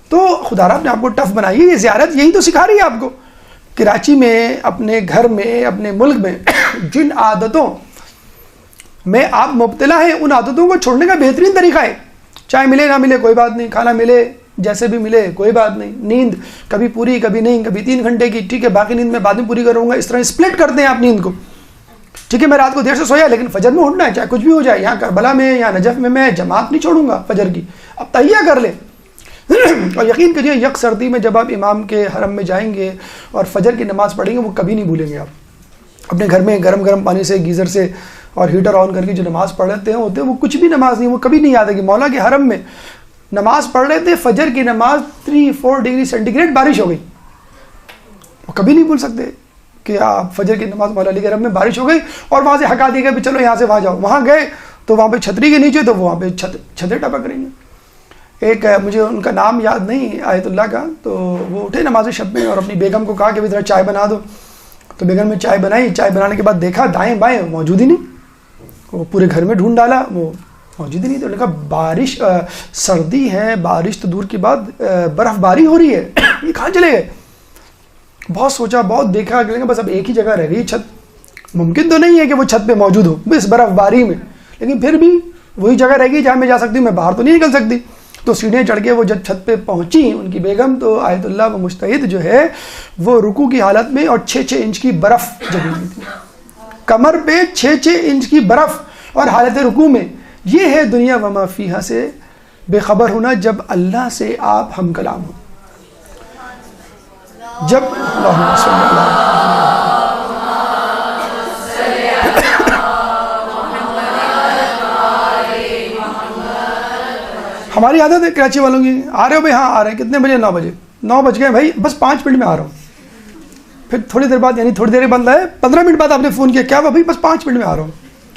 تو خدا را اپنے آپ کو ٹف بنائیے، یہ زیارت یہی تو سکھا رہی ہے آپ کو۔ کراچی میں، اپنے گھر میں، اپنے ملک میں جن عادتوں میں آپ مبتلا ہیں ان عادتوں کو چھوڑنے کا بہترین طریقہ ہے، چائے ملے نہ ملے کوئی بات نہیں، کھانا ملے جیسے بھی ملے کوئی بات نہیں، نیند کبھی پوری کبھی نہیں، کبھی 3 گھنٹے کی، ٹھیک ہے باقی نیند میں بعد میں پوری کروں گا، اس طرح سپلٹ کرتے ہیں آپ نیند کو۔ ٹھیک ہے میں رات کو دیر سے سویا لیکن فجر میں اٹھنا ہے، چاہے کچھ بھی ہو جائے، یہاں کربلا میں یا نجف میں جماعت نہیں چھوڑوں گا فجر کی، اب تہیہ کر لیں۔ اور یقین کریے یک سردی میں جب آپ امام کے حرم میں جائیں گے اور فجر کی نماز پڑھیں گے وہ کبھی نہیں بھولیں گے آپ۔ اپنے گھر میں گرم گرم پانی سے گیزر سے اور ہیٹر آن کر کے جو نماز پڑھ لیتے ہیں ہوتے ہیں وہ کچھ بھی نماز نہیں، وہ کبھی نہیں یاد ہے کہ مولا کے حرم میں نماز پڑھ رہے تھے، فجر کی نماز 3-4 ڈگری سینٹی گریڈ بارش ہو گئی، وہ کبھی نہیں بھول سکتے کہ آپ فجر کی نماز مولا علی کے حرم میں بارش ہو گئی اور وہاں سے ہکا دیا گیا چلو یہاں سے وہاں جاؤ، وہاں گئے تو وہاں پہ چھتری کے نیچے تو وہاں پہ چھتیں ٹپک رہی ہیں۔ ایک مجھے ان کا نام یاد نہیں آیت اللہ کا، تو وہ اٹھے نماز شب میں اور اپنی بیگم کو کہا کہ ذرا چائے بنا دو، تو بیگم نے چائے بنائی، چائے بنانے کے بعد دیکھا دائیں بائیں موجود ہی نہیں، وہ پورے گھر میں ڈھونڈ ڈالا وہ موجود ہی نہیں، تو انہوں نے کہا بارش سردی ہے، بارش تو دور کی بات برف باری ہو رہی ہے، یہ کہاں چلے گئے؟ بہت سوچا بہت دیکھا کہ بس اب ایک ہی جگہ رہ گئی چھت، ممکن تو نہیں ہے کہ وہ چھت پہ موجود ہو بس برف باری میں، لیکن پھر بھی وہی جگہ رہ گئی جہاں میں جا سکتی ہوں، میں باہر تو نہیں نکل سکتی۔ تو سیڑھیاں چڑھ کے وہ جب چھت پہ پہنچی ان کی بیگم، تو آیت اللہ وہ مجتہد جو ہے وہ رکوع کی حالت میں اور 6-6 انچ کی برف جمی ہوئی تھی، کمر پہ 6-6 انچ کی برف اور حالت رکوع میں۔ یہ ہے دنیا وما فیہا سے بے خبر ہونا جب اللہ سے آپ ہم کلام ہو، جب اللہم صلی اللہ ہماری عادت ہے کراچی والوں کی، آ رہے ہو بھائی؟ ہاں آ رہے ہیں، کتنے بجے؟ 9 بجے، 9 بج گئے بھائی، بس 5 منٹ میں آ رہا ہوں، پھر تھوڑی دیر بعد، یعنی تھوڑی دیر بعد ہے 15 منٹ بعد آپ نے فون کیا، کیا ہوا بھائی؟ بس 5 منٹ میں آ رہا ہوں،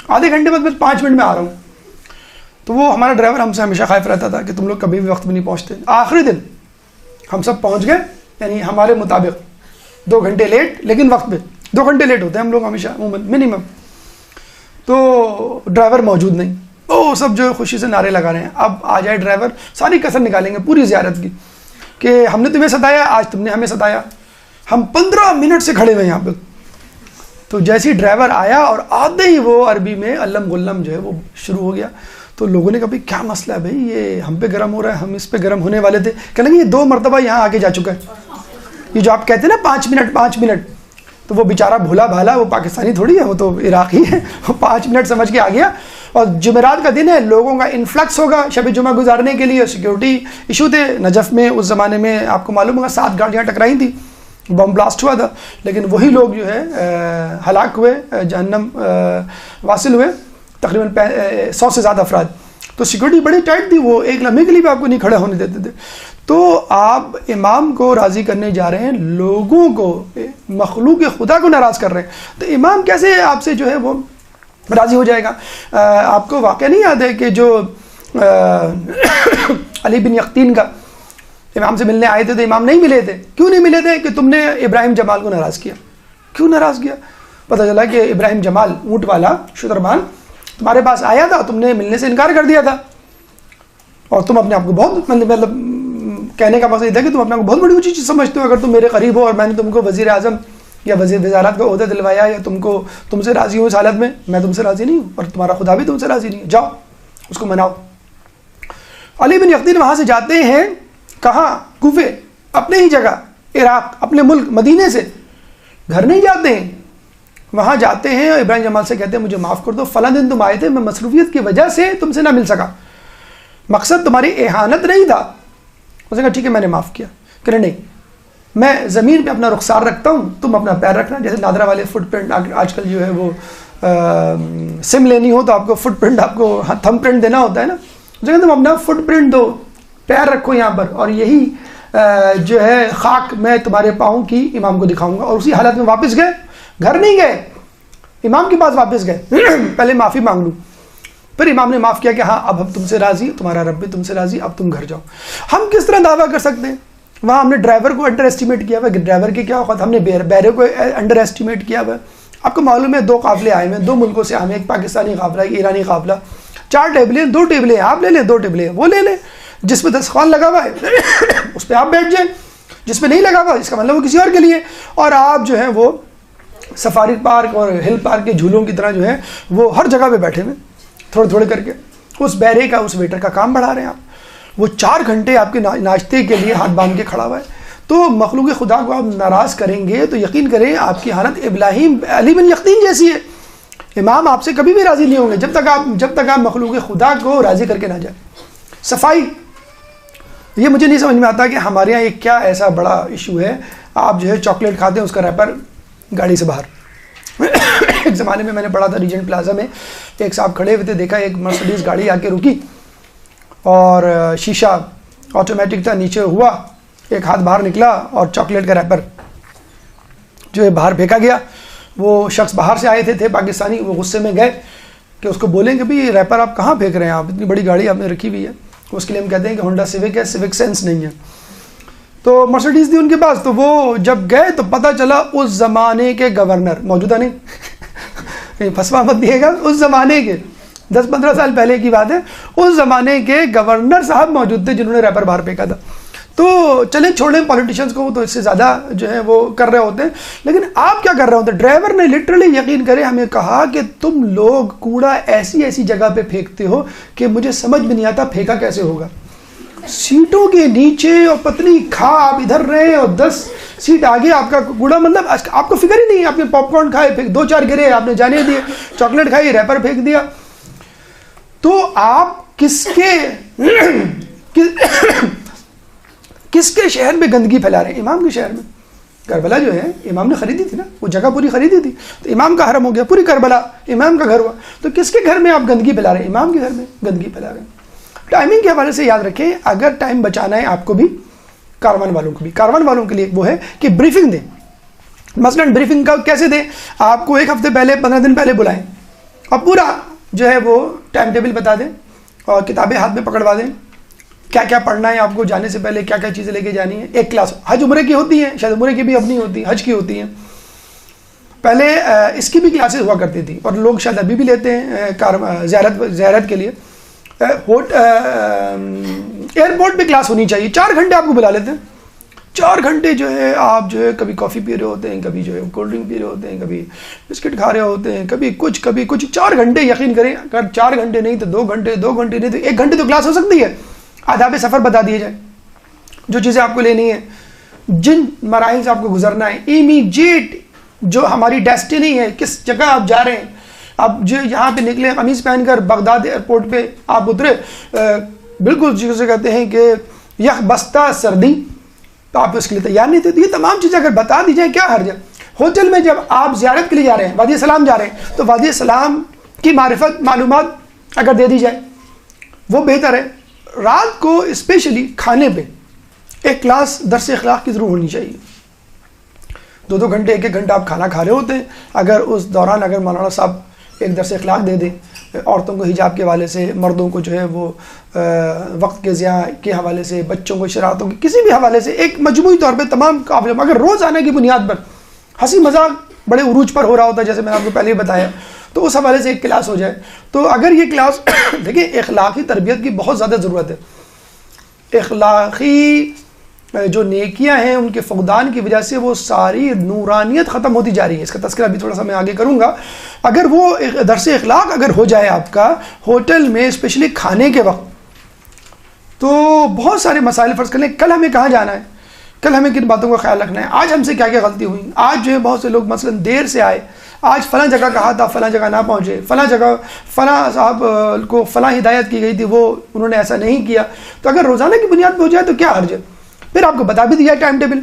آدھے گھنٹے بعد بس 5 منٹ میں آ رہا ہوں. تو وہ ہمارا ڈرائیور ہم سے ہمیشہ خائف رہتا تھا کہ تم لوگ کبھی بھی وقت میں نہیں پہنچتے. آخری دن ہم سب پہنچ گئے، یعنی ہمارے مطابق 2 گھنٹے لیٹ، لیکن وقت پہ 2 گھنٹے لیٹ ہوتے ہیں ہم لوگ ہمیشہ عموماً منیمم. تو ڈرائیور موجود نہیں، وہ سب جو خوشی سے نعرے لگا رہے ہیں اب آ جائے ڈرائیور، ساری کسر نکالیں گے پوری زیارت کی کہ ہم نے تمہیں ستایا، آج تم نے ہمیں ستایا. ہم 15 منٹ سے کھڑے ہوئے یہاں پہ. تو جیسے ہی ڈرائیور آیا اور آتے ہی وہ عربی میں علم غلم جو ہے وہ شروع ہو گیا. تو لوگوں نے کہا بھائی کیا مسئلہ ہے بھائی، یہ ہم پہ گرم ہو رہا ہے، ہم اس پہ گرم ہونے والے تھے. کہنے لگے یہ 2 مرتبہ یہاں آگے جا چکا ہے، یہ جو آپ کہتے ہیں نا 5 منٹ 5 منٹ. تو وہ بیچارہ بھولا بھالا، وہ پاکستانی تھوڑی ہے، وہ تو عراقی ہے، وہ 5 منٹ سمجھ کے آ گیا. اور جمعرات کا دن ہے، لوگوں کا انفلکس ہوگا شب جمعہ گزارنے کے لیے. سیکیورٹی ایشو تھے نجف میں اس زمانے میں، آپ کو معلوم ہوگا 7 گاڑیاں ٹکرائی تھیں، بم بلاسٹ ہوا تھا، لیکن وہی لوگ جو ہے ہلاک ہوئے، جہنم واصل ہوئے، تقریباً 100 سے زیادہ افراد. تو سیکیورٹی بڑی ٹائٹ تھی، وہ ایک لمحے کے لیے بھی آپ کو نہیں کھڑے ہونے دیتے تھے. تو آپ امام کو راضی کرنے جا رہے ہیں، لوگوں کو، مخلوق خدا کو ناراض کر رہے ہیں، تو امام کیسے آپ سے جو ہے وہ راضی ہو جائے گا؟ آپ کو واقعہ نہیں یاد ہے کہ جو علی بن یقطین کا امام سے ملنے آئے تھے تو امام نہیں ملے تھے. کیوں نہیں ملے تھے؟ کہ تم نے ابراہیم جمال کو ناراض کیا. کیوں ناراض کیا؟ پتہ چلا کہ ابراہیم جمال اونٹ والا شترمان تمہارے پاس آیا تھا، تم نے ملنے سے انکار کر دیا تھا، اور تم اپنے آپ کو بہت، مطلب کہنے کا مقصد یہ تھا کہ تم اپنے آپ کو بہت بڑی اونچی چیز سمجھتے ہو. اگر تم میرے قریب ہو اور میں نے تم کو وزیر اعظم یا وزیر وزارت کا عہدہ دلوایا یا تم سے راضی ہوں اس حالت میں تم سے راضی نہیں ہوں، اور تمہارا خدا بھی تم سے راضی نہیں ہے، جاؤ اس کو مناؤ. علی بن یقطین وہاں سے جاتے ہیں، کہاں؟ کوفے، اپنے ہی جگہ، عراق، اپنے ملک مدینے سے. گھر نہیں جاتے ہیں، وہاں جاتے ہیں اور ابراہیم جمال سے کہتے ہیں مجھے معاف کر دو، فلاں دن تم آئے تھے، میں مصروفیت کی وجہ سے تم سے نہ مل سکا، مقصد تمہاری اہانت نہیں تھا. اس نے کہا ٹھیک ہے میں نے معاف کیا. کہ نہیں، میں زمین پہ اپنا رخسار رکھتا ہوں، تم اپنا پیر رکھنا. جیسے نادرا والے فٹ پرنٹ آج کل جو ہے وہ سم لینی ہو تو آپ کو فٹ پرنٹ، آپ کو تھم پرنٹ دینا ہوتا ہے نا. اس نے کہا تم اپنا فٹ پرنٹ دو، پیر رکھو یہاں پر، اور یہی جو ہے خاک میں تمہارے پاؤں کی امام کو دکھاؤں گا. اور اسی حالت میں واپس گئے، گھر نہیں گئے، امام کے پاس واپس گئے. پہلے معافی مانگ لوں. پھر امام نے معاف کیا کہ ہاں اب ہم تم سے راضی، تمہارا رب بھی تم سے راضی، اب تم گھر جاؤ. ہم کس طرح دعویٰ کر سکتے ہیں؟ وہاں ہم نے ڈرائیور کو انڈر ایسٹیمیٹ کیا ہوا ہے، ڈرائیور کے کیا اوقات، ہم نے بیرے کو انڈر ایسٹیمیٹ کیا ہوا ہے. آپ کو معلوم ہے 2 قافلے آئے ہیں، 2 ملکوں سے آئے ہیں، ایک پاکستانی قافلہ، ایک ایرانی قافلہ. 4 ٹیبلیں، 2 ٹیبلیں آپ لے لیں، 2 ٹیبلیں وہ لے لیں. جس پہ دستخوان لگا ہوا ہے اس پہ آپ بیٹھ جائیں، جس پہ نہیں لگا ہوا اس کا مطلب وہ کسی اور کے لیے. اور آپ جو ہے وہ سفاری پارک اور ہل پارک کے جھولوں کی طرح جو ہے وہ ہر جگہ پہ بیٹھے ہوئے تھوڑے تھوڑے کر کے اس بیرے کا، اس ویٹر کا کام بڑھا رہے ہیں آپ. وہ 4 گھنٹے آپ کے ناشتے کے لیے ہاتھ باندھ کے کھڑا ہوا ہے. تو مخلوق خدا کو آپ ناراض کریں گے تو یقین کریں آپ کی حالت ابراہیم علی بن یقطین جیسی ہے. امام آپ سے کبھی بھی راضی نہیں ہوں گے جب تک آپ مخلوق خدا کو راضی کر کے نہ جائیں. صفائی، یہ مجھے نہیں سمجھ میں آتا کہ ہمارے یہاں ایک کیا ایسا بڑا ایشو ہے. آپ جو ہے چاکلیٹ کھاتے ہیں، اس کا ریپر گاڑی سے باہر. ایک زمانے میں نے پڑھا تھا ریجنٹ پلازا میں، ایک صاحب کھڑے ہوئے تھے، دیکھا ایک مرسڈیز گاڑی آ کے رکی اور شیشہ آٹومیٹک تھا، نیچے ہوا، ایک ہاتھ باہر نکلا اور چاکلیٹ کا ریپر جو ہے باہر پھینکا گیا. وہ شخص باہر سے آئے تھے پاکستانی، وہ غصے میں گئے کہ اس کو بولیں کہ بھائی ریپر آپ کہاں پھینک رہے ہیں، آپ اتنی بڑی گاڑی آپ نے رکھی ہوئی ہے. اس کے لیے ہم کہتے ہیں کہ ہونڈا سیوک ہے، سیوک سینس نہیں ہے. تو مرسڈیز تھی ان کے پاس. تو وہ جب گئے تو پتہ چلا اس زمانے کے گورنر، موجودہ نہیں پھنسوا مت دیے گا، اس زمانے کے 10-15 سال پہلے کی بات ہے، اس زمانے کے گورنر صاحب موجود تھے جنہوں نے ریپر باہر پھینکا تھا. تو چلیں چھوڑیں پولیٹیشنز کو، تو اس سے زیادہ جو ہے وہ کر رہے ہوتے ہیں. لیکن آپ کیا کر رہے ہوتے ہیں؟ ڈرائیور نے لٹرلی یقین کرے ہمیں کہا کہ تم لوگ کوڑا ایسی جگہ پہ پھینکتے ہو کہ مجھے سمجھ میں نہیں آتا پھینکا کیسے ہوگا. سیٹوں کے نیچے اور پتلی کھا آپ ادھر رہے اور 10 سیٹ آگے آپ کا کوڑا، مطلب آپ کو فکر ہی نہیں. آپ نے پاپ کارن کھائے، پھر 2-4 گرے آپ نے جانے دیے، چاکلیٹ کھائی، ریپر پھینک دیا. تو آپ کس کے شہر میں گندگی پھیلا رہے ہیں؟ امام کے شہر میں. کربلا جو ہے امام نے خریدی تھی نا، وہ جگہ پوری خریدی تھی، تو امام کا حرم ہو گیا، پوری کربلا امام کا گھر ہوا. تو کس کے گھر میں آپ گندگی پھیلا رہے ہیں؟ امام کے گھر میں گندگی پھیلا رہے ہیں. ٹائمنگ کے حوالے سے یاد رکھیں، اگر ٹائم بچانا ہے آپ کو بھی، کاروان والوں کو بھی، کاروان والوں کے لیے وہ ہے کہ بریفنگ دیں. مثلاً بریفنگ کا کیسے دیں؟ آپ کو ایک ہفتے پہلے 15 دن پہلے بلائیں اور پورا جو ہے وہ ٹائم ٹیبل بتا دیں اور کتابیں ہاتھ میں پکڑوا دیں، کیا کیا پڑھنا ہے آپ کو، جانے سے پہلے کیا کیا چیزیں لے کے جانی ہے۔ ایک کلاس حج عمرے کی ہوتی ہیں، شاید عمرے کی بھی اپنی ہوتی ہے، حج کی ہوتی ہیں، پہلے اس کی بھی کلاسز ہوا کرتی تھی اور لوگ شاید ابھی بھی لیتے ہیں زیارت کے لیے۔ ایئرپورٹ پہ کلاس ہونی چاہیے، 4 گھنٹے آپ کو بلا لیتے ہیں، 4 گھنٹے جو ہے آپ جو ہے کبھی کافی پی رہے ہوتے ہیں، کبھی جو ہے کولڈ ڈرنک پی رہے ہوتے ہیں، کبھی بسکٹ کھا رہے ہوتے ہیں، کبھی کچھ 4 گھنٹے یقین کریں، اگر 4 گھنٹے نہیں تو 2 گھنٹے، 2 گھنٹے نہیں تو 1 گھنٹے تو کلاس ہو سکتی ہے۔ آداب سفر بتا دیے جائے، جو چیزیں آپ کو لینی ہے، جن مراحل سے آپ کو گزرنا ہے، امیجیٹ جو ہماری ڈیسٹینی ہے، کس جگہ آپ جا رہے ہیں۔ اب جو یہاں پہ نکلے قمیض پہن کر بغداد ایئرپورٹ پہ آپ اترے، بالکل جسے کہتے ہیں کہ یک بستہ سردی، تو آپ اس کے لیے تیار نہیں تھے۔ تو یہ تمام چیزیں اگر بتا دی جائیں کیا حرج ہے؟ ہوٹل میں جب آپ زیارت کے لیے جا رہے ہیں، وادی سلام جا رہے ہیں، تو وادی سلام کی معلومات اگر دے دی جائے وہ بہتر ہے۔ رات کو اسپیشلی کھانے پہ ایک کلاس درس اخلاق کی ضرور ہونی چاہیے۔ 2 گھنٹے 1 گھنٹہ آپ کھانا کھا رہے ہوتے ہیں، اگر اس دوران اگر مولانا صاحب ایک درس اخلاق دے دیں، عورتوں کو حجاب کے حوالے سے، مردوں کو جو ہے وہ وقت کے ضیاع کے حوالے سے، بچوں کو شرارتوں کے کسی بھی حوالے سے، ایک مجموعی طور پہ تمام قابل، اگر روز آنے کی بنیاد پر ہنسی مذاق بڑے عروج پر ہو رہا ہوتا ہے، جیسے میں نے آپ کو پہلے ہی بتایا، تو اس حوالے سے ایک کلاس ہو جائے۔ تو اگر یہ کلاس دیکھیں، اخلاقی تربیت کی بہت زیادہ ضرورت ہے۔ اخلاقی جو نیکیاں ہیں ان کے فقدان کی وجہ سے وہ ساری نورانیت ختم ہوتی جا رہی ہے۔ اس کا تذکرہ بھی تھوڑا سا میں آگے کروں گا۔ اگر وہ درس اخلاق اگر ہو جائے آپ کا ہوٹل میں، اسپیشلی کھانے کے وقت، تو بہت سارے مسائل فرض کر لیں، کل ہمیں کہاں جانا ہے، کل ہمیں کن باتوں کا خیال رکھنا ہے، آج ہم سے کیا کیا غلطی ہوئی، آج جو ہے بہت سے لوگ مثلا دیر سے آئے، آج فلاں جگہ کہا تھا فلاں جگہ نہ پہنچے، فلاں جگہ فلاں صاحب کو فلاں ہدایت کی گئی تھی وہ انہوں نے ایسا نہیں کیا۔ تو اگر روزانہ کی بنیاد پہ ہو جائے تو کیا حرج ہے؟ پھر آپ کو بتا بھی دیا ٹائم ٹیبل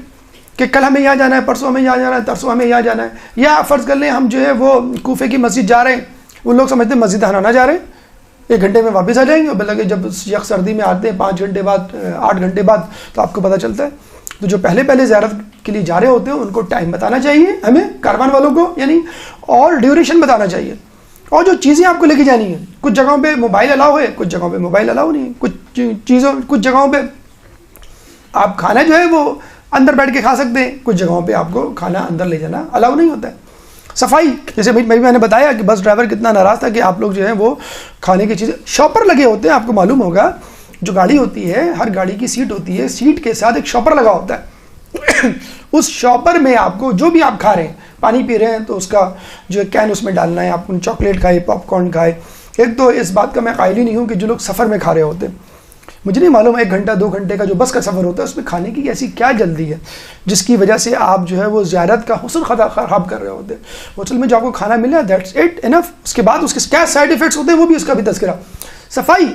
کہ کل ہمیں یہاں جانا ہے، پرسوں ہمیں یہاں جانا ہے، ترسوں ہمیں یہاں جانا ہے۔ یا فرض کر لیں ہم جو ہے وہ کوفے کی مسجد جا رہے ہیں، وہ لوگ سمجھتے ہیں مسجد حنانہ جا رہے ہیں، 1 گھنٹے میں واپس آ جائیں گے، بلکہ جب یک سردی میں آتے ہیں 5 گھنٹے بعد، 8 گھنٹے بعد، تو آپ کو پتہ چلتا ہے۔ تو جو پہلے زیارت کے لیے جا رہے ہوتے ہیں ان کو ٹائم بتانا چاہیے، ہمیں کاروان والوں کو یعنی، اور ڈیوریشن بتانا چاہیے، اور جو چیزیں آپ کو لے کے جانی ہیں۔ کچھ جگہوں پہ موبائل الاؤ ہے، کچھ جگہوں پہ موبائل الاؤ نہیں ہے، کچھ جگہوں پہ آپ کھانا جو ہے وہ اندر بیٹھ کے کھا سکتے ہیں، کچھ جگہوں پہ آپ کو کھانا اندر لے جانا الاؤ نہیں ہوتا ہے۔ صفائی، جیسے میں نے بتایا کہ بس ڈرائیور کتنا ناراض تھا کہ آپ لوگ جو ہے وہ کھانے کی چیزیں، شاپر لگے ہوتے ہیں، آپ کو معلوم ہوگا جو گاڑی ہوتی ہے، ہر گاڑی کی سیٹ ہوتی ہے، سیٹ کے ساتھ ایک شاپر لگا ہوتا ہے۔ اس شاپر میں آپ کو جو بھی آپ کھا رہے ہیں، پانی پی رہے ہیں تو اس کا جو کین اس میں ڈالنا ہے، آپ کو چاکلیٹ کھائے، پاپ کارن کھائے۔ ایک تو اس بات کا میں قائل ہی نہیں ہوں کہ جو لوگ سفر میں کھا رہے ہوتے ہیں، مجھے نہیں معلوم 1 گھنٹہ 2 گھنٹے کا جو بس کا سفر ہوتا ہے اس میں کھانے کی ایسی کیا جلدی ہے جس کی وجہ سے آپ جو ہے وہ زیارت کا حسن خراب کر رہے ہوتے ہیں۔ ہوٹل میں جو آپ کو کھانا ملا ہے دیٹس اٹ انف، اس کے بعد اس کے کیا سائڈ ایفیکٹس ہوتے ہیں وہ بھی اس کا بھی تذکرہ۔ صفائی،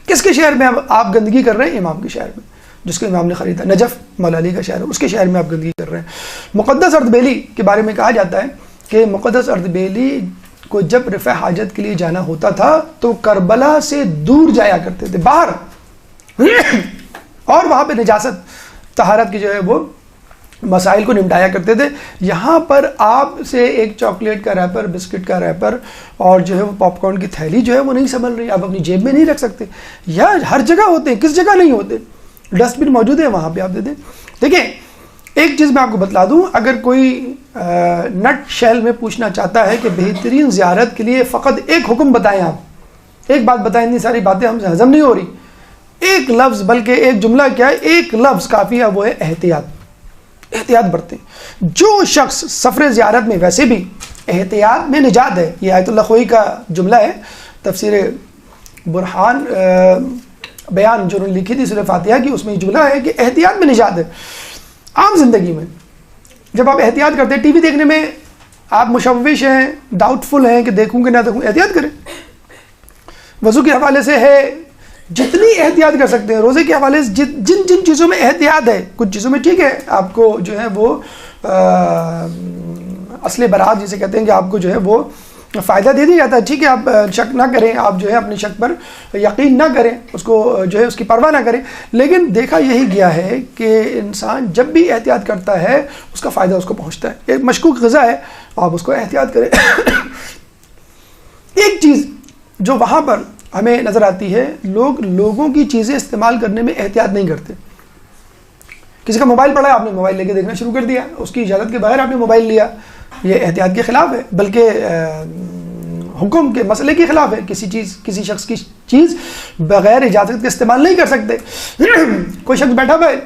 کس کے شہر میں آپ گندگی کر رہے ہیں؟ امام کے شہر میں، جس کو امام نے خریدا، نجف مولا علی کا شہر ہے، اس کے شہر میں آپ گندگی کر رہے ہیں۔ مقدس اردبیلی کے بارے میں کہا جاتا ہے کہ مقدس اردبیلی کو جب رفع حاجت کے لیے جانا ہوتا تھا تو کربلا سے دور جایا کرتے تھے، باہر، اور وہاں پہ نجاست طہارت کی جو ہے وہ مسائل کو نمٹایا کرتے تھے۔ یہاں پر آپ سے ایک چاکلیٹ کا ریپر، بسکٹ کا ریپر اور جو ہے وہ پاپ کارن کی تھیلی جو ہے وہ نہیں سنبھل رہی، آپ اپنی جیب میں نہیں رکھ سکتے، یا ہر جگہ ہوتے ہیں، کس جگہ نہیں ہوتے، ڈسٹ بن موجود ہے وہاں پہ آپ دے دیں۔ دیکھیں ایک چیز میں آپ کو بتلا دوں، اگر کوئی نٹ شیل میں پوچھنا چاہتا ہے کہ بہترین زیارت کے لیے فقط ایک حکم بتائیں، آپ ایک بات بتائیں، اتنی ساری باتیں ہم سے ہضم نہیں ہو رہی، ایک لفظ، بلکہ ایک جملہ کیا ہے، ایک لفظ کافی ہے، وہ ہے احتیاط۔ احتیاط برتیں۔ جو شخص سفر زیارت میں ویسے بھی احتیاط میں نجات ہے، یہ آیت اللہ خوئی کا جملہ ہے، تفسیر برہان بیان جو انہوں نے لکھی تھی سورہ فاتحہ کی، اس میں یہ جملہ ہے کہ احتیاط میں نجات ہے۔ عام زندگی میں جب آپ احتیاط کرتے ہیں، ٹی وی دیکھنے میں آپ مشوش ہیں، ڈاؤٹ فل ہیں کہ دیکھوں کہ نہ دیکھوں، احتیاط کریں۔ وضو کے حوالے سے ہے، جتنی احتیاط کر سکتے ہیں، روزے کے حوالے سے جن چیزوں میں احتیاط ہے، کچھ چیزوں میں ٹھیک ہے آپ کو جو ہے وہ اصل برات جسے کہتے ہیں کہ آپ کو جو ہے وہ فائدہ دے دیا جاتا ہے، ٹھیک ہے آپ شک نہ کریں، آپ جو ہے اپنے شک پر یقین نہ کریں، اس کو جو ہے اس کی پرواہ نہ کریں، لیکن دیکھا یہی گیا ہے کہ انسان جب بھی احتیاط کرتا ہے اس کا فائدہ اس کو پہنچتا ہے۔ ایک مشکوک غذا ہے، آپ اس کو احتیاط کریں۔ ایک چیز جو وہاں پر ہمیں نظر آتی ہے، لوگوں کی چیزیں استعمال کرنے میں احتیاط نہیں کرتے۔ کسی کا موبائل پڑا ہے، آپ نے موبائل لے کے دیکھنا شروع کر دیا، اس کی اجازت کے بغیر آپ نے موبائل لیا، یہ احتیاط کے خلاف ہے، بلکہ حکم کے مسئلے کے خلاف ہے۔ کسی شخص کی چیز بغیر اجازت کے استعمال نہیں کر سکتے۔ کوئی شخص بیٹھا ہوا ہے،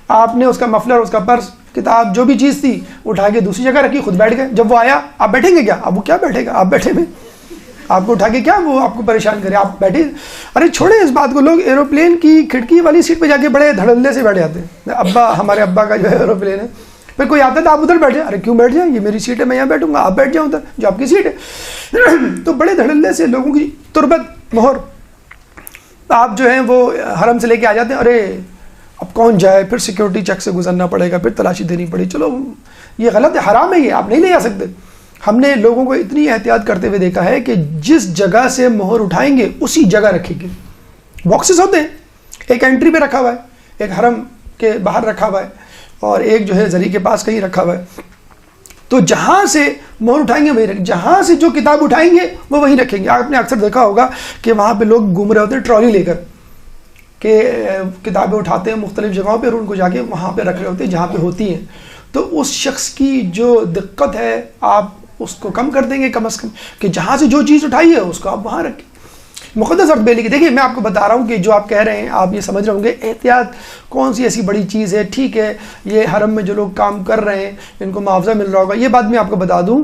آپ نے اس کا مفلر، اس کا پرس، کتاب، جو بھی چیز تھی اٹھا کے دوسری جگہ رکھی، خود بیٹھ گئے۔ جب وہ آیا، آپ بیٹھیں گے کیا؟ اب وہ کیا بیٹھے گا؟ آپ بیٹھے ہوئے، آپ کو اٹھا کے کیا وہ آپ کو پریشان کرے؟ آپ بیٹھے۔ ارے چھوڑیں اس بات کو، لوگ ایروپلین کی کھڑکی والی سیٹ پہ جا کے بڑے دھڑلے سے بیٹھ جاتے ہیں۔ ہمارے ابا کا جو ہے ایروپلین ہے، پھر کوئی آتا ہے تو آپ ادھر بیٹھ جائیں۔ ارے کیوں بیٹھ جائیں؟ یہ میری سیٹ ہے، میں یہاں بیٹھوں گا، آپ بیٹھ جاؤں ادھر جو آپ کی سیٹ ہے۔ تو بڑے دھڑلے سے لوگوں کی تربت مہر آپ جو ہیں وہ حرم سے لے کے آ جاتے ہیں۔ ارے اب کون جائے، پھر سیکیورٹی چیک سے گزرنا پڑے گا، پھر تلاشی دینی پڑے، چلو یہ غلط ہے، حرام ہے، یہ آپ نہیں لے جا سکتے۔ ہم نے لوگوں کو اتنی احتیاط کرتے ہوئے دیکھا ہے کہ جس جگہ سے مہر اٹھائیں گے اسی جگہ رکھیں گے۔ باکسز ہوتے ہیں، ایک انٹری پہ رکھا ہوا ہے، ایک حرم کے باہر رکھا ہوا ہے، اور ایک جو ہے زری کے پاس کہیں رکھا ہوا ہے۔ تو جہاں سے مہر اٹھائیں گے وہیں رکھیں، جہاں سے جو کتاب اٹھائیں گے وہ وہیں رکھیں گے۔ آپ نے اکثر دیکھا ہوگا کہ وہاں پہ لوگ گھوم رہے ہوتے ہیں ٹرالی لے کر، کہ کتابیں اٹھاتے ہیں مختلف جگہوں پہ اور ان کو جا کے وہاں پہ رکھ رہے ہوتے ہیں جہاں پہ ہوتی ہیں۔ تو اس شخص کی جو دقت ہے آپ اس کو کم کر دیں گے کم از کم، کہ جہاں سے جو چیز اٹھائی ہے اس کو آپ وہاں رکھیں۔ مقدس عرض بیلی کی دیکھیے، میں آپ کو بتا رہا ہوں کہ جو آپ کہہ رہے ہیں آپ یہ سمجھ رہے ہوں گے احتیاط کون سی ایسی بڑی چیز ہے، ٹھیک ہے یہ حرم میں جو لوگ کام کر رہے ہیں ان کو معاوضہ مل رہا ہوگا۔ یہ بات میں آپ کو بتا دوں،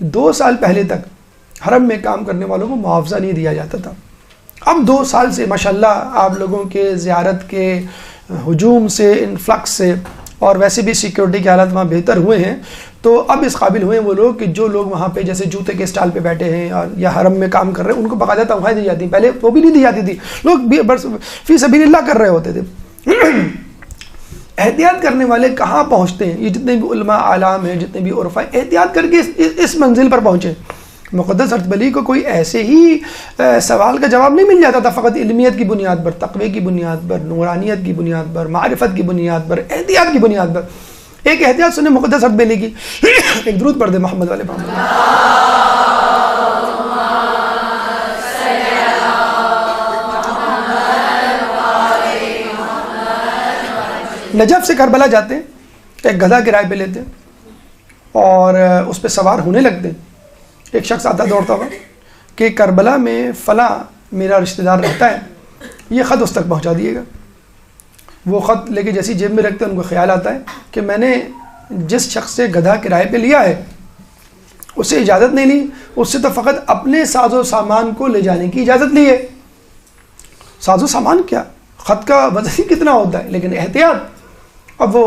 2 سال پہلے تک حرم میں کام کرنے والوں کو معاوضہ نہیں دیا جاتا تھا۔ اب 2 سال سے ماشاءاللہ آپ لوگوں کے زیارت کے ہجوم سے، انفلکس سے، اور ویسے بھی سیکیورٹی کے حالات وہاں بہتر ہوئے ہیں، تو اب اس قابل ہوئے ہیں وہ لوگ کہ جو لوگ وہاں پہ جیسے جوتے کے اسٹال پہ بیٹھے ہیں اور یا حرم میں کام کر رہے ہیں ان کو باقاعدہ تنخواہیں دی جاتی ہیں۔ پہلے وہ بھی نہیں دی جاتی تھی، لوگ فی سبیل اللہ کر رہے ہوتے تھے۔ احتیاط کرنے والے کہاں پہنچتے ہیں؟ یہ جتنے بھی علماء اعلام ہیں، جتنے بھی عرفاء، احتیاط کر کے اس منزل پر پہنچے۔ مقدس عرض بلی کو کوئی ایسے ہی سوال کا جواب نہیں مل جاتا تھا فقط علمیت کی بنیاد پر، تقوی کی بنیاد پر، نورانیت کی بنیاد پر، معرفت کی بنیاد پر، احتیاط کی بنیاد پر۔ ایک احتیاط سنیں مقدس عرض بلی کی، ایک درود پڑھ دے محمد والے محمد۔ نجف سے کربلا جاتے ہیں، ایک گدھا کرائے پہ لیتے ہیں اور اس پہ سوار ہونے لگتے ہیں۔ ایک شخص آتا دوڑتا ہوا کہ کربلا میں فلاں میرا رشتہ دار رہتا ہے، یہ خط اس تک پہنچا دیے گا۔ وہ خط لے کے جیسی جیب میں رکھتے ہیں ان کو خیال آتا ہے کہ میں نے جس شخص سے گدھا کرائے پہ لیا ہے اس سے اجازت نہیں لی، اس سے تو فقط اپنے ساز و سامان کو لے جانے کی اجازت لی ہے۔ ساز و سامان کیا، خط کا وزن کتنا ہوتا ہے، لیکن احتیاط۔ اب وہ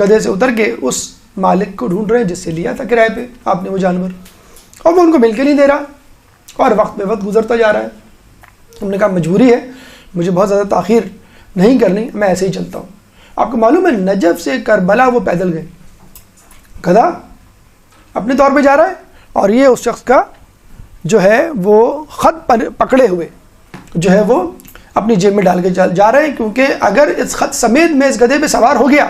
گدھے سے اتر کے اس مالک کو ڈھونڈ رہے ہیں جس سے لیا تھا کرائے پہ آپ نے وہ جانور، اور وہ ان کو مل کے نہیں دے رہا اور وقت بے وقت گزرتا جا رہا ہے۔ ہم نے کہا مجبوری ہے، مجھے بہت زیادہ تاخیر نہیں کرنی، میں ایسے ہی چلتا ہوں۔ آپ کو معلوم ہے نجف سے کربلا وہ پیدل گئے، گدھا اپنے طور پہ جا رہا ہے اور یہ اس شخص کا جو ہے وہ خط پکڑے ہوئے جو ہے وہ اپنی جیب میں ڈال کے جا رہے ہیں، کیونکہ اگر اس خط سمیت میں اس گدھے پہ سوار ہو گیا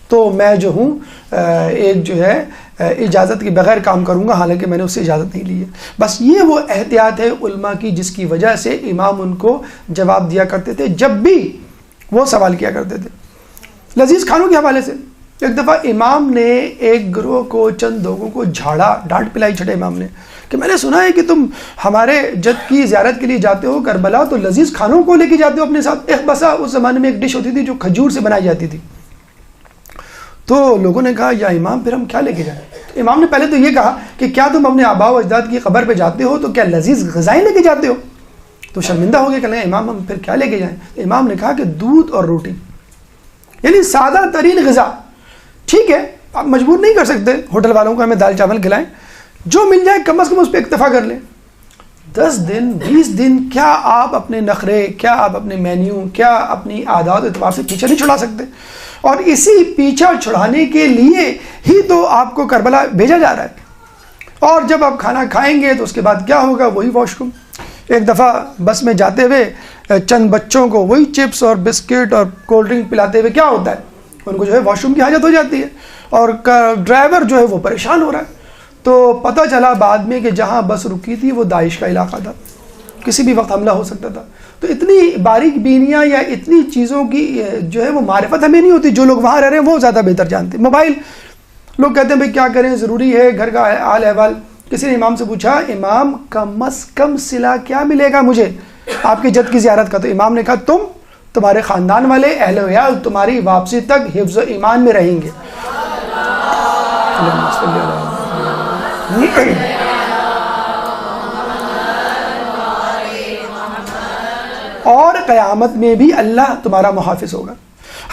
تو میں جو ہوں ایک جو ہے اجازت کے بغیر کام کروں گا، حالانکہ میں نے اس سے اجازت نہیں لی ہے۔ بس یہ وہ احتیاط ہے علماء کی جس کی وجہ سے امام ان کو جواب دیا کرتے تھے جب بھی وہ سوال کیا کرتے تھے۔ لذیذ کھانوں کے حوالے سے ایک دفعہ امام نے ایک گروہ کو، چند لوگوں کو جھاڑا، ڈانٹ پلائی چھٹے امام نے کہ میں نے سنا ہے کہ تم ہمارے جد کی زیارت کے لیے جاتے ہو کربلا تو لذیذ کھانوں کو لے کے جاتے ہو اپنے ساتھ۔ ایک بسا اس زمانے میں ایک ڈش ہوتی تھی جو کھجور سے بنائی جاتی تھی۔ تو لوگوں نے کہا یا امام پھر ہم کیا لے کے جائیں؟ امام نے پہلے تو یہ کہا کہ کیا تم اپنے آباء و اجداد کی قبر پہ جاتے ہو تو کیا لذیذ غذائیں لے کے جاتے ہو؟ تو شرمندہ ہو گئے کہ امام ہم پھر کیا لے کے جائیں؟ تو امام نے کہا کہ دودھ اور روٹی، یعنی سادہ ترین غذا۔ ٹھیک ہے آپ مجبور نہیں کر سکتے ہوٹل والوں کو ہمیں دال چاول کھلائیں، جو مل جائے کم از کم اس پہ اکتفا کر لیں۔ 10 دن 20 دن کیا آپ اپنے نخرے، کیا آپ اپنے مینیو، کیا اپنی عادات و اعتبار سے پیچھے نہیں چھڑا سکتے؟ اور اسی پیچھا چھڑانے کے لیے ہی تو آپ کو کربلا بھیجا جا رہا ہے۔ اور جب آپ کھانا کھائیں گے تو اس کے بعد کیا ہوگا؟ وہی واش روم. ایک دفعہ بس میں جاتے ہوئے چند بچوں کو وہی چپس اور بسکٹ اور کولڈ ڈرنک پلاتے ہوئے کیا ہوتا ہے؟ ان کو جو ہے واش روم کی حاجت ہو جاتی ہے اور ڈرائیور جو ہے وہ پریشان ہو رہا ہے. تو پتہ چلا بعد میں کہ جہاں بس رکی تھی وہ داعش کا علاقہ تھا، کسی بھی وقت حملہ ہو سکتا تھا. تو اتنی باریک بینیاں یا اتنی چیزوں کی جو ہے وہ معرفت ہمیں نہیں ہوتی. جو لوگ وہاں رہ رہے ہیں وہ زیادہ بہتر جانتے ہیں. موبائل لوگ کہتے ہیں بھائی کیا کریں، ضروری ہے گھر کا حال احوال. کسی نے امام سے پوچھا امام کم از کم صلہ کیا ملے گا مجھے آپ کے جد کی زیارت کا؟ تو امام نے کہا تمہارے خاندان والے اہل ویال تمہاری واپسی تک حفظ و ایمان میں رہیں گے. اور قیامت میں بھی اللہ تمہارا محافظ ہوگا.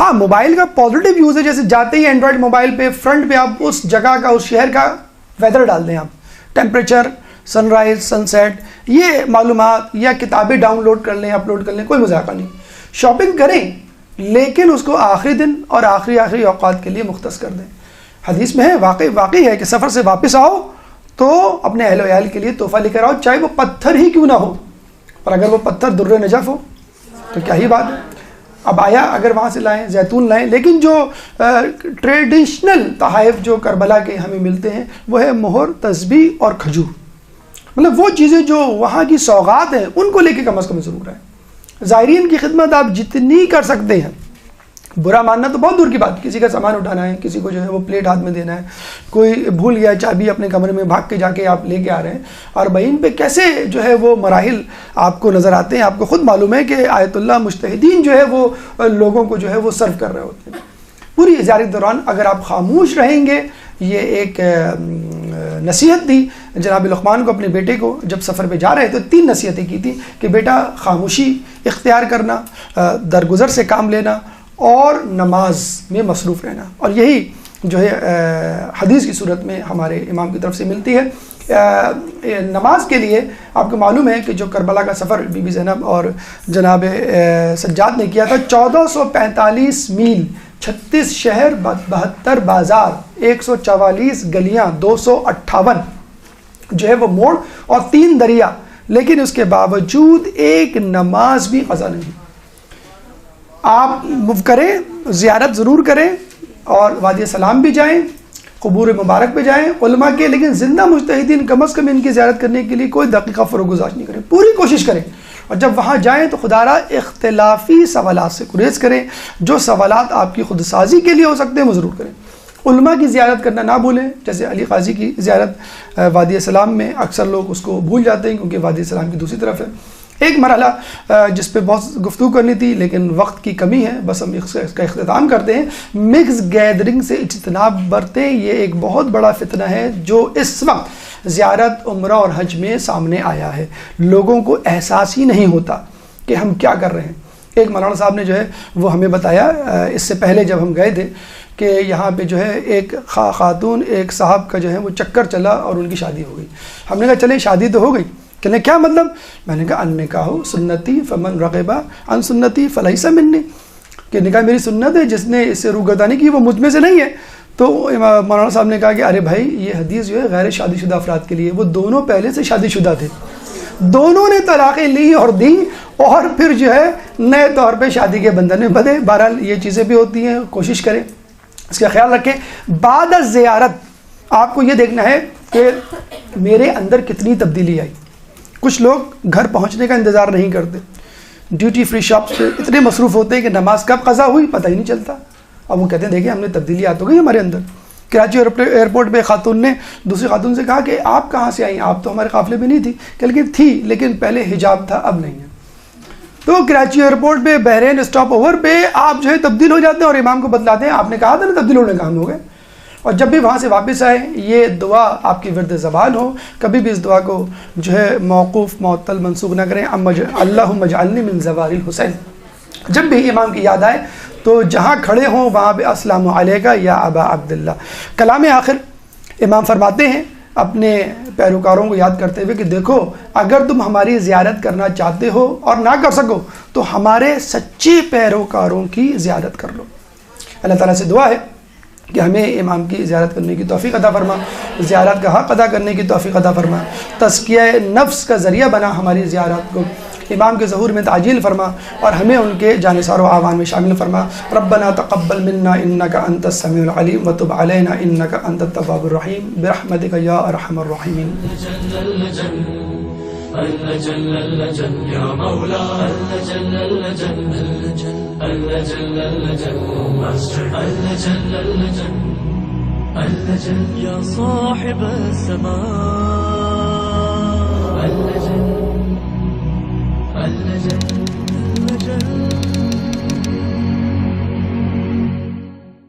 ہاں موبائل کا پازیٹیو یوز ہے، جیسے جاتے ہی اینڈرائڈ موبائل پہ فرنٹ پہ آپ اس جگہ کا اس شہر کا ویدر ڈال دیں، آپ ٹیمپریچر، سن رائز، سن سیٹ، یہ معلومات یا کتابیں ڈاؤن لوڈ کر لیں، اپلوڈ کر لیں، کوئی مذاقہ نہیں. شاپنگ کریں لیکن اس کو آخری دن اور آخری اوقات کے لیے مختص کر دیں. حدیث میں ہے، واقعی ہے کہ سفر سے واپس آؤ تو اپنے اہل ویال کے لیے تحفہ لے کر آؤ، چاہے وہ پتھر ہی کیوں نہ ہو، اور اگر وہ پتھر در نجف ہو تو کیا ہی بات ہے. اب آیا اگر وہاں سے لائیں، زیتون لائیں، لیکن جو ٹریڈیشنل تحائف جو کربلا کے ہمیں ملتے ہیں وہ ہے مہر، تسبیح اور کھجور. مطلب وہ چیزیں جو وہاں کی سوغات ہیں ان کو لے کے کم از کم ضرور ہے. زائرین کی خدمت آپ جتنی کر سکتے ہیں، برا ماننا تو بہت دور کی بات، کسی کا سامان اٹھانا ہے، کسی کو جو ہے وہ پلیٹ ہاتھ میں دینا ہے، کوئی بھول گیا چابی اپنے کمرے میں، بھاگ کے جا کے آپ لے کے آ رہے ہیں. اور بہین پہ کیسے جو ہے وہ مراحل آپ کو نظر آتے ہیں. آپ کو خود معلوم ہے کہ آیت اللہ مجتہدین جو ہے وہ لوگوں کو جو ہے وہ سرو کر رہے ہوتے ہیں. پوری زیارت دوران اگر آپ خاموش رہیں گے، یہ ایک نصیحت دی جناب لقمان کو اپنے بیٹے کو جب سفر پہ جا رہے تو 3 نصیحتیں کی تھی کہ بیٹا خاموشی اختیار کرنا، درگزر سے کام لینا اور نماز میں مصروف رہنا. اور یہی جو ہے حدیث کی صورت میں ہمارے امام کی طرف سے ملتی ہے. نماز کے لیے آپ کو معلوم ہے کہ جو کربلا کا سفر بی بی زینب اور جناب سجاد نے کیا تھا، 1445 میل، 36 شہر، 72 بازار، 144 گلیاں، 258 جو ہے وہ موڑ اور 3 دریا، لیکن اس کے باوجود ایک نماز بھی قضا نہیں. آپ موو کریں، زیارت ضرور کریں اور وادی سلام بھی جائیں، قبور مبارک پہ جائیں علماء کے، لیکن زندہ مجتہدین کم از کم ان کی زیارت کرنے کے لیے کوئی دقیقہ فروگزار نہیں کریں، پوری کوشش کریں. اور جب وہاں جائیں تو خدا را اختلافی سوالات سے گریز کریں. جو سوالات آپ کی خود سازی کے لیے ہو سکتے ہیں وہ ضرور کریں. علماء کی زیارت کرنا نہ بھولیں، جیسے علی قاضی کی زیارت وادی سلام میں اکثر لوگ اس کو بھول جاتے ہیں کیونکہ وادی سلام کی دوسری طرف ہے. ایک مرحلہ جس پہ بہت گفتگو کرنی تھی لیکن وقت کی کمی ہے، بس ہم اس کا اختتام کرتے ہیں. مکس گیدرنگ سے اجتناب برتیں، یہ ایک بہت بڑا فتنہ ہے جو اس وقت زیارت، عمرہ اور حج میں سامنے آیا ہے. لوگوں کو احساس ہی نہیں ہوتا کہ ہم کیا کر رہے ہیں. ایک مولانا صاحب نے جو ہے وہ ہمیں بتایا اس سے پہلے جب ہم گئے تھے کہ یہاں پہ جو ہے ایک خاتون، ایک صاحب کا جو ہے وہ چکر چلا اور ان کی شادی ہو گئی. ہم نے کہا چلیں شادی تو ہو گئی، کہنے کیا مطلب؟ میں نے کہا النکاح سنتی فمن رغب عن سنتی فلیس منی، کہ نکاح میری سنت ہے، جس نے اس سے روگردانی کی وہ مجھ میں سے نہیں ہے. تو مولانا صاحب نے کہا کہ ارے بھائی یہ حدیث جو ہے غیر شادی شدہ افراد کے لیے، وہ دونوں پہلے سے شادی شدہ تھے، دونوں نے طلاقیں لی اور دی اور پھر جو ہے نئے طور پہ شادی کے بندھن میں بدھے. بہرحال یہ چیزیں بھی ہوتی ہیں، کوشش کریں، اس کا خیال رکھیں. بعد از زیارت آپ کو یہ دیکھنا ہے کہ میرے اندر کتنی تبدیلی آئی. کچھ لوگ گھر پہنچنے کا انتظار نہیں کرتے، ڈیوٹی فری شاپس پہ اتنے مصروف ہوتے ہیں کہ نماز کب قضا ہوئی پتہ ہی نہیں چلتا. اب وہ کہتے ہیں دیکھیں ہم نے تبدیلی آ تو گئی ہمارے اندر. کراچی ایئرپورٹ پہ خاتون نے دوسری خاتون سے کہا کہ آپ کہاں سے آئیں؟ آپ تو ہمارے قافلے میں نہیں تھی. کہ لیکن تھی، لیکن پہلے حجاب تھا اب نہیں ہے. تو کراچی ایئرپورٹ پہ بحرین اسٹاپ اوور پہ آپ جو ہے تبدیل ہو جاتے ہیں اور امام کو بتلاتے ہیں آپ نے کہا تھا نا تبدیل ہونے کا، ہم ہو گئے. اور جب بھی وہاں سے واپس آئے یہ دعا آپ کی ورد زبان ہو. کبھی بھی اس دعا کو جو ہے موقوف معطل منسوخ نہ کریں. اللہم اجعلنی من زوار الحسین. جب بھی امام کی یاد آئے تو جہاں کھڑے ہوں وہاں پہ السلام علیکہ یا ابا عبداللہ. کلام آخر امام فرماتے ہیں اپنے پیروکاروں کو یاد کرتے ہوئے کہ دیکھو اگر تم ہماری زیارت کرنا چاہتے ہو اور نہ کر سکو تو ہمارے سچے پیروکاروں کی زیارت کر لو. اللہ تعالیٰ سے دعا ہے کہ ہمیں امام کی زیارت کرنے کی توفیق عطا فرما، زیارت کا حق ادا کرنے کی توفیق عطا فرما، تزکیہ نفس کا ذریعہ بنا ہماری زیارت کو، امام کے ظہور میں تعجیل فرما اور ہمیں ان کے جانثار و اعوان میں شامل فرما۔ ربنا تقبل منا انک انت السمیع العلیم وتب علینا انک انت التواب الرحیم برحمتک یا ارحم الراحمین۔ اللجن اللجن يا مولا اللجن اللجن اللجن اللجن اللجن اللجن اللجن يا صاحب السماء اللجن اللجن